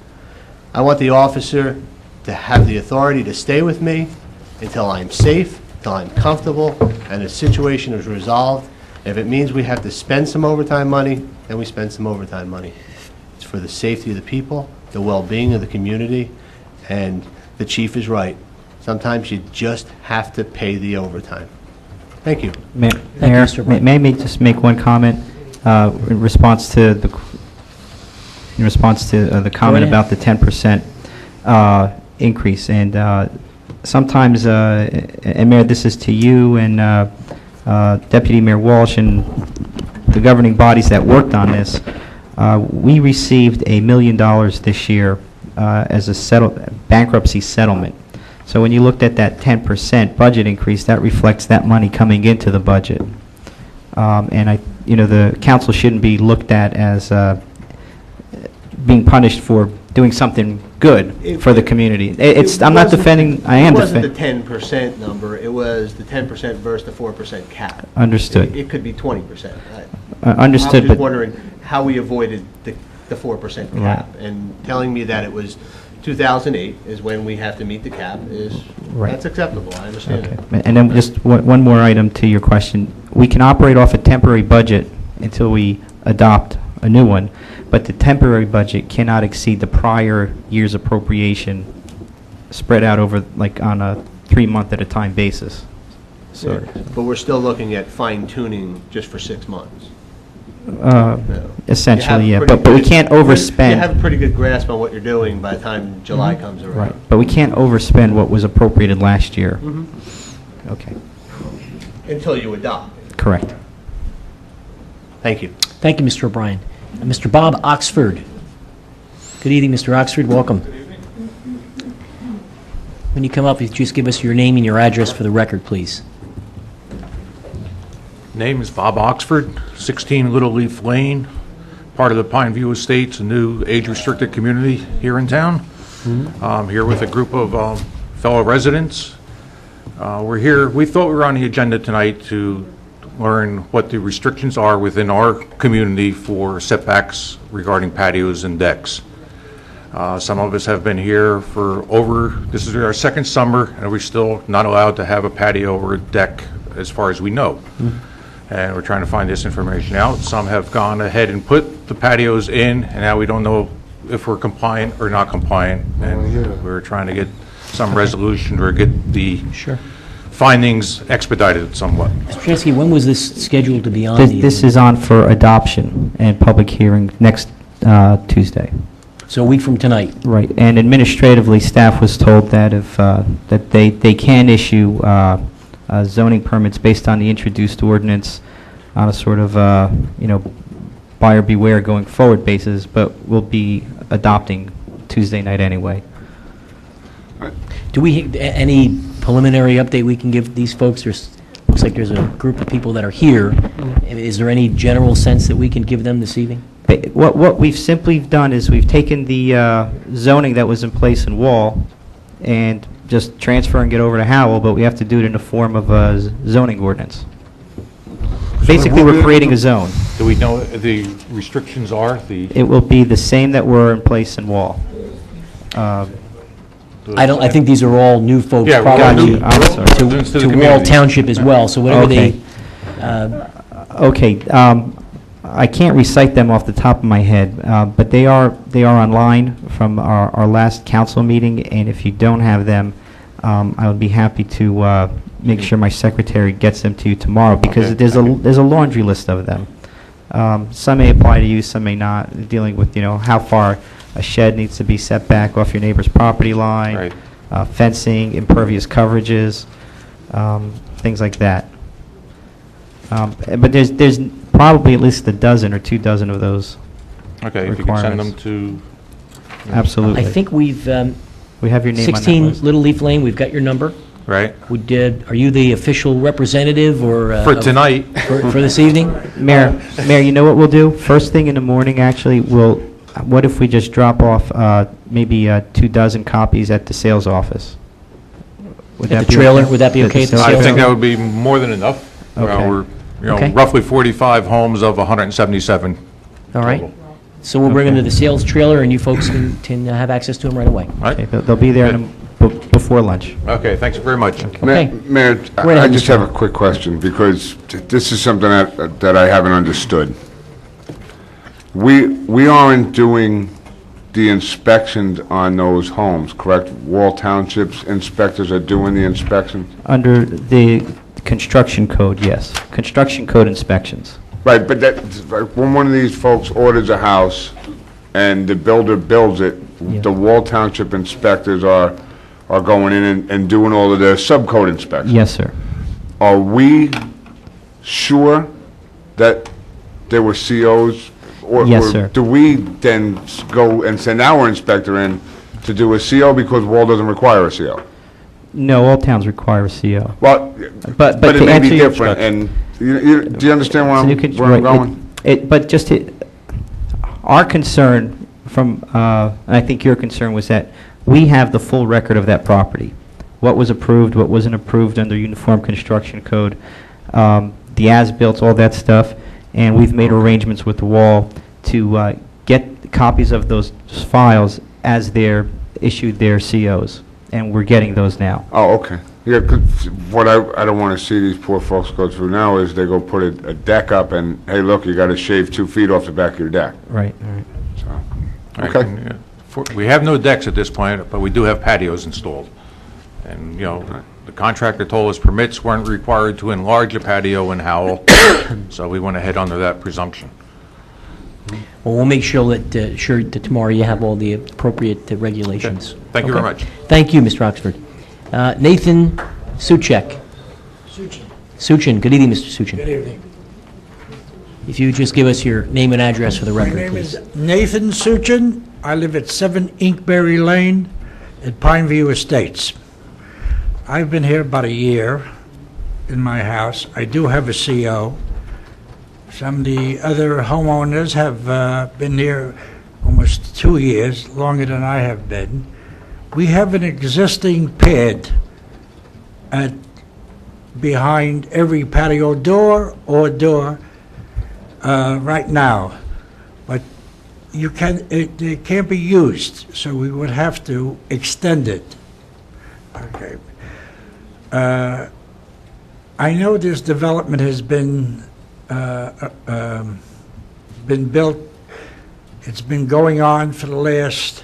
Speaker 13: I want the officer to have the authority to stay with me until I'm safe, until I'm comfortable, and the situation is resolved. If it means we have to spend some overtime money, then we spend some overtime money. It's for the safety of the people, the well-being of the community, and the chief is right. Sometimes you just have to pay the overtime. Thank you.
Speaker 5: Mayor,
Speaker 2: Mr. Brown.
Speaker 5: may I just make one comment in response to the comment
Speaker 2: ahead.
Speaker 5: about the 10% increase? And sometimes, and Mayor, this is to you and Deputy Mayor Walsh and the governing bodies that worked on this. We received $1 million this year as a bankruptcy settlement. So when you looked at that 10% budget increase, that reflects that money coming into the budget. And the council shouldn't be looked at as being punished for doing something good for the community. I'm not defending, I am defending.
Speaker 13: It wasn't the 10% number, it was the 10% versus the 4% cap.
Speaker 5: Understood.
Speaker 13: It could be 20%.
Speaker 5: Understood,
Speaker 13: I'm just
Speaker 5: but
Speaker 13: wondering how we avoided the 4% cap. And telling me that it was 2008 is when we have to meet the cap is,
Speaker 5: Right.
Speaker 13: that's acceptable, I understand
Speaker 5: okay.
Speaker 13: that.
Speaker 5: And then just one more item to your question. We can operate off a temporary budget until we adopt a new one, but the temporary budget cannot exceed the prior year's appropriation spread out over, like, on a 3-month at a time basis. So,
Speaker 13: But we're still looking at fine tuning just for 6 months.
Speaker 5: essentially,
Speaker 13: You
Speaker 5: yeah,
Speaker 13: have a
Speaker 5: but we
Speaker 13: pretty
Speaker 5: can't
Speaker 13: good-
Speaker 5: overspend.
Speaker 13: You have a pretty good grasp on what you're doing by the time July comes around.
Speaker 5: Right, but we can't overspend what was appropriated last year. Okay,
Speaker 13: Until you adopt.
Speaker 5: correct.
Speaker 13: Thank you.
Speaker 2: Thank you, Mr. O'Brien. Mr. Bob Oxford. Good evening, Mr. Oxford, welcome. When you come up, if you just give us your name and your address for the record, please.
Speaker 8: Name is Bob Oxford, 16 Little Leaf Lane, part of the Pine View Estates, a new age-restricted community here in town. Here with a group of fellow residents. We're here, we thought we were on the agenda tonight to learn what the restrictions are within our community for setbacks regarding patios and decks. Some of us have been here for this is our second summer, and we're still not allowed to have a patio or a deck as far as we know. And we're trying to find this information out. Some have gone ahead and put the patios in, and now we don't know if we're compliant or not compliant. And we're trying to get some resolution or get the findings expedited somewhat.
Speaker 2: Mr. Chesky, when was this scheduled to be on?
Speaker 5: This is on for adoption and public hearing next Tuesday.
Speaker 2: So a week from tonight?
Speaker 5: Right, and administratively, staff was told that if, that they can issue zoning permits based on the introduced ordinance on a sort of, buyer beware going forward basis, but we'll be adopting Tuesday night anyway.
Speaker 2: Do we, any preliminary update we can give these folks? Looks like there's a group of people that are here. Is there any general sense that we can give them this evening?
Speaker 5: What we've simply done is we've taken the zoning that was in place in Wall and just transferring it over to Howell, but we have to do it in the form of a zoning ordinance. Basically, we're creating a zone.
Speaker 8: Do we know the restrictions are?
Speaker 5: It will be the same that were in place in Wall.
Speaker 2: I think these are all new folks,
Speaker 8: Yeah,
Speaker 2: probably
Speaker 5: I'm sorry.
Speaker 2: to Wall Township as well, so whatever they,
Speaker 5: Okay, I can't recite them off the top of my head, but they are online from our last council meeting, and if you don't have them, I would be happy to make sure my secretary gets them to you tomorrow, because
Speaker 8: Okay,
Speaker 5: there's a laundry list of them. Some may apply to you, some may not, dealing with, how far a shed needs to be set back off your neighbor's property line,
Speaker 8: Right.
Speaker 5: fencing, impervious coverages, things like that. But there's probably at least a dozen or 2 dozen of those.
Speaker 8: Okay, if you can send them
Speaker 5: requirements.
Speaker 8: to...
Speaker 5: Absolutely.
Speaker 2: I think we've,
Speaker 5: We have your name on that
Speaker 2: 16
Speaker 5: list.
Speaker 2: Little Leaf Lane, we've got your number.
Speaker 8: Right.
Speaker 2: Are you the official representative or?
Speaker 8: For tonight.
Speaker 2: For this evening?
Speaker 5: Mayor, you know what we'll do? First thing in the morning, actually, what if we just drop off maybe 2 dozen copies at the sales office? Would
Speaker 2: At
Speaker 5: that
Speaker 2: the
Speaker 5: be
Speaker 2: trailer?
Speaker 5: okay?
Speaker 2: Would that be okay at the
Speaker 5: sales
Speaker 8: I
Speaker 2: sales
Speaker 8: think
Speaker 5: office?
Speaker 8: that would be more than enough.
Speaker 5: Okay.
Speaker 8: We're,
Speaker 2: Okay.
Speaker 8: roughly 45 homes of 177.
Speaker 2: All right.
Speaker 8: total.
Speaker 2: So we'll bring them to
Speaker 5: Okay.
Speaker 2: the sales trailer, and you folks can have access to them right away.
Speaker 8: Right?
Speaker 5: Okay, they'll be there before lunch.
Speaker 8: Okay, thanks very much.
Speaker 2: Okay.
Speaker 4: Mayor,
Speaker 2: Go right
Speaker 4: I
Speaker 2: ahead,
Speaker 4: just
Speaker 2: Mr.
Speaker 4: have a quick question, because this is something that I haven't understood. We aren't doing the inspections on those homes, correct? Wall Township's inspectors are doing the inspections?
Speaker 5: Under the construction code, yes. Construction code inspections.
Speaker 4: Right, but when one of these folks orders a house and the builder builds it,
Speaker 5: Yeah.
Speaker 4: the Wall Township inspectors are going in and doing all of their subcode inspections?
Speaker 5: Yes, sir.
Speaker 4: Are we sure that there were COs?
Speaker 5: Yes,
Speaker 4: Or
Speaker 5: sir.
Speaker 4: do we then go and send our inspector in to do a CO because Wall doesn't require a CO?
Speaker 5: No, all towns require a CO.
Speaker 4: Well,
Speaker 5: But
Speaker 4: but it
Speaker 5: to
Speaker 4: may be
Speaker 5: answer your
Speaker 4: different,
Speaker 5: instruction-
Speaker 4: and do you understand where
Speaker 5: So
Speaker 4: I'm
Speaker 5: you could-
Speaker 4: where I'm
Speaker 5: right,
Speaker 4: going?
Speaker 5: But just our concern from, and I think your concern was that we have the full record of that property. What was approved, what wasn't approved under Uniform Construction Code, the as-built, all that stuff, and we've made arrangements with the Wall to get copies of those files as they're issued their COs, and we're getting those now.
Speaker 4: Oh, okay. Yeah, 'cause what I don't want to see these poor folks go through now is they go put a deck up and, hey, look, you got to shave 2 feet off the back of your deck.
Speaker 5: Right.
Speaker 4: So,
Speaker 8: Right,
Speaker 4: okay.
Speaker 8: and, we have no decks at this point, but we do have patios installed. And, the contractor told us permits weren't required to enlarge a patio in Howell, so we went ahead under that presumption.
Speaker 2: Well, we'll make sure that tomorrow you have all the appropriate regulations.
Speaker 8: Okay. Thank you very much.
Speaker 2: Thank you, Mr. Oxford. Nathan Suchek. Suchin. Good evening, Mr. Suchin.
Speaker 14: Good evening.
Speaker 2: If you would just give us your name and address for the
Speaker 14: My
Speaker 2: record,
Speaker 14: name
Speaker 2: please.
Speaker 14: is Nathan Suchin. I live at 7 Inkberry Lane at Pineview Estates. I've been here about a year in my house. I do have a CO. Some of the other homeowners have been here almost 2 years, longer than I have been. We have an existing pad behind every patio door or door right now, but it can't be used, so we would have to extend it. Okay. I know this development has been built. It's been going on for the last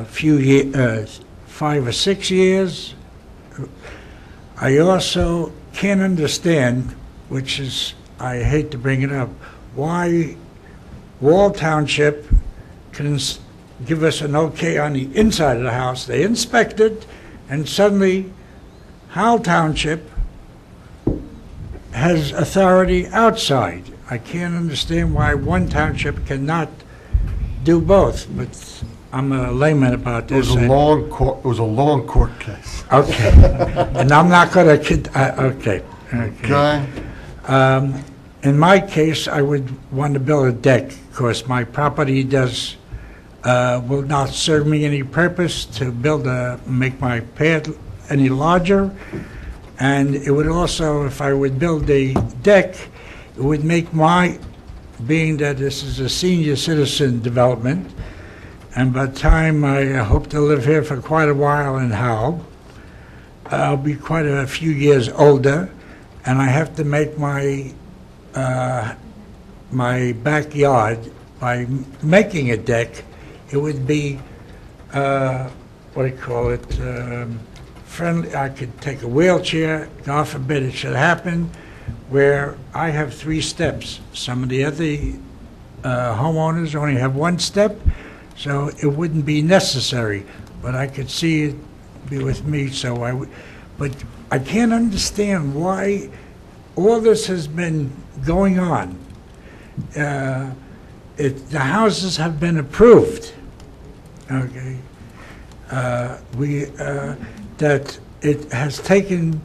Speaker 14: few years, 5 or 6 years. I also can't understand, which is, I hate to bring it up, why Wall Township can give us an okay on the inside of the house. They inspected, and suddenly Howell Township has authority outside. I can't understand why one township cannot do both, but I'm a layman about
Speaker 6: It
Speaker 14: this.
Speaker 6: was a
Speaker 14: and-
Speaker 6: long court, it was a long court case.
Speaker 14: Okay. And I'm not going to, okay.
Speaker 6: Okay?
Speaker 14: In my case, I would want to build a deck, because my property will not serve me any purpose to make my pad any larger. And it would also, if I would build a deck, it would make being that this is a senior citizen development, and by the time I hope to live here for quite a while in Howell, I'll be quite a few years older, and I have to make my backyard, by making a deck, it would be, what do you call it, friendly. I could take a wheelchair, God forbid it should happen, where I have 3 steps. Some of the other homeowners only have 1 step, so it wouldn't be necessary, but I could see it be with me, but I can't understand why all this has been going on. The houses have been approved, okay? That it has taken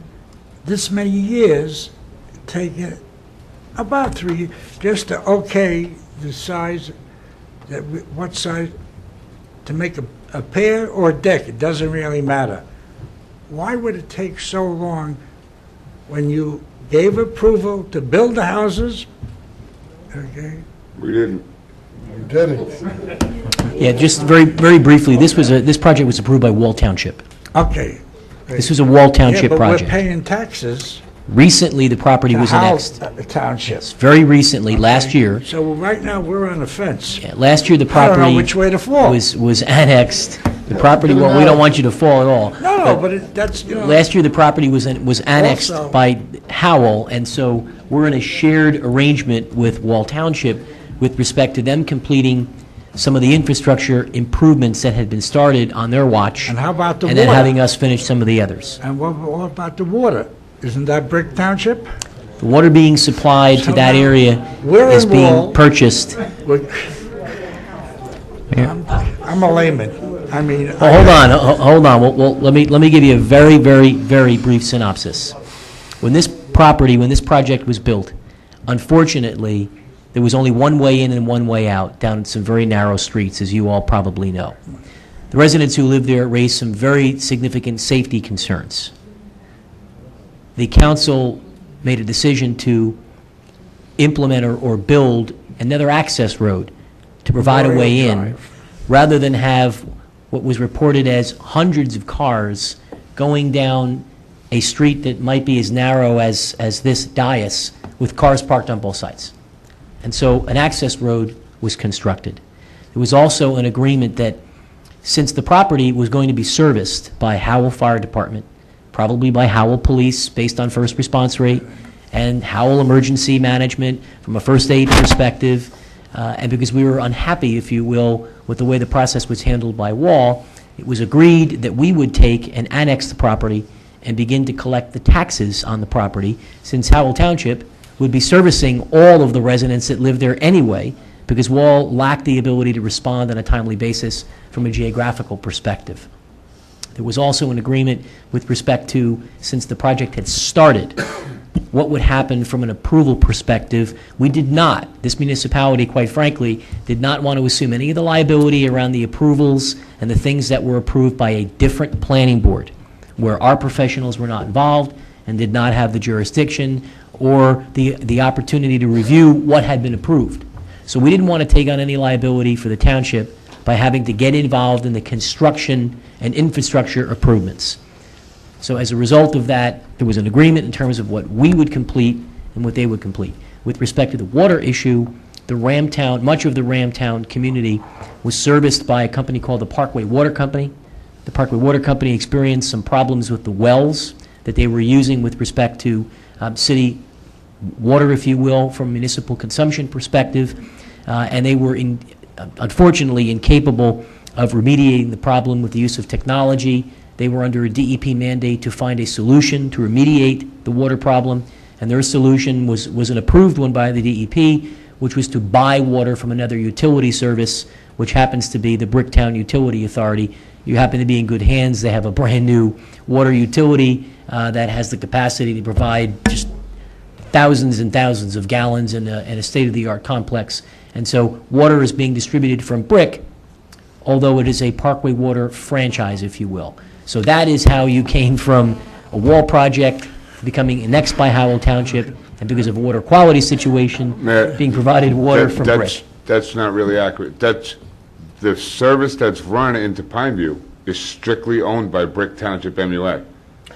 Speaker 14: this many years, taken about 3 years, just to okay the size, what size, to make a pair or a deck, it doesn't really matter. Why would it take so long when you gave approval to build the houses? Okay.
Speaker 4: We didn't.
Speaker 6: You didn't.
Speaker 2: Yeah, just very, very briefly, this project was approved by Wall Township.
Speaker 14: Okay.
Speaker 2: This was a Wall Township
Speaker 14: Yeah, but we're
Speaker 2: project.
Speaker 14: paying taxes
Speaker 2: Recently, the property
Speaker 14: to
Speaker 2: was
Speaker 14: Howell
Speaker 2: annexed.
Speaker 14: Township.
Speaker 2: Very recently, last year.
Speaker 14: So right now, we're on the fence.
Speaker 2: Yeah, last year, the
Speaker 14: I don't know
Speaker 2: property
Speaker 14: which way to fall.
Speaker 2: was annexed. The property, well, we don't want you to fall at all.
Speaker 14: No, but that's,
Speaker 2: Last year, the property was annexed
Speaker 14: Also-
Speaker 2: by Howell, and so we're in a shared arrangement with Wall Township with respect to them completing some of the infrastructure improvements that had been started on their watch.
Speaker 14: And how about the
Speaker 2: And then
Speaker 14: water?
Speaker 2: having us finish some of the others.
Speaker 14: And what about the water? Isn't that Brick Township?
Speaker 2: The water being supplied to
Speaker 14: So
Speaker 2: that
Speaker 14: now,
Speaker 2: area
Speaker 14: we're
Speaker 2: is
Speaker 14: in
Speaker 2: being
Speaker 14: Wall.
Speaker 2: purchased.
Speaker 14: I'm a layman. I mean.
Speaker 2: Well, hold on. Well, let me give you a very, very, very brief synopsis. When this project was built, unfortunately, there was only one way in and one way out down some very narrow streets, as you all probably know. The residents who lived there raised some very significant safety concerns. The council made a decision to implement or build another access road to provide a way in, rather than have what was reported as hundreds of cars going down a street that might be as narrow as this dais, with cars parked on both sides. And so an access road was constructed. There was also an agreement that since the property was going to be serviced by Howell Fire Department, probably by Howell Police based on first response rate, and Howell Emergency Management from a first aid perspective, and because we were unhappy, if you will, with the way the process was handled by Wall, it was agreed that we would take and annex the property and begin to collect the taxes on the property, since Howell Township would be servicing all of the residents that live there anyway, because Wall lacked the ability to respond on a timely basis from a geographical perspective. There was also an agreement with respect to, since the project had started, what would happen from an approval perspective. We did not, this municipality, quite frankly, did not want to assume any of the liability around the approvals and the things that were approved by a different planning board, where our professionals were not involved and did not have the jurisdiction or the opportunity to review what had been approved. So we didn't want to take on any liability for the township by having to get involved in the construction and infrastructure improvements. So as a result of that, there was an agreement in terms of what we would complete and what they would complete. With respect to the water issue, much of the Ramtown community was serviced by a company called the Parkway Water Company. The Parkway Water Company experienced some problems with the wells that they were using with respect to city water, if you will, from a municipal consumption perspective, and they were unfortunately incapable of remediating the problem with the use of technology. They were under a DEP mandate to find a solution to remediate the water problem, and their solution was an approved one by the DEP, which was to buy water from another utility service, which happens to be the Bricktown Utility Authority. You happen to be in good hands. They have a brand-new water utility that has the capacity to provide just thousands and thousands of gallons in a state-of-the-art complex. And so water is being distributed from Brick, although it is a Parkway Water franchise, if you will. So that is how you came from a wall project becoming annexed by Howell Township, and because of a water quality situation,
Speaker 4: Mayor,
Speaker 2: being provided water from Brick.
Speaker 4: That's not really accurate. The service that's run into Pineview is strictly owned by Brick Township MUA.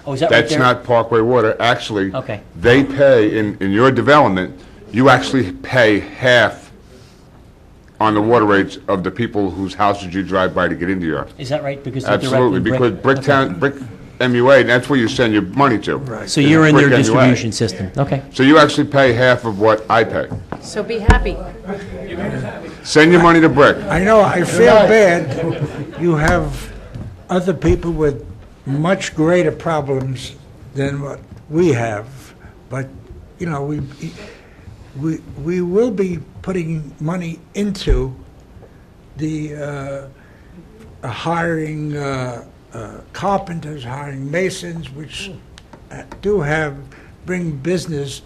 Speaker 2: Oh, is that right
Speaker 4: That's
Speaker 2: there?
Speaker 4: not Parkway Water. Actually,
Speaker 2: Okay.
Speaker 4: they pay, in your development, you actually pay half on the water rates of the people whose houses you drive by to get into your.
Speaker 2: Is that right? Because they're
Speaker 4: Absolutely,
Speaker 2: directly
Speaker 4: because Brick MUA, that's where you send your money to.
Speaker 14: Right.
Speaker 2: So you're in their
Speaker 4: Brick MUA.
Speaker 2: distribution system. Okay.
Speaker 4: So you actually pay half of what I pay.
Speaker 1: So be happy.
Speaker 4: Send your money to Brick.
Speaker 14: I know, I feel bad. You have other people with much greater problems than what we have, but, you know, we will be putting money into the hiring carpenters, hiring masons, which bring business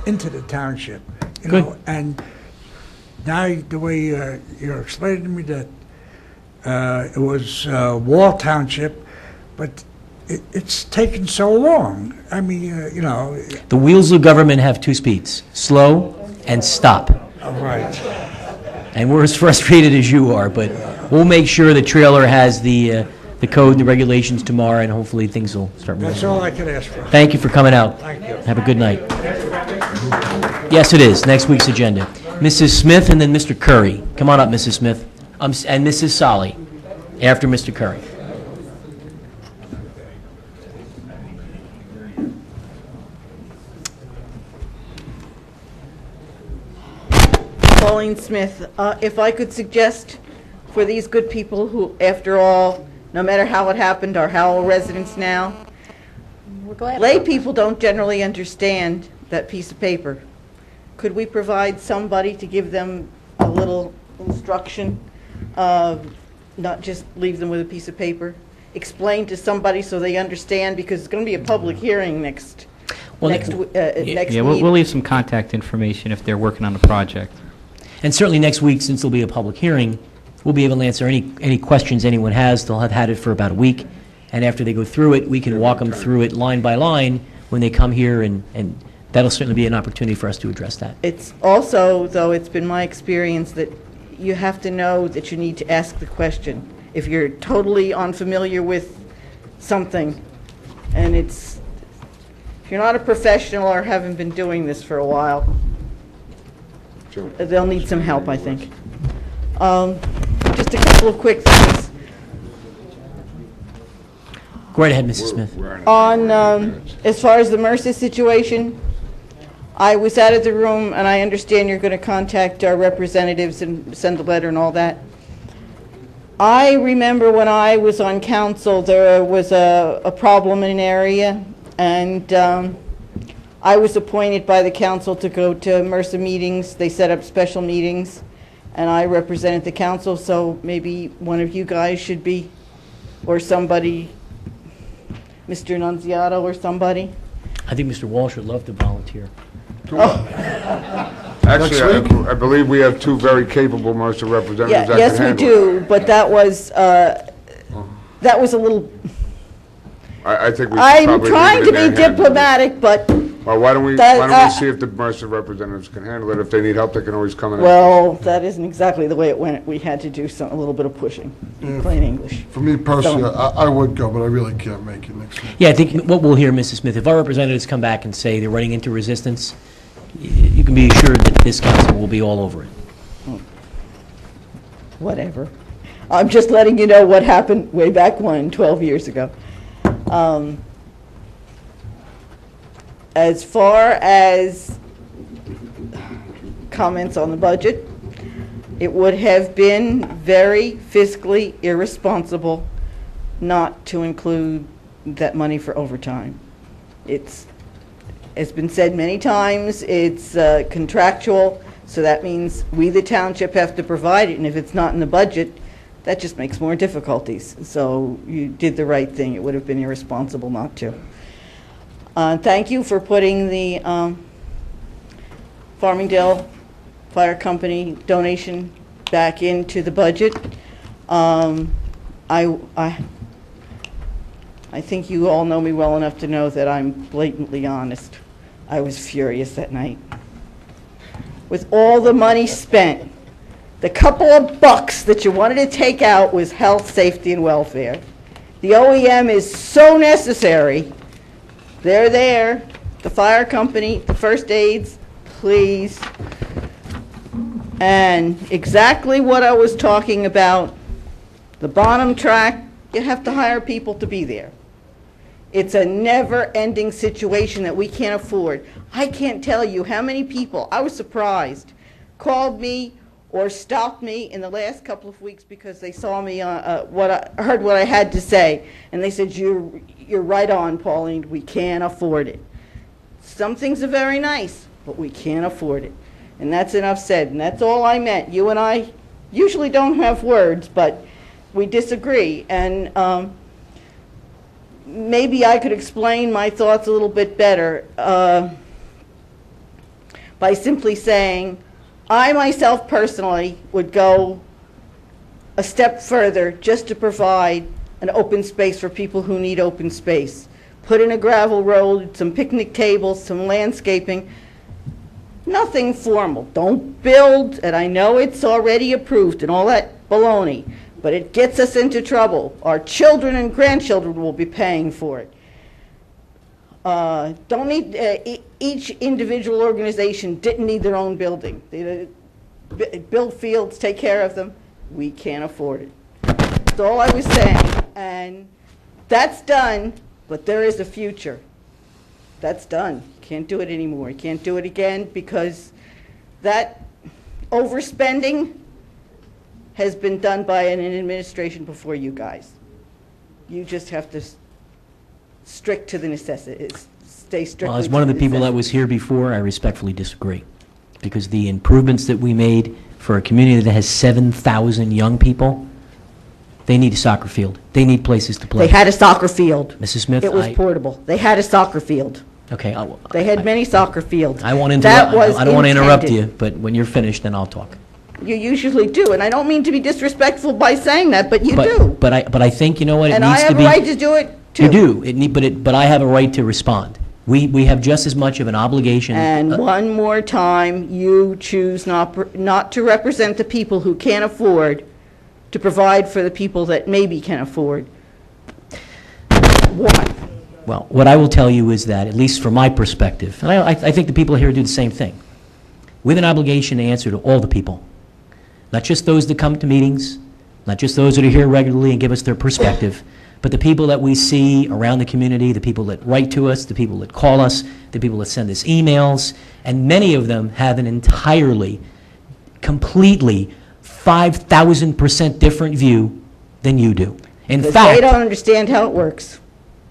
Speaker 14: into the township. You know, and now the way you're explaining to me that it was Wall Township, but it's taken so long. I mean, you know.
Speaker 2: The wheels of government have two speeds, slow and stop.
Speaker 14: Right.
Speaker 2: And we're as frustrated as you are, but we'll make sure the trailer has the code and the regulations tomorrow, and hopefully things will start moving.
Speaker 14: That's all I could ask for.
Speaker 2: Thank you for coming out.
Speaker 14: Thank you.
Speaker 2: Have a good night. Yes, it is, next week's agenda. Mrs. Smith and then Mr. Curry. Come on up, Mrs. Smith. And Mrs. Solly, after Mr. Curry.
Speaker 15: Pauline Smith, if I could suggest for these good people who, after all, no matter how it happened, are Howell residents now,
Speaker 1: We're glad.
Speaker 15: lay people don't generally understand that piece of paper. Could we provide somebody to give them a little instruction, not just leave them with a piece of paper? Explain to somebody so they understand, because it's going to be a public hearing next week.
Speaker 5: Yeah, we'll leave some contact information if they're working on the project.
Speaker 2: And certainly next week, since there'll be a public hearing, we'll be able to answer any questions anyone has. They'll have had it for about a week, and after they go through it, we can walk them through it line by line when they come here, and that'll certainly be an opportunity for us to address that.
Speaker 15: It's also, though, it's been my experience that you have to know that you need to ask the question. If you're totally unfamiliar with something, and if you're not a professional or haven't been doing this for a while, they'll need some help, I think. Just a couple of quick things.
Speaker 2: Go right ahead, Mrs. Smith.
Speaker 15: On, as far as the MRSA situation, I was out of the room, and I understand you're going to contact our representatives and send a letter and all that. I remember when I was on council, there was a problem in an area, and I was appointed by the council to go to MRSA meetings. They set up special meetings, and I represented the council, so maybe one of you guys should be, or somebody, Mr. Nunziato or somebody.
Speaker 2: I think Mr. Walsh would love to volunteer.
Speaker 4: Actually, I believe we have two very capable MRSA representatives that can
Speaker 15: Yes, we
Speaker 4: handle it.
Speaker 15: do, but that was a little,
Speaker 4: I think we should
Speaker 15: I'm
Speaker 4: probably
Speaker 15: trying
Speaker 4: leave
Speaker 15: to
Speaker 4: it in
Speaker 15: be
Speaker 4: their hands.
Speaker 15: diplomatic, but,
Speaker 4: Well, why don't we
Speaker 15: That,
Speaker 4: see if the MRSA representatives can handle it? If they need help, they can always come in.
Speaker 15: well, that isn't exactly the way it went. We had to do a little bit of pushing, in plain English.
Speaker 6: For me personally, I would go, but I really can't make it next week.
Speaker 2: Yeah, I think what we'll hear, Mrs. Smith, if our representatives come back and say they're running into resistance, you can be assured that this council will be all over it.
Speaker 15: Whatever. I'm just letting you know what happened way back when, 12 years ago. As far as comments on the budget, it would have been very fiscally irresponsible not to include that money for overtime. It's been said many times, it's contractual, So that means we, the township, have to provide it, and if it's not in the budget, that just makes more difficulties. So you did the right thing. It would have been irresponsible not to. Thank you for putting the Farmingdale Fire Company donation back into the budget. I think you all know me well enough to know that I'm blatantly honest. I was furious that night. With all the money spent, the couple of bucks that you wanted to take out was health, safety, and welfare. The OEM is so necessary. They're there. The fire company, the first aids, please. And exactly what I was talking about, the bottom track, you have to hire people to be there. It's a never-ending situation that we can't afford. I can't tell you how many people, I was surprised, called me or stopped me in the last couple of weeks because they saw me, heard what I had to say, and they said, you're right on, Pauline, we can't afford it. Some things are very nice, but we can't afford it. And that's enough said, and that's all I meant. You and I usually don't have words, but we disagree, and maybe I could explain my thoughts a little bit better by simply saying, I myself personally would go a step further just to provide an open space for people who need open space. Put in a gravel road, some picnic tables, some landscaping, nothing formal. Don't build, and I know it's already approved and all that baloney, but it gets us into trouble. Our children and grandchildren will be paying for it. Don't need, each individual organization didn't need their own building. They build fields, take care of them. We can't afford it. That's all I was saying. And that's done, but there is a future. That's done. Can't do it anymore. You can't do it again because that overspending has been done by an administration before you guys. You just have to stick to the necessities, stay strictly
Speaker 2: Well, as one of the people that was here before, I respectfully disagree. Because the improvements that we made for a community that has 7,000 young people, they need a soccer field. They need places to play.
Speaker 15: They had a soccer field.
Speaker 2: Mrs. Smith,
Speaker 15: It was portable. They had a soccer field.
Speaker 2: Okay.
Speaker 15: They had many soccer fields.
Speaker 2: I won't
Speaker 15: That was
Speaker 2: I don't want to interrupt
Speaker 15: intended.
Speaker 2: you, but when you're finished, then I'll talk.
Speaker 15: You usually do, and I don't mean to be disrespectful by saying that, but you do.
Speaker 2: But I think, you know what, it
Speaker 15: And I
Speaker 2: needs to
Speaker 15: have
Speaker 2: be...
Speaker 15: a right to do it, too.
Speaker 2: You do, but I have a right to respond. We have just as much of an obligation...
Speaker 15: And one more time, you choose not to represent the people who can't afford to provide for the people that maybe can afford. Why?
Speaker 2: Well, what I will tell you is that, at least from my perspective, and I think the people here do the same thing, we have an obligation to answer to all the people, not just those that come to meetings, not just those that are here regularly and give us their perspective, but the people that we see around the community, the people that write to us, the people that call us, the people that send us emails, and many of them have an entirely, completely 5,000% different view than you do. In
Speaker 15: Because
Speaker 2: fact...
Speaker 15: they don't understand how it works.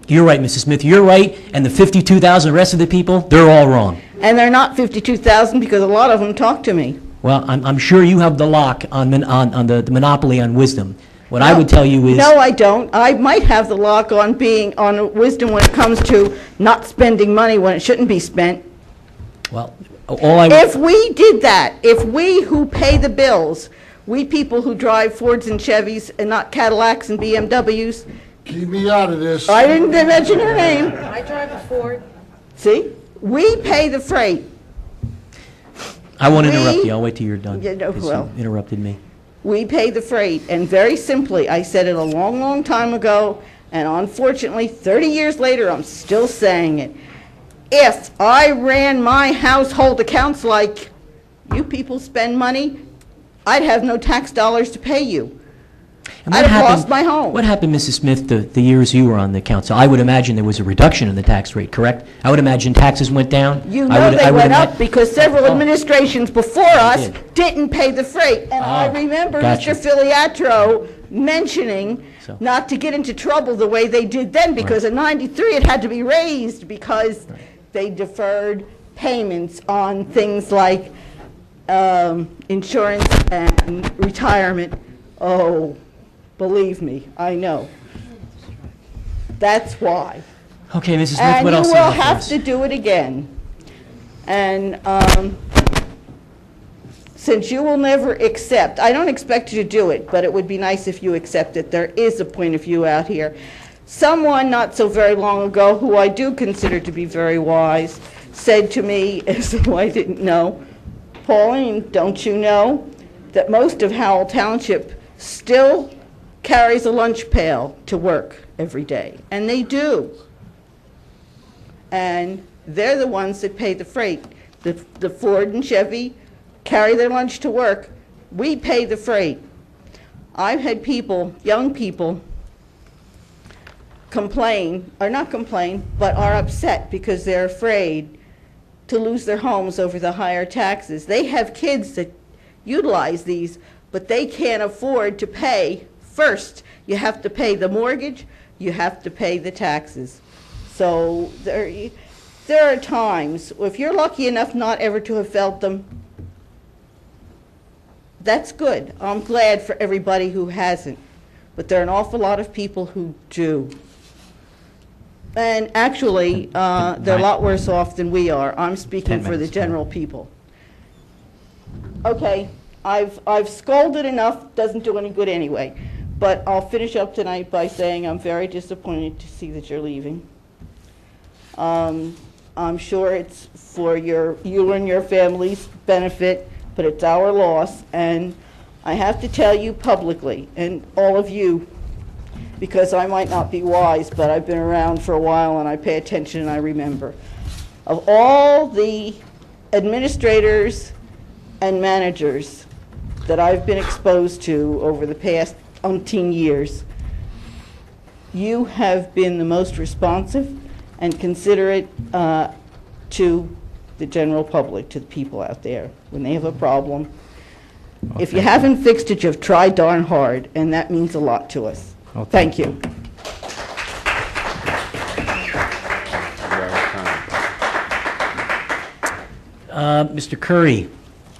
Speaker 2: You're right, Mrs. Smith, you're right, and the 52,000 rest of the people, they're all wrong.
Speaker 15: And they're not 52,000 because a lot of them talk to me.
Speaker 2: Well, I'm sure you have the lock on the monopoly on wisdom. What I would tell you is...
Speaker 15: No, I don't. I might have the lock on wisdom when it comes to not spending money when it shouldn't be spent.
Speaker 2: Well, all I...
Speaker 15: If we did that, if we who pay the bills, we people who drive Fords and Chevys and not Cadillacs and BMWs...
Speaker 6: Keep me out of this.
Speaker 15: I didn't mention your name.
Speaker 1: I drive a Ford.
Speaker 15: See? We pay the freight.
Speaker 2: I won't interrupt you. I'll wait till you're done.
Speaker 15: Yeah, no,
Speaker 2: 'cause
Speaker 15: well.
Speaker 2: you interrupted me.
Speaker 15: We pay the freight, and very simply, I said it a long, long time ago, and unfortunately, 30 years later, I'm still saying it. If I ran my household accounts like you people spend money, I'd have no tax dollars to pay you.
Speaker 2: And
Speaker 15: I'd have lost my home.
Speaker 2: What happened, Mrs. Smith, the years you were on the council? I would imagine there was a reduction in the tax rate, correct? I would imagine taxes went down?
Speaker 15: You know they went up because several administrations before us
Speaker 2: did.
Speaker 15: didn't pay the freight. And I remember
Speaker 2: gotcha.
Speaker 15: Mr. Filiatro mentioning not to get into trouble the way they did then, because in '93 it had to be raised because they deferred payments on things like insurance and retirement, oh, believe me, I know. That's why.
Speaker 2: Okay, Mrs. Smith, what else do
Speaker 15: And
Speaker 2: you
Speaker 15: you will
Speaker 2: have
Speaker 15: have
Speaker 2: for
Speaker 15: to
Speaker 2: us?
Speaker 15: do it again. And since you will never accept, I don't expect you to do it, but it would be nice if you accept it. There is a point of view out here. Someone not so very long ago, who I do consider to be very wise, said to me, as though I didn't know, Pauline, don't you know that most of Howell Township still carries a lunch pail to work every day? And they do. And they're the ones that pay the freight. The Ford and Chevy carry their lunch to work. We pay the freight. I've had people, young people, complain, or not complain, but are upset because they're afraid to lose their homes over the higher taxes. They have kids that utilize these, but they can't afford to pay first. You have to pay the mortgage, you have to pay the taxes. So there are times, if you're lucky enough not ever to have felt them, that's good. I'm glad for everybody who hasn't. But there are an awful lot of people who do. And actually, they're a lot worse off than we are. I'm speaking
Speaker 5: 10
Speaker 15: for the
Speaker 5: minutes.
Speaker 15: general people. Okay, I've scolded enough, doesn't do any good anyway. But I'll finish up tonight by saying I'm very disappointed to see that you're leaving. I'm sure it's for you and your family's benefit, but it's our loss. And I have to tell you publicly, and all of you, because I might not be wise, but I've been around for a while and I pay attention and I remember. Of all the administrators and managers that I've been exposed to over the past umpteen years, you have been the most responsive and considerate to the general public, to the people out there, when they have a problem. If you haven't fixed it, you've tried darn hard, and that means a lot to us. Thank you.
Speaker 4: You're out of time.
Speaker 2: Mr. Curry.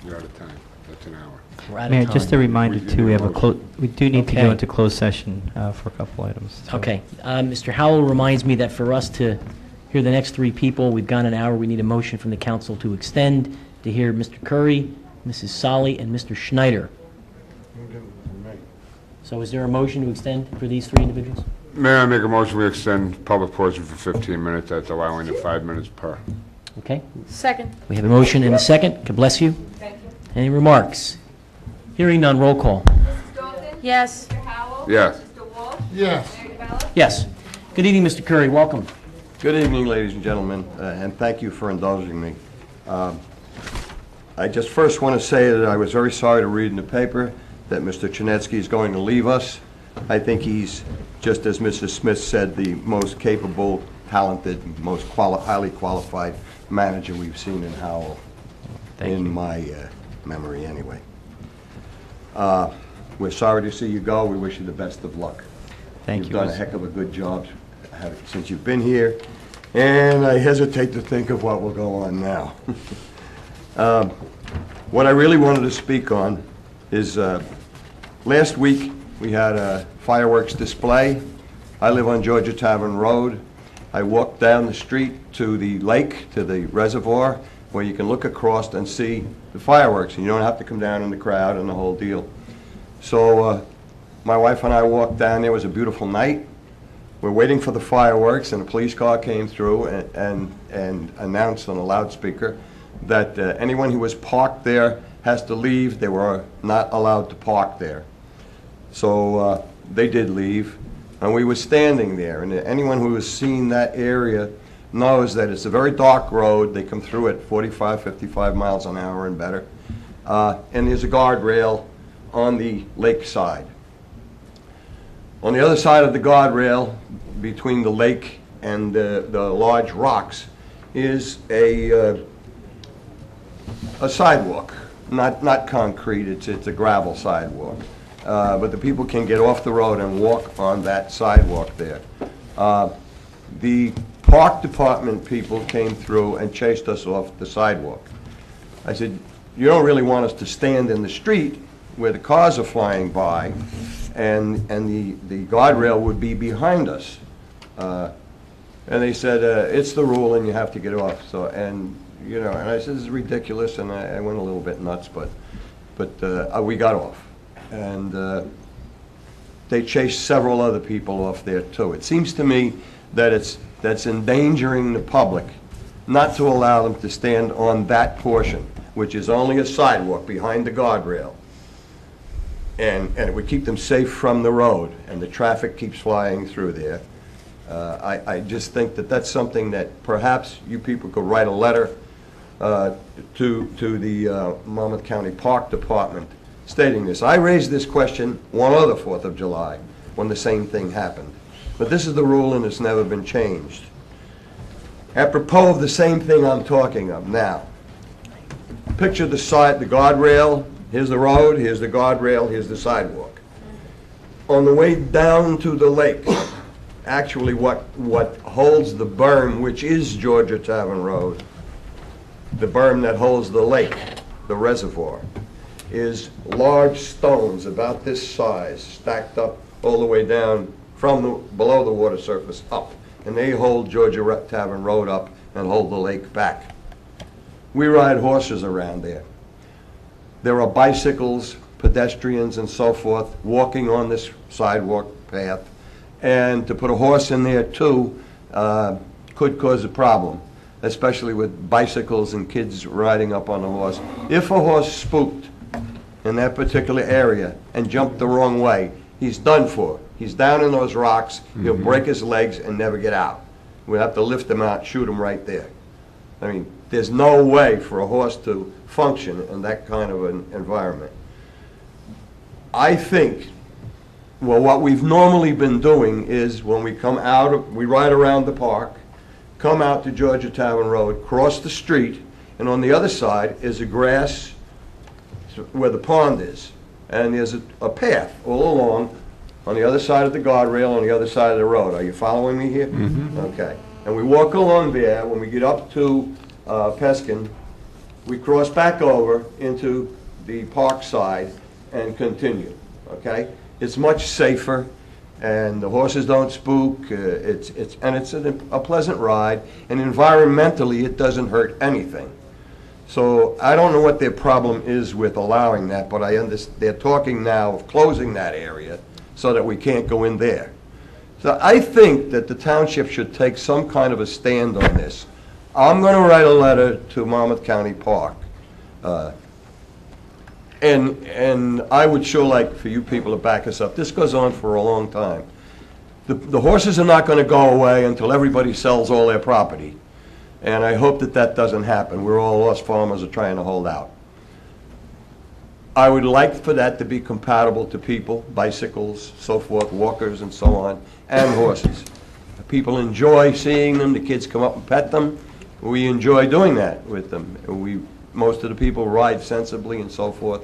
Speaker 4: You're out of time. That's an hour.
Speaker 2: We're out of
Speaker 5: Mayor,
Speaker 2: time.
Speaker 5: just a reminder too, we have a we do need to
Speaker 2: Okay.
Speaker 5: go into closed session for a couple items. so-
Speaker 2: Okay. Mr. Howell reminds me that for us to hear the next three people, we've gone an hour. We need a motion from the council to extend to hear Mr. Curry, Mrs. Solly, and Mr. Schneider. So is there a motion to extend for these three individuals?
Speaker 4: Mayor, I make a motion we extend public portion for 15 minutes. That's allowing the 5 minutes per.
Speaker 2: Okay.
Speaker 1: Second.
Speaker 2: We have a motion and a second. God bless you.
Speaker 3: Thank you.
Speaker 2: Any remarks? Hearing none, roll call.
Speaker 3: Mrs. Dalton?
Speaker 1: Yes.
Speaker 3: Mr. Howell?
Speaker 4: Yes.
Speaker 3: Mr. Walsh?
Speaker 6: Yes.
Speaker 3: Mayor DeBella?
Speaker 2: Yes. Good evening, Mr. Curry. Welcome.
Speaker 16: Good evening, ladies and gentlemen, and thank you for indulging me. I just first want to say that I was very sorry to read in the paper that Mr. Chernetsky is going to leave us. I think he's, just as Mrs. Smith said, the most capable, talented, most highly qualified manager we've seen in Howell, in my memory anyway. We're sorry to see you go. We wish you the best of luck.
Speaker 5: Thank you.
Speaker 16: You've done a heck of a good job since you've been here, and I hesitate to think of what will go on now. What I really wanted to speak on is last week we had a fireworks display. I live on Georgia Tavern Road. I walked down the street to the lake, to the reservoir, where you can look across and see the fireworks, and you don't have to come down in the crowd and the whole deal. So my wife and I walked down. There was a beautiful night. We're waiting for the fireworks, and a police car came through and announced on a loudspeaker that anyone who was parked there has to leave. They were not allowed to park there. So they did leave, and we were standing there. And anyone who has seen that area knows that it's a very dark road. They come through at 45, 55 miles an hour and better. And there's a guardrail on the lake side. On the other side of the guardrail, between the lake and the large rocks, is a sidewalk, not concrete. It's a gravel sidewalk, but the people can get off the road and walk on that sidewalk there. The park department people came through and chased us off the sidewalk. I said, you don't really want us to stand in the street where the cars are flying by, and the guardrail would be behind us. And they said, it's the rule and you have to get off. So, and, you know, and I said, this is ridiculous, and I went a little bit nuts, but we got off. And they chased several other people off there too. It seems to me that that's endangering the public not to allow them to stand on that portion, which is only a sidewalk behind the guardrail. And it would keep them safe from the road, and the traffic keeps flying through there. I just think that that's something that perhaps you people could write a letter to the Monmouth County Park Department stating this. I raised this question one other 4th of July when the same thing happened. But this is the rule and it's never been changed. Apropos of the same thing I'm talking of now. Picture the guardrail. Here's the road, here's the guardrail, here's the sidewalk. On the way down to the lake, actually what holds the berm, which is Georgia Tavern Road, the berm that holds the lake, the reservoir, is large stones about this size stacked up all the way down from below the water surface up. And they hold Georgia Tavern Road up and hold the lake back. We ride horses around there. There are bicycles, pedestrians, and so forth walking on this sidewalk path. And to put a horse in there too could cause a problem, especially with bicycles and kids riding up on the horse. If a horse spooked in that particular area and jumped the wrong way, he's done for. He's down in those rocks, he'll break his legs and never get out. We'll have to lift him out, shoot him right there. I mean, there's no way for a horse to function in that kind of an environment. I think, well, what we've normally been doing is when we come out, we ride around the park, come out to Georgia Tavern Road, cross the street, and on the other side is a grass where the pond is. And there's a path all along on the other side of the guardrail, on the other side of the road. Are you following me here? Okay. And we walk along there. When we get up to Peskin, we cross back over into the park side and continue. Okay? It's much safer, and the horses don't spook. It's a pleasant ride, and environmentally, it doesn't hurt anything. So I don't know what their problem is with allowing that, but I understand they're talking now of closing that area so that we can't go in there. So I think that the township should take some kind of a stand on this. I'm going to write a letter to Monmouth County Park. And I would sure like for you people to back us up. This goes on for a long time. The horses are not going to go away until everybody sells all their property. And I hope that that doesn't happen. We're all us farmers are trying to hold out. I would like for that to be compatible to people, bicycles, so forth, walkers and so on, and horses. People enjoy seeing them. The kids come up and pet them. We enjoy doing that with them. Most of the people ride sensibly and so forth.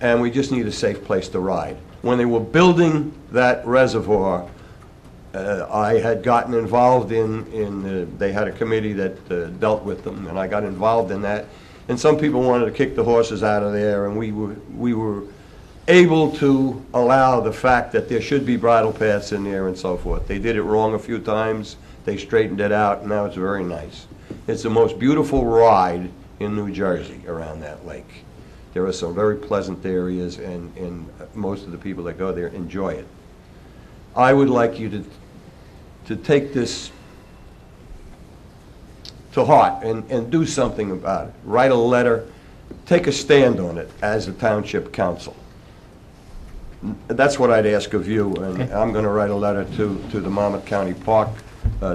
Speaker 16: And we just need a safe place to ride. When they were building that reservoir, I had gotten involved they had a committee that dealt with them, and I got involved in that. And some people wanted to kick the horses out of there, and we were able to allow the fact that there should be bridle paths in there and so forth. They did it wrong a few times. They straightened it out, and now it's very nice. It's the most beautiful ride in New Jersey around that lake. There are some very pleasant areas, and most of the people that go there enjoy it. I would like you to take this to heart and do something about it. Write a letter, take a stand on it as a township council. That's what I'd ask of you, and I'm going to write a letter to the Monmouth County Park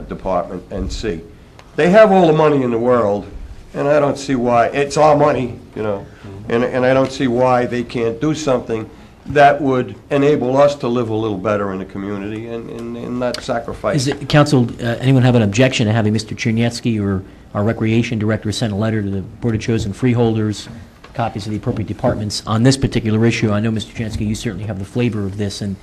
Speaker 16: Department and see. They have all the money in the world, and I don't see why. It's our money, you know, and I don't see why they can't do something that would enable us to live a little better in the community and not sacrifice.
Speaker 2: Is it, Council, anyone have an objection to having Mr. Chernietsky or our Recreation Director send a letter to the Board of Chosen Freeholders, copies of the appropriate departments on this particular issue? I know, Mr. Chernietsky, you certainly have the flavor of this, and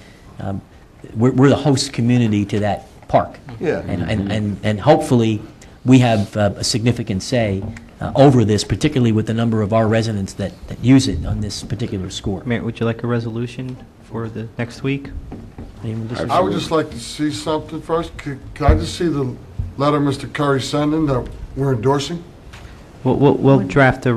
Speaker 2: we're the host community to that park.
Speaker 16: Yeah.
Speaker 2: And hopefully we have a significant say over this, particularly with the number of our residents that use it on this particular score.
Speaker 5: Mayor, would you like a resolution for the next week?
Speaker 6: I would just like to see something first. Can I just see the letter Mr. Curry sending that we're endorsing?
Speaker 5: We'll draft a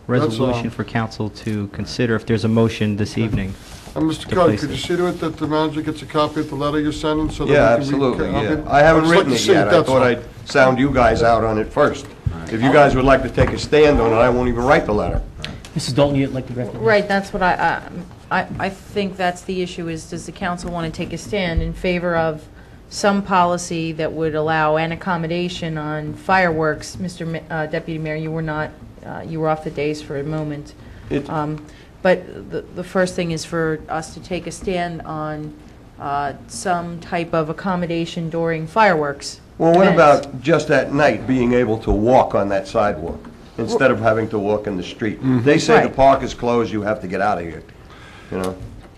Speaker 5: resolution
Speaker 6: all.
Speaker 5: for council to consider if there's a motion this evening.
Speaker 6: And Mr.
Speaker 5: to
Speaker 6: Curry,
Speaker 5: place
Speaker 6: could you
Speaker 5: it.
Speaker 6: see to it that the manager gets a copy of the letter you're sending so that
Speaker 16: Yeah,
Speaker 6: we can
Speaker 16: absolutely,
Speaker 6: read?
Speaker 16: yeah. I haven't
Speaker 6: I'd just like
Speaker 16: written
Speaker 6: to
Speaker 16: it
Speaker 6: see
Speaker 16: yet. I
Speaker 6: that's
Speaker 16: thought
Speaker 6: all.
Speaker 16: I'd sound you guys out on it first. If you guys would like to take a stand on it, I won't even write the letter.
Speaker 2: Mrs. Dalton, you'd like to draft it?
Speaker 1: Right, that's what I think that's the issue, is does the council want to take a stand in favor of some policy that would allow an accommodation on fireworks? Deputy Mayor, you were not, you were off the dais for a moment. But the first thing is for us to take a stand on some type of accommodation during fireworks.
Speaker 16: Well, what
Speaker 1: events.
Speaker 16: about just at night being able to walk on that sidewalk instead of having to walk in the street? They say the
Speaker 1: Right.
Speaker 16: park is closed, you have to get out of here, you know?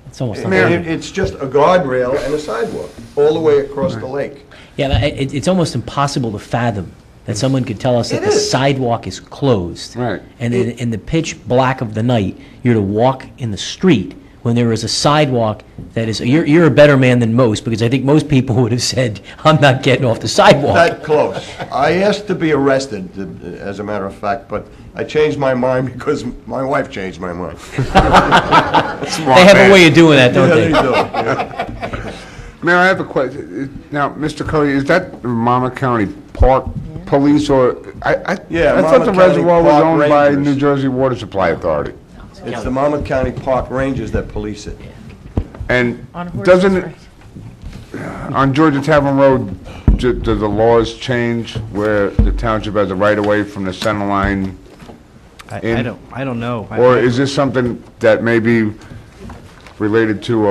Speaker 2: It's almost
Speaker 16: It's just a guardrail and a sidewalk all the way across the lake.
Speaker 2: Yeah, it's almost impossible to fathom that someone could tell us that
Speaker 16: It
Speaker 2: the
Speaker 16: is.
Speaker 2: sidewalk is closed.
Speaker 4: Right.
Speaker 2: And in the pitch black of the night, you're to walk in the street when there is a sidewalk that is, you're a better man than most, because I think most people would have said, I'm not getting off the sidewalk.
Speaker 16: That close. I asked to be arrested, as a matter of fact, but I changed my mind because my wife changed my mind.
Speaker 2: They have a way of doing that, don't
Speaker 16: Yeah,
Speaker 2: they?
Speaker 16: they do, yeah.
Speaker 4: Mayor, I have a question. Now, Mr. Curry, is that the Monmouth County Park Police, or,
Speaker 16: Yeah,
Speaker 4: I thought the
Speaker 16: Monmouth County
Speaker 4: reservoir was
Speaker 16: Park
Speaker 4: owned by
Speaker 16: Rangers.
Speaker 4: New Jersey Water Supply Authority?
Speaker 16: It's the Monmouth County Park Rangers that police it.
Speaker 4: And
Speaker 1: On horses,
Speaker 4: doesn't, it-
Speaker 1: right.
Speaker 4: on Georgia Tavern Road, do the laws change where the township has a right-of-way from the center line?
Speaker 5: I
Speaker 4: In-
Speaker 5: don't know.
Speaker 4: Or is this something that may be related to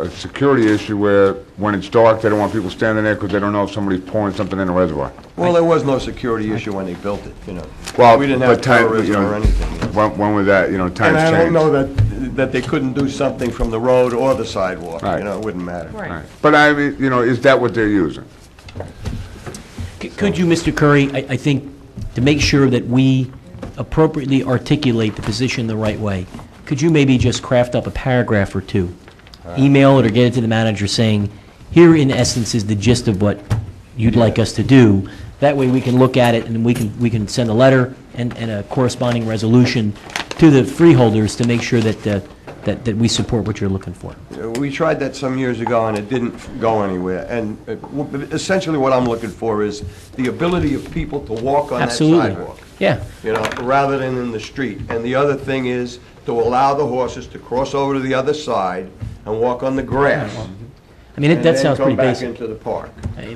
Speaker 4: a security issue where when it's dark, they don't want people standing there because they don't know if somebody's pouring something in the reservoir?
Speaker 16: Well, there was no security issue when they built it, you know.
Speaker 4: Well,
Speaker 16: We didn't
Speaker 4: but
Speaker 16: have
Speaker 4: time, you
Speaker 16: terrorism
Speaker 4: know,
Speaker 16: or anything. you know.
Speaker 4: when was that,
Speaker 16: And
Speaker 4: times
Speaker 16: I don't
Speaker 4: changed.
Speaker 16: know that they couldn't do something from the road or the sidewalk,
Speaker 4: Right.
Speaker 16: you know, it wouldn't matter.
Speaker 1: Right.
Speaker 4: Right. But I mean, is that what they're using?
Speaker 2: Could you, Mr. Curry, I think, to make sure that we appropriately articulate the position the right way, could you maybe just craft up a paragraph or two? Email it or get it to the manager saying, here in essence is the gist of what you'd like us to do. That way we can look at it and we can send a letter and a corresponding resolution to the freeholders to make sure that we support what you're looking for.
Speaker 16: We tried that some years ago, and it didn't go anywhere. And essentially what I'm looking for is the ability of people to walk on that
Speaker 2: Absolutely.
Speaker 16: sidewalk,
Speaker 2: Yeah.
Speaker 16: rather than in the street. And the other thing is to allow the horses to cross over to the other side and walk on the grass.
Speaker 2: I mean, that sounds pretty
Speaker 16: And then come
Speaker 2: basic.
Speaker 16: back into the park.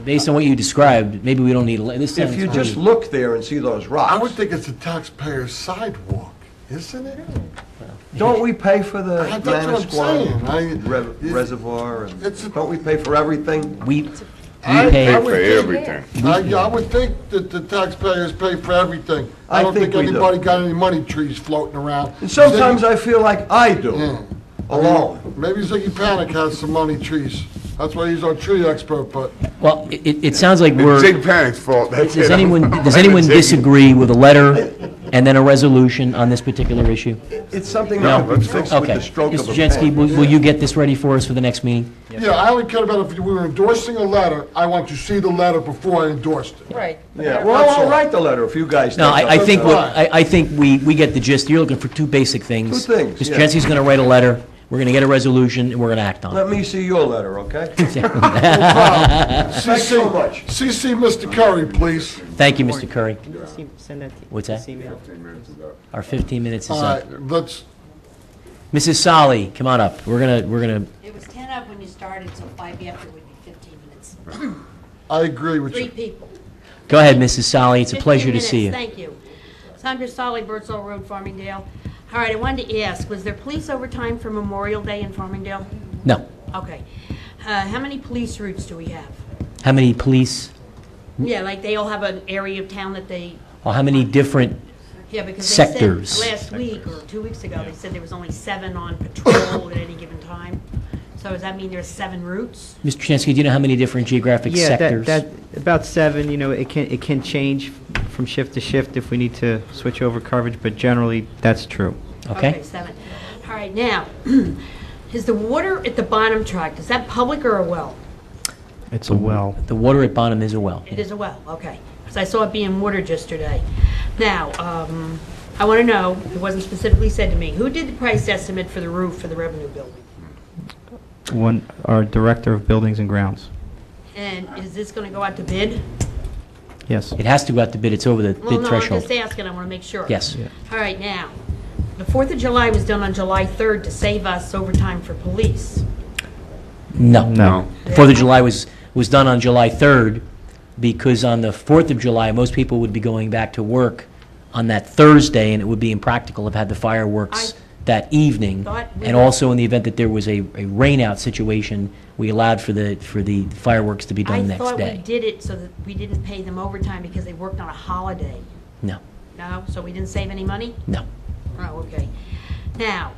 Speaker 2: Based on what you described, maybe we don't need, this sounds
Speaker 16: If you
Speaker 2: pretty-
Speaker 16: just look there and see those rocks.
Speaker 6: I would think it's a taxpayer's sidewalk, isn't it?
Speaker 16: Don't we pay for the
Speaker 6: That's what I'm saying.
Speaker 16: Reservoir? And
Speaker 6: It's a-
Speaker 16: don't we pay for everything?
Speaker 2: We
Speaker 6: I
Speaker 2: pay,
Speaker 6: would
Speaker 4: For
Speaker 6: think-
Speaker 4: everything.
Speaker 6: I would think that the taxpayers pay for everything. I
Speaker 16: I
Speaker 6: don't
Speaker 16: think
Speaker 6: think
Speaker 16: we do.
Speaker 6: anybody got any money trees floating around.
Speaker 16: And sometimes I feel like I do,
Speaker 6: Yeah.
Speaker 16: alone.
Speaker 6: Maybe Ziggy Panic has some money trees. That's why he's our tree expert, but
Speaker 2: well, it sounds like
Speaker 4: It's
Speaker 2: we're,
Speaker 4: Zig Panic's fault. That's
Speaker 2: does
Speaker 4: it.
Speaker 2: anyone
Speaker 4: Ziggy.
Speaker 2: disagree with a letter and then a resolution on this particular issue?
Speaker 16: It's something
Speaker 4: No,
Speaker 16: that we
Speaker 4: let's
Speaker 16: fix with
Speaker 2: Okay.
Speaker 16: the stroke of
Speaker 2: Mr.
Speaker 16: a
Speaker 2: Jansky,
Speaker 16: pen.
Speaker 2: will you get this ready for us for the next meeting?
Speaker 6: yeah, I only care about if we were endorsing a letter, I want to see the letter before I endorsed it.
Speaker 1: Right.
Speaker 16: Yeah, well,
Speaker 6: That's
Speaker 16: I'll
Speaker 6: all.
Speaker 16: write the letter if you guys
Speaker 2: No,
Speaker 16: think
Speaker 2: I
Speaker 16: that's
Speaker 2: think,
Speaker 16: fine.
Speaker 2: I think we get the gist. You're looking for two basic things.
Speaker 16: Two things,
Speaker 2: Mr.
Speaker 16: yeah.
Speaker 2: Jansky's going to write a letter, we're going to get a resolution, and we're going to act on it.
Speaker 16: Let me see your letter, okay?
Speaker 6: CC,
Speaker 16: so much.
Speaker 6: CC Mr. Curry, please.
Speaker 2: Thank you, Mr. Curry.
Speaker 5: Send that
Speaker 2: What's that? Our 15 minutes is
Speaker 6: All
Speaker 2: up.
Speaker 6: right, let's,
Speaker 2: Mrs. Solly, come on up. We're gonna,
Speaker 17: It was 10 up when you started, so 5 after would be 15 minutes.
Speaker 6: I agree with
Speaker 17: 3
Speaker 6: you.
Speaker 17: people.
Speaker 2: go ahead, Mrs. Solly. It's a
Speaker 17: 15
Speaker 2: pleasure to see you.
Speaker 17: minutes, Thank you. Sandra Solly, Birdsall Road, Farmingdale. All right, I wanted to ask, was there police overtime for Memorial Day in Farmingdale?
Speaker 2: No.
Speaker 17: Okay. How many police routes do we have?
Speaker 2: How many police,
Speaker 17: Yeah, like they all have an area of town that they,
Speaker 2: or how many different,
Speaker 17: yeah, because they
Speaker 2: Sectors.
Speaker 17: said last week or 2 weeks ago, they said there was only 7 on patrol at any given time. So does that mean there's 7 routes?
Speaker 2: Mr. Chansky, do you know how many different geographic
Speaker 5: Yeah,
Speaker 2: sectors?
Speaker 5: that about 7, it can change from shift to shift if we need to switch over coverage, but generally, that's true.
Speaker 2: Okay?
Speaker 17: 7. All right, now, is the water at the bottom tract, is that public or a well?
Speaker 5: It's a well.
Speaker 2: The water at bottom is a well.
Speaker 17: It is a well, okay. Because I saw it being watered yesterday. Now, I want to know, it wasn't specifically said to me, who did the price estimate for the roof for the revenue building?
Speaker 5: Our Director of Buildings and Grounds.
Speaker 17: And is this going to go out to bid?
Speaker 5: Yes.
Speaker 2: It has to go out to bid. It's over the
Speaker 17: Well,
Speaker 2: bid
Speaker 17: no, I'm
Speaker 2: threshold.
Speaker 17: just asking, I want to make sure.
Speaker 2: Yes.
Speaker 17: All right, now, the 4th of July was done on July 3rd to save us overtime for police.
Speaker 2: No.
Speaker 5: No.
Speaker 2: The 4th of July was done on July 3rd because on the 4th of July, most people would be going back to work on that Thursday, and it would be impractical to have had the fireworks that evening. And also in the event that there was a rainout situation, we allowed for the fireworks to be done next
Speaker 17: I thought we
Speaker 2: day.
Speaker 17: did it so that we didn't pay them overtime because they worked on a holiday.
Speaker 2: No.
Speaker 17: No? So we didn't save any money?
Speaker 2: No.
Speaker 17: Oh, okay. Now,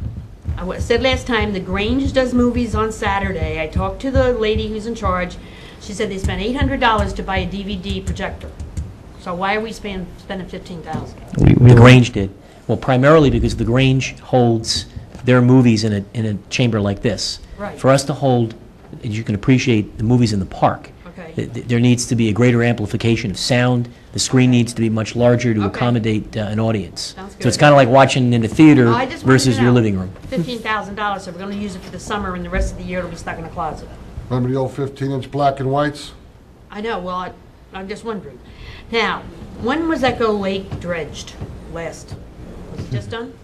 Speaker 17: said last time, the Grange does movies on Saturday. I talked to the lady who's in charge. She said they spent $800 to buy a DVD projector. So why are we spending $15,000?
Speaker 2: The Grange did. Well, primarily because the Grange holds their movies in a chamber like this.
Speaker 17: Right.
Speaker 2: For us to hold, as you can appreciate, the movies in the park, there needs to be a greater amplification of sound. The screen needs to be much larger to accommodate an audience.
Speaker 17: Sounds
Speaker 2: So it's
Speaker 17: good.
Speaker 2: kind of like watching in a theater
Speaker 17: I just wanted
Speaker 2: versus
Speaker 17: to
Speaker 2: your
Speaker 17: know.
Speaker 2: living room.
Speaker 17: $15,000, so we're going to use it for the summer, and the rest of the year it'll be stuck in a closet.
Speaker 6: Remember the old 15-inch black and whites?
Speaker 17: I know, well, I'm just wondering. Now, when was Echo Lake dredged last? Was it just done?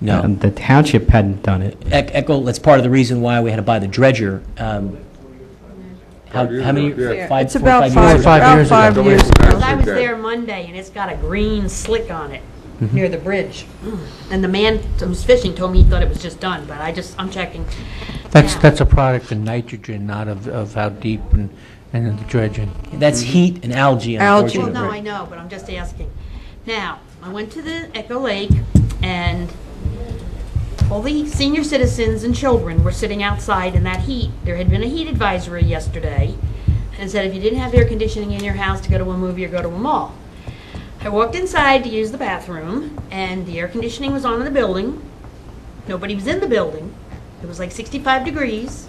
Speaker 2: No.
Speaker 5: The township hadn't done it.
Speaker 2: Echo, that's part of the reason why we had to buy the dredger. How many?
Speaker 4: Yeah.
Speaker 2: Five,
Speaker 12: It's
Speaker 2: 4 or
Speaker 12: about
Speaker 2: 5 years ago?
Speaker 12: about 5 years ago.
Speaker 17: Because I was there Monday, and it's got a green slick on it near the bridge. And the man who's fishing told me he thought it was just done, but I'm checking.
Speaker 7: That's a product of nitrogen, not of how deep and the dredging.
Speaker 2: That's heat and algae,
Speaker 17: Well,
Speaker 2: unfortunately.
Speaker 17: no, I know, but I'm just asking. Now, I went to the Echo Lake, and all the senior citizens and children were sitting outside in that heat. There had been a heat advisory yesterday, and said if you didn't have air conditioning in your house to go to a movie or go to a mall. I walked inside to use the bathroom, and the air conditioning was on in the building. Nobody was in the building. It was like 65 degrees,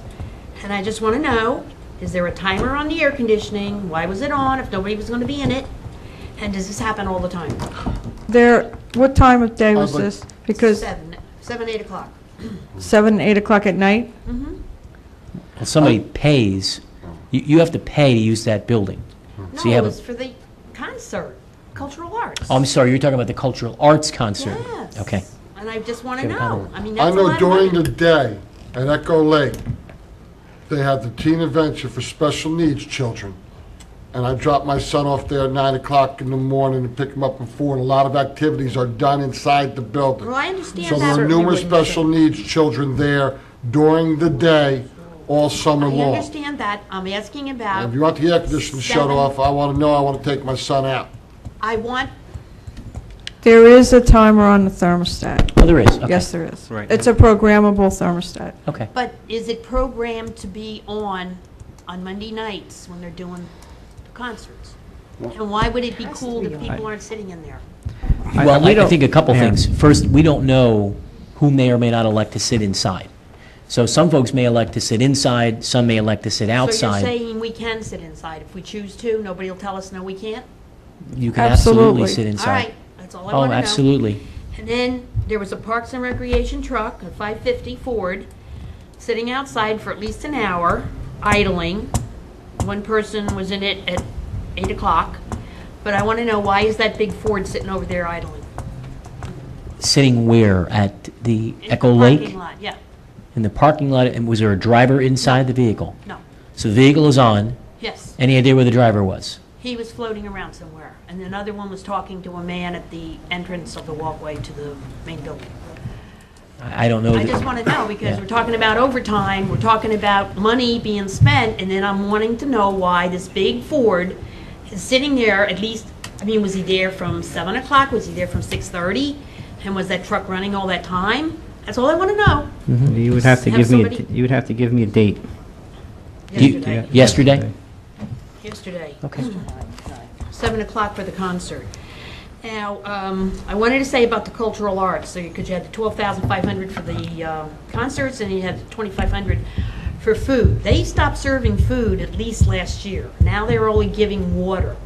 Speaker 17: and I just want to know, is there a timer on the air conditioning? Why was it on if nobody was going to be in it? And does this happen all the time?
Speaker 12: What time of day was this? Because
Speaker 17: 7, 8 o'clock.
Speaker 12: 7, 8 o'clock at night?
Speaker 2: Well, somebody pays, you have to pay to use that building.
Speaker 17: No,
Speaker 2: So you
Speaker 17: it
Speaker 2: have
Speaker 17: was for the concert, cultural arts.
Speaker 2: Oh, I'm sorry, you're talking about the cultural arts concert?
Speaker 17: Yes.
Speaker 2: Okay.
Speaker 17: And I just want to
Speaker 2: Okay,
Speaker 17: know. I mean,
Speaker 6: I
Speaker 17: that's a
Speaker 6: know
Speaker 17: lot of
Speaker 6: during
Speaker 17: money.
Speaker 6: the day at Echo Lake, they have the teen adventure for special needs children. And I drop my son off there at 9 o'clock in the morning and pick him up at 4, and a lot of activities are done inside the building.
Speaker 17: Well, I understand
Speaker 6: So
Speaker 17: that.
Speaker 6: there are numerous special needs children there during the day, all summer
Speaker 17: I
Speaker 6: long.
Speaker 17: understand that. I'm asking
Speaker 6: And
Speaker 17: about,
Speaker 6: if you want the air conditioning shut
Speaker 17: 7
Speaker 6: off, I want to know, I want to take my son out.
Speaker 17: I want,
Speaker 12: There is a timer on the thermostat.
Speaker 2: Oh, there is? Okay.
Speaker 12: Yes, there is.
Speaker 5: Right.
Speaker 12: It's a programmable thermostat.
Speaker 2: Okay.
Speaker 17: but is it programmed to be on Monday nights when they're doing concerts? And why would it be cool if people aren't sitting in there?
Speaker 2: Well,
Speaker 5: we
Speaker 2: I
Speaker 5: don't-
Speaker 2: think a couple
Speaker 5: yeah.
Speaker 2: things. First, we don't know who may or may not elect to sit inside. So some folks may elect to sit inside, some may elect to sit
Speaker 17: So you're
Speaker 2: outside.
Speaker 17: saying we can sit inside if we choose to? Nobody will tell us, no, we can't?
Speaker 2: You can absolutely
Speaker 12: Absolutely.
Speaker 2: sit
Speaker 17: All
Speaker 2: inside.
Speaker 17: right, that's all I
Speaker 2: Oh,
Speaker 17: want to know.
Speaker 2: absolutely.
Speaker 17: And then there was a Parks and Recreation truck, a 550 Ford, sitting outside for at least an hour, idling. One person was in it at 8 o'clock. But I want to know, why is that big Ford sitting over there idling?
Speaker 2: Sitting where? At the
Speaker 17: In
Speaker 2: Echo
Speaker 17: the
Speaker 2: Lake?
Speaker 17: parking lot, yeah.
Speaker 2: In the parking lot, and was there a driver inside the vehicle?
Speaker 17: No.
Speaker 2: So the vehicle is on.
Speaker 17: Yes.
Speaker 2: Any idea where the driver was?
Speaker 17: He was floating around somewhere. And another one was talking to a man at the entrance of the walkway to the main building.
Speaker 2: I don't know.
Speaker 17: I just want to know, because
Speaker 2: Yeah.
Speaker 17: we're talking about overtime, we're talking about money being spent, and then I'm wanting to know why this big Ford is sitting there at least, I mean, was he there from 7 o'clock? Was he there from 6:30? And was that truck running all that time? That's all I want to know.
Speaker 5: You would have to
Speaker 17: Have
Speaker 5: give me,
Speaker 17: somebody-
Speaker 5: you would have to give me a date.
Speaker 2: You-
Speaker 17: Yesterday.
Speaker 2: Yesterday?
Speaker 17: Yesterday.
Speaker 2: Okay.
Speaker 17: 7 o'clock for the concert. Now, I wanted to say about the cultural arts, because you had the 12,500 for the concerts, and you had the 2,500 for food. They stopped serving food at least last year. Now they're only giving water.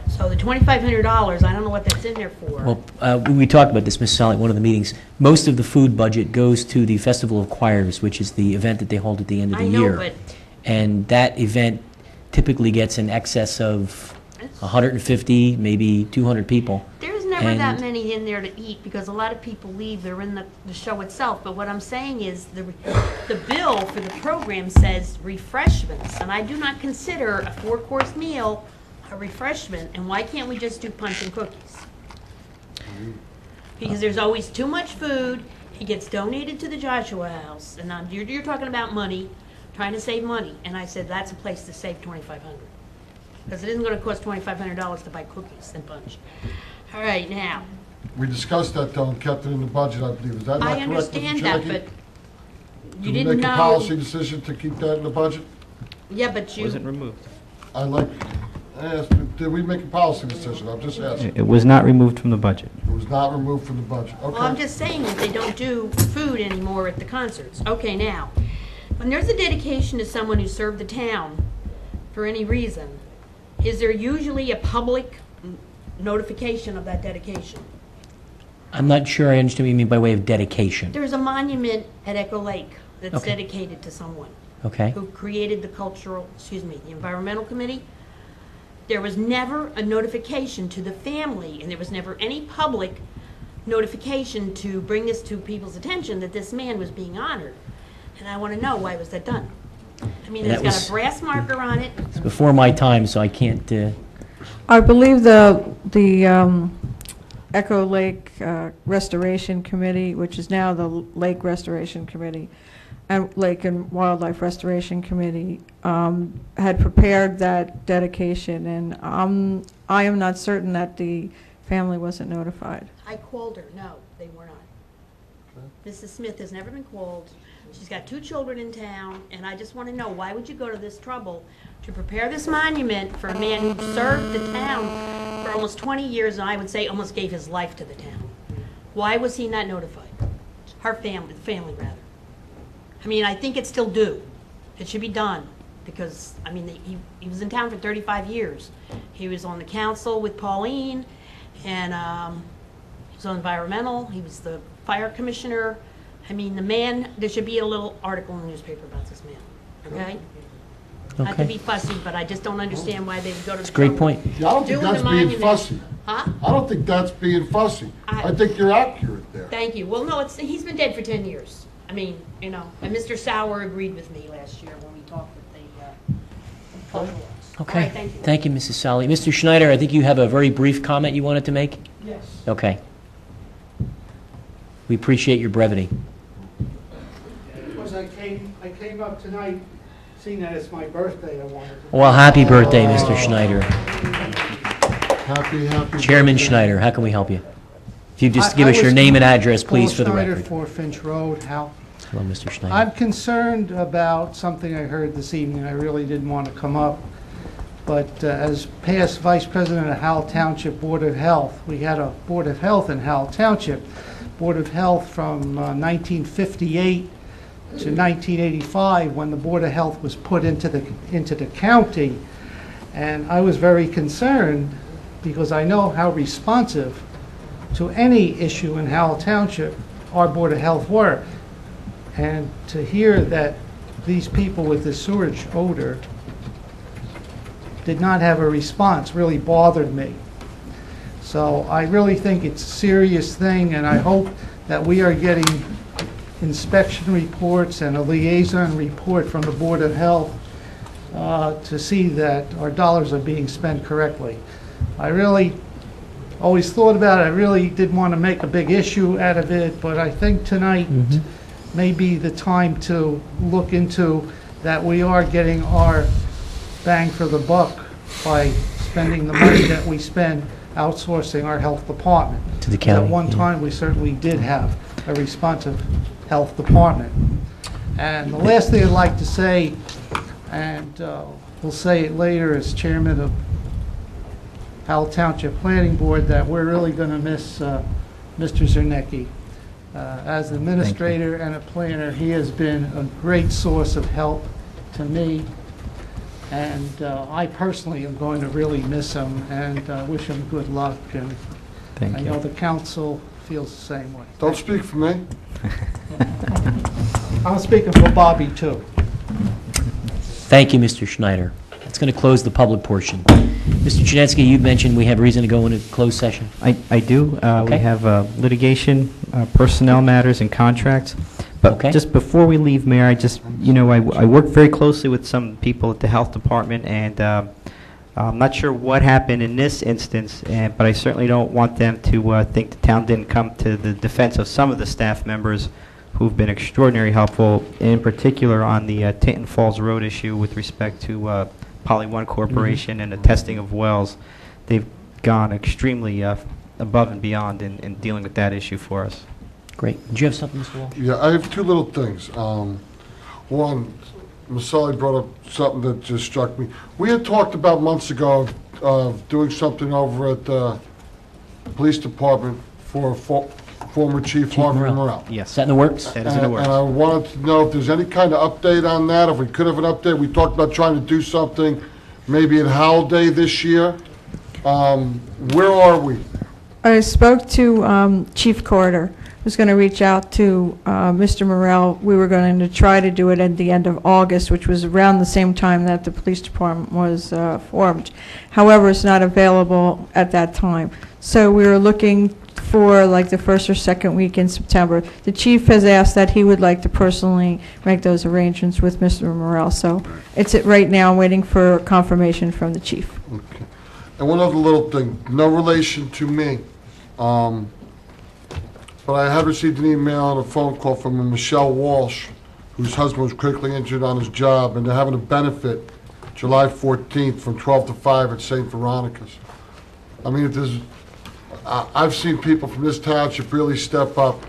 Speaker 17: So the $2,500, I don't know what that's in there for.
Speaker 2: Well, we talked about this, Ms. Sally, at one of the meetings. Most of the food budget goes to the Festival of Choirs, which is the event that they hold at the end of the year.
Speaker 17: I know,
Speaker 2: And that event typically gets in excess of 150, maybe 200 people.
Speaker 17: There's never
Speaker 2: And-
Speaker 17: that many in there to eat, because a lot of people leave, they're in the show itself. But what I'm saying is, the bill for the program says refreshments, and I do not consider a 4-course meal a refreshment, and why can't we just do punch and cookies? Because there's always too much food, it gets donated to the Joshua House, and you're talking about money, trying to save money, and I said that's a place to save $2,500. Because it isn't gonna cost $2,500 to buy cookies and punch. All right, now,
Speaker 6: We discussed that, though, and kept it in the budget, I believe. Is that not
Speaker 17: I
Speaker 6: correct, Mr.
Speaker 17: understand that,
Speaker 6: Chouwaki?
Speaker 17: but
Speaker 6: Did
Speaker 17: you
Speaker 6: we
Speaker 17: didn't
Speaker 6: make a
Speaker 17: know.
Speaker 6: policy decision to keep that in the budget?
Speaker 17: Yeah, but you.
Speaker 5: Wasn't removed.
Speaker 6: I asked, did we make a policy decision? I'm just asking.
Speaker 5: It was not removed from the budget.
Speaker 6: It was not removed from the budget.
Speaker 17: Well, I'm
Speaker 6: Okay.
Speaker 17: just saying that they don't do food anymore at the concerts. Okay, now, when there's a dedication to someone who served the town for any reason, is there usually a public notification of that dedication?
Speaker 2: I'm not sure I understand what you mean by way of dedication.
Speaker 17: There's a monument at Echo Lake that's
Speaker 2: Okay.
Speaker 17: dedicated to someone
Speaker 2: Okay?
Speaker 17: who created the the environmental committee. There was never a notification to the family, and there was never any public notification to bring this to people's attention that this man was being honored. And I want to know, why was that done? I mean,
Speaker 2: That
Speaker 17: it's got
Speaker 2: was-
Speaker 17: a brass marker on it.
Speaker 2: It's before my time, so I can't,
Speaker 18: I believe the Echo Lake Restoration Committee, which is now the Lake Restoration Committee, and Lake and Wildlife Restoration Committee, had prepared that dedication, and I am not certain that the family wasn't notified.
Speaker 17: I called her. No, they were not. Mrs. Smith has never been called. She's got 2 children in town, and I just want to know, why would you go to this trouble to prepare this monument for a man who served the town for almost 20 years, and I would say almost gave his life to the town? Why was he not notified? Her family, the family rather. I mean, I think it's still due. It should be done, because, I mean, he was in town for 35 years. He was on the council with Pauline, and he was on environmental, he was the fire commissioner. I mean, the man, there should be a little article in the newspaper about this man, okay? Not to
Speaker 2: Okay.
Speaker 17: be fussy, but I just don't understand why they would go to the
Speaker 2: it's a great
Speaker 17: trouble
Speaker 2: point.
Speaker 6: Yeah, I don't think
Speaker 17: doing
Speaker 6: that's
Speaker 17: the
Speaker 6: being
Speaker 17: monument.
Speaker 6: fussy.
Speaker 17: Huh?
Speaker 6: I don't think that's being fussy. I think you're accurate there.
Speaker 17: Thank you. Well, no, he's been dead for 10 years. I mean, you know, and Mr. Sauer agreed with me last year when we talked with the cultural arts. All
Speaker 2: Okay.
Speaker 17: right, thank you.
Speaker 2: Thank you, Mrs. Sally. Mr. Schneider, I think you have a very brief comment you wanted to make?
Speaker 19: Yes.
Speaker 2: Okay. We appreciate your brevity.
Speaker 19: Because I came up tonight, seeing that it's my birthday, I wanted to...
Speaker 2: Well, happy birthday, Mr. Schneider.
Speaker 6: Happy
Speaker 2: Chairman
Speaker 6: birthday.
Speaker 2: Schneider, how can we help you? If you just give
Speaker 19: I
Speaker 2: us your
Speaker 19: was
Speaker 2: name and address, please,
Speaker 19: Paul
Speaker 2: for the
Speaker 19: Schneider,
Speaker 2: record.
Speaker 19: 4 Finch Road, Howell.
Speaker 2: Hello, Mr. Schneider.
Speaker 19: I'm concerned about something I heard this evening. I really didn't want to come up. But as past Vice President of Howell Township Board of Health, we had a Board of Health in Howell Township. Board of Health from 1958 to 1985, when the Board of Health was put into the county. And I was very concerned because I know how responsive to any issue in Howell Township our Board of Health were. And to hear that these people with the sewage odor did not have a response really bothered me. So I really think it's a serious thing, and I hope that we are getting inspection reports and a liaison report from the Board of Health to see that our dollars are being spent correctly. I really always thought about it. I really didn't want to make a big issue out of it, but I think tonight may be the time to look into that we are getting our bang for the buck by spending the money that we spend outsourcing our health department.
Speaker 2: To the county,
Speaker 19: At one
Speaker 2: yeah.
Speaker 19: time, we certainly did have a responsive health department. And the last thing I'd like to say, and we'll say it later as chairman of Howell Township Planning Board that we're really going to miss Mr. Zernecki. As an administrator and a planner, he has been a great source of help to me, and I personally am going to really miss him and wish him good luck, and I know the council feels the same way.
Speaker 6: Don't speak for me.
Speaker 19: I'm speaking for Bobby, too.
Speaker 2: Thank you, Mr. Schneider. That's going to close the public portion. Mr. Janeski, you mentioned we have reason to go into closed session.
Speaker 5: I do.
Speaker 2: Okay.
Speaker 5: We have litigation, personnel matters, and contracts. But
Speaker 2: Okay.
Speaker 5: just before we leave, Mayor, I work very closely with some people at the Health Department, and I'm not sure what happened in this instance, but I certainly don't want them to think the town didn't come to the defense of some of the staff members who've been extraordinarily helpful, in particular on the Tinton Falls Road issue with respect to Poly One Corporation and the testing of wells. They've gone extremely above and beyond in dealing with that issue for us.
Speaker 2: Great. Did you have something, Mr. Walsh?
Speaker 6: Yeah, I have two little things. One, Maselli brought up something that just struck me. We had talked about months ago of doing something over at the police department for former Chief Harvey Morrell.
Speaker 5: Yes.
Speaker 2: Is that in the works?
Speaker 5: That is in the works.
Speaker 6: And I wanted to know if there's any kind of update on that, if we could have an update. We talked about trying to do something maybe at Howell Day this year. Where are we?
Speaker 18: I spoke to Chief Corder, who's going to reach out to Mr. Morrell. We were going to try to do it at the end of August, which was around the same time that the police department was formed. However, it's not available at that time. So we were looking for like the first or second week in September. The chief has asked that he would like to personally make those arrangements with Mr. Morrell. So it's right now, I'm waiting for confirmation from the chief.
Speaker 6: Okay. And one other little thing, no relation to me, but I have received an email and a phone call from a Michelle Walsh, whose husband was critically injured on his job, and they're having a benefit July 14th from 12 to 5 at St. Veronica's. I mean, if there's, I've seen people from this township really step up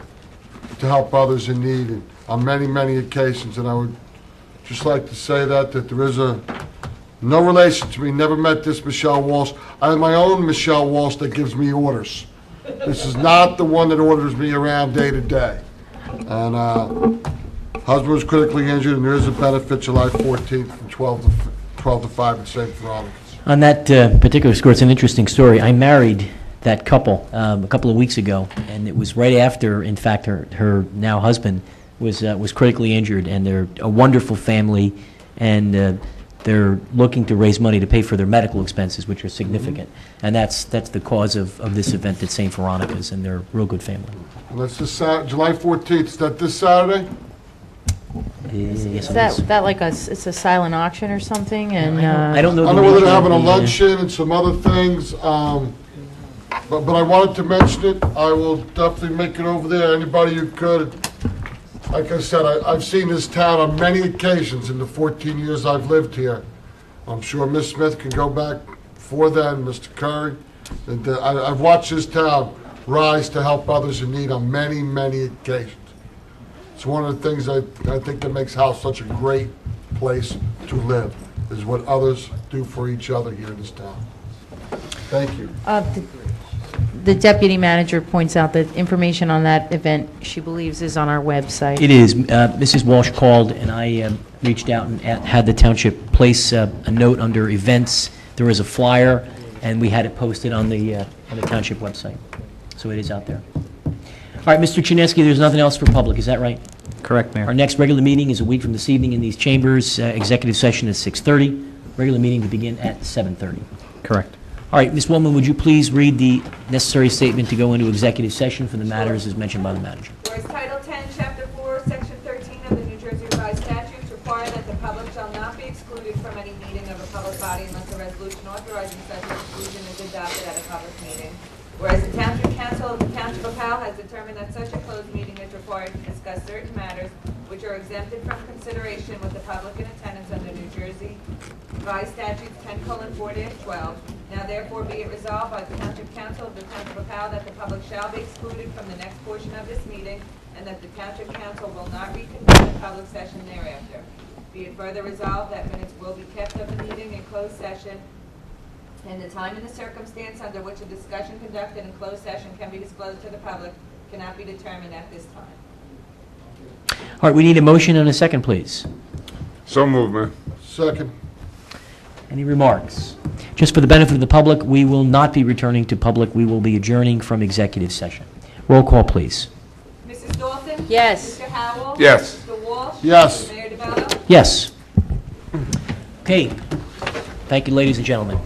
Speaker 6: to help others in need and on many, many occasions, and I would just like to say that there is no relation to me, never met this Michelle Walsh. I have my own Michelle Walsh that gives me orders. This is not the one that orders me around day to day. And husband was critically injured, and there is a benefit July 14th from 12 to 5 at St. Veronica's.
Speaker 2: On that particular score, it's an interesting story. I married that couple a couple of weeks ago, and it was right after, in fact, her now husband was critically injured, and they're a wonderful family, and they're looking to raise money to pay for their medical expenses, which are significant. And that's the cause of this event at St. Veronica's, and they're a real good family.
Speaker 6: And that's this July 14th. Is that this Saturday?
Speaker 2: Yes,
Speaker 1: Is
Speaker 2: it
Speaker 1: that,
Speaker 2: is.
Speaker 1: that like it's a silent auction or something? And
Speaker 2: I don't know.
Speaker 6: I
Speaker 2: the
Speaker 6: know whether
Speaker 2: nature
Speaker 6: they're
Speaker 2: of
Speaker 6: having a
Speaker 2: the,
Speaker 6: luncheon and some other things, but I wanted to mention it. I will definitely make it over there. Anybody who could. Like I said, I've seen this town on many occasions in the 14 years I've lived here. I'm sure Ms. Smith can go back before then, Mr. Curry. And I've watched this town rise to help others in need on many, many occasions. It's one of the things I think that makes Howell such a great place to live, is what others do for each other here in this town. Thank you.
Speaker 1: the deputy manager points out that information on that event, she believes, is on our website.
Speaker 2: It is. Mrs. Walsh called, and I reached out and had the township place a note under events. There was a flyer, and we had it posted on the township website. So it is out there. All right, Mr. Chinesky, there's nothing else for public, is that right?
Speaker 5: Correct, Mayor.
Speaker 2: Our next regular meeting is a week from this evening in these chambers. Executive session is 6:30. Regular meeting to begin at 7:30.
Speaker 5: Correct.
Speaker 2: All right, Ms. Woolman, would you please read the necessary statement to go into executive session for the matters as mentioned by the manager?
Speaker 3: Whereas Title 10, Chapter 4, Section 13 of the New Jersey Revised Statutes require that the public shall not be excluded from any meeting of a public body unless a resolution authorizing such exclusion is adopted at a public meeting. Whereas the Township Council of the Township of Howell has determined that such a closed meeting is required to discuss certain matters which are exempted from consideration with the public in attendance under New Jersey Revised Statutes 10:4-12. Now therefore be it resolved by the Township Council of the Township of Howell that the public shall be excluded from the next portion of this meeting and that the Township Council will not reconvene the public session thereafter. Be it further resolved that minutes will be kept of the meeting in closed session and the time and the circumstance under which a discussion conducted in closed session can be disclosed to the public cannot be determined at this time.
Speaker 2: All right, we need a motion and a second, please.
Speaker 4: So moved, Mayor.
Speaker 6: Second.
Speaker 2: Any remarks? Just for the benefit of the public, we will not be returning to public. We will be adjourning from executive session. Roll call, please.
Speaker 3: Mrs. Dalton?
Speaker 1: Yes.
Speaker 3: Mr. Howell?
Speaker 4: Yes.
Speaker 3: Mr. Walsh?
Speaker 6: Yes.
Speaker 3: Mayor DeBello?
Speaker 2: Yes. Okay. Thank you, ladies and gentlemen.